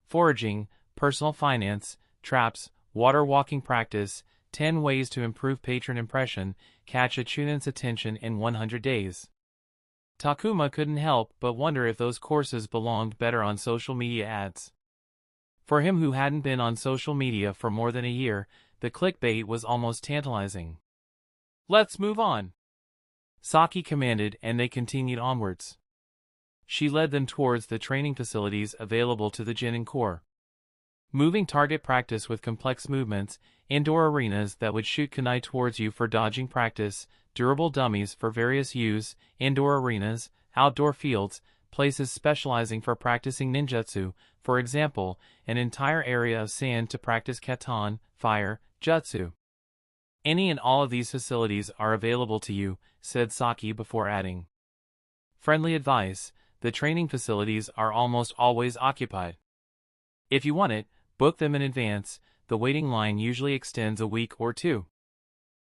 Foraging, personal finance, traps, water walking practice, 10 ways to improve patron impression, catch a Chunin's attention in 100 days. Takuma couldn't help but wonder if those courses belonged better on social media ads. For him who hadn't been on social media for more than a year, the clickbait was almost tantalizing. "Let's move on," Saki commanded, and they continued onwards. She led them towards the training facilities available to the Jinin Corps. Moving target practice with complex movements, indoor arenas that would shoot kunai towards you for dodging practice, durable dummies for various use, indoor arenas, outdoor fields, places specializing for practicing ninjutsu, for example, an entire area of sand to practice katan, fire, jutsu. Any and all of these facilities are available to you, said Saki before adding. Friendly advice, the training facilities are almost always occupied. If you want it, book them in advance, the waiting line usually extends a week or two.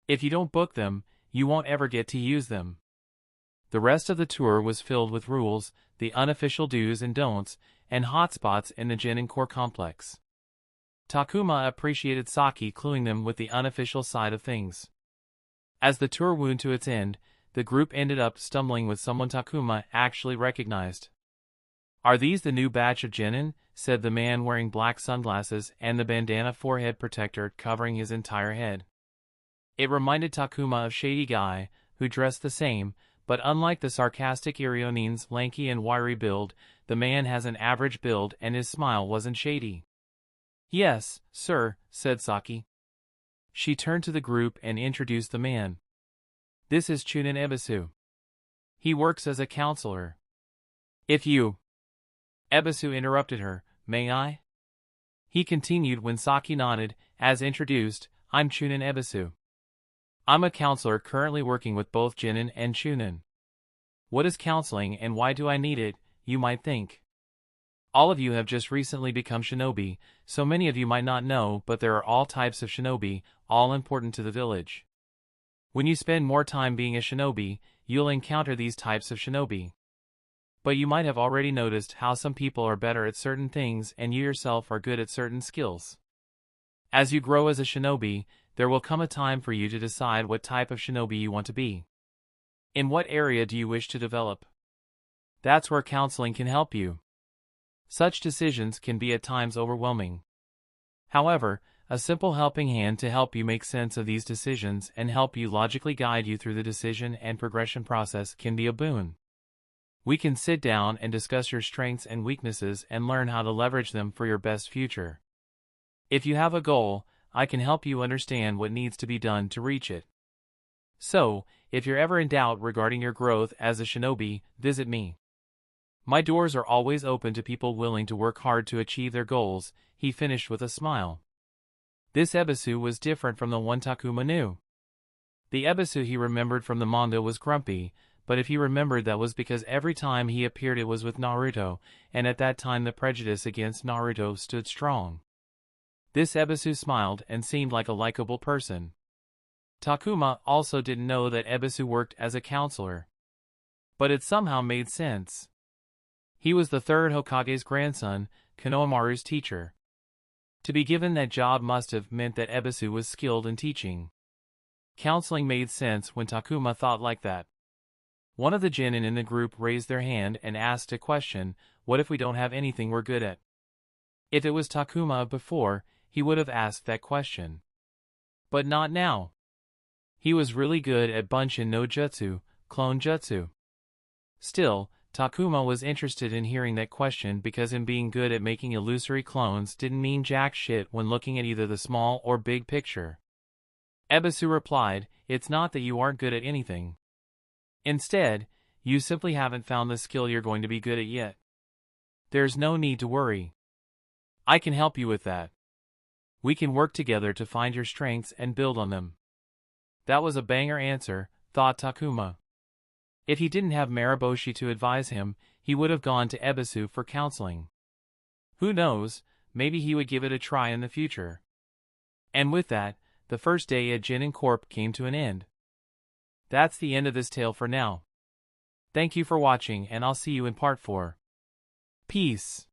If you don't book them, you won't ever get to use them. The rest of the tour was filled with rules, the unofficial do's and don'ts, and hotspots in the Jinin Core complex. Takuma appreciated Saki cluing them with the unofficial side of things. As the tour wound to its end, the group ended up stumbling with someone Takuma actually recognized. "Are these the new batch of Jinin?" said the man wearing black sunglasses and the bandana forehead protector covering his entire head. It reminded Takuma of Shady Guy, who dressed the same, but unlike the sarcastic Irionin's lanky and wiry build, the man has an average build and his smile wasn't shady. "Yes, sir," said Saki. She turned to the group and introduced the man. "This is Chunin Ebisu. He works as a counselor. If you—" Ebisu interrupted her, "May I?" He continued when Saki nodded, as introduced, "I'm Chunin Ebisu. I'm a counselor currently working with both Jinin and Chunin. What is counseling and why do I need it, you might think? All of you have just recently become shinobi, so many of you might not know, but there are all types of shinobi, all important to the village. When you spend more time being a shinobi, you'll encounter these types of shinobi. But you might have already noticed how some people are better at certain things and you yourself are good at certain skills. As you grow as a shinobi, there will come a time for you to decide what type of shinobi you want to be. In what area do you wish to develop? That's where counseling can help you. Such decisions can be at times overwhelming. However, a simple helping hand to help you make sense of these decisions and help you logically guide you through the decision and progression process can be a boon. We can sit down and discuss your strengths and weaknesses and learn how to leverage them for your best future. If you have a goal, I can help you understand what needs to be done to reach it. So, if you're ever in doubt regarding your growth as a shinobi, visit me. My doors are always open to people willing to work hard to achieve their goals," he finished with a smile. This Ebisu was different from the one Takuma knew. The Ebisu he remembered from the manga was grumpy, but if he remembered that was because every time he appeared it was with Naruto, and at that time the prejudice against Naruto stood strong. This Ebisu smiled and seemed like a likable person. Takuma also didn't know that Ebisu worked as a counselor. But it somehow made sense. He was the third Hokage's grandson, Konohamaru's teacher. To be given that job must have meant that Ebisu was skilled in teaching. Counseling made sense when Takuma thought like that. One of the Jinin in the group raised their hand and asked a question, "What if we don't have anything we're good at?" If it was Takuma before, he would have asked that question. But not now. He was really good at Bunshin no Jutsu, clone jutsu. Still, Takuma was interested in hearing that question because him being good at making illusory clones didn't mean jack shit when looking at either the small or big picture. Ebisu replied, "It's not that you aren't good at anything. Instead, you simply haven't found the skill you're going to be good at yet. There's no need to worry. I can help you with that. We can work together to find your strengths and build on them." That was a banger answer, thought Takuma. If he didn't have Mariboshi to advise him, he would have gone to Ebisu for counseling. Who knows, maybe he would give it a try in the future. And with that, the first day at Jinin Corp came to an end. That's the end of this tale for now. Thank you for watching, and I'll see you in part 4. Peace.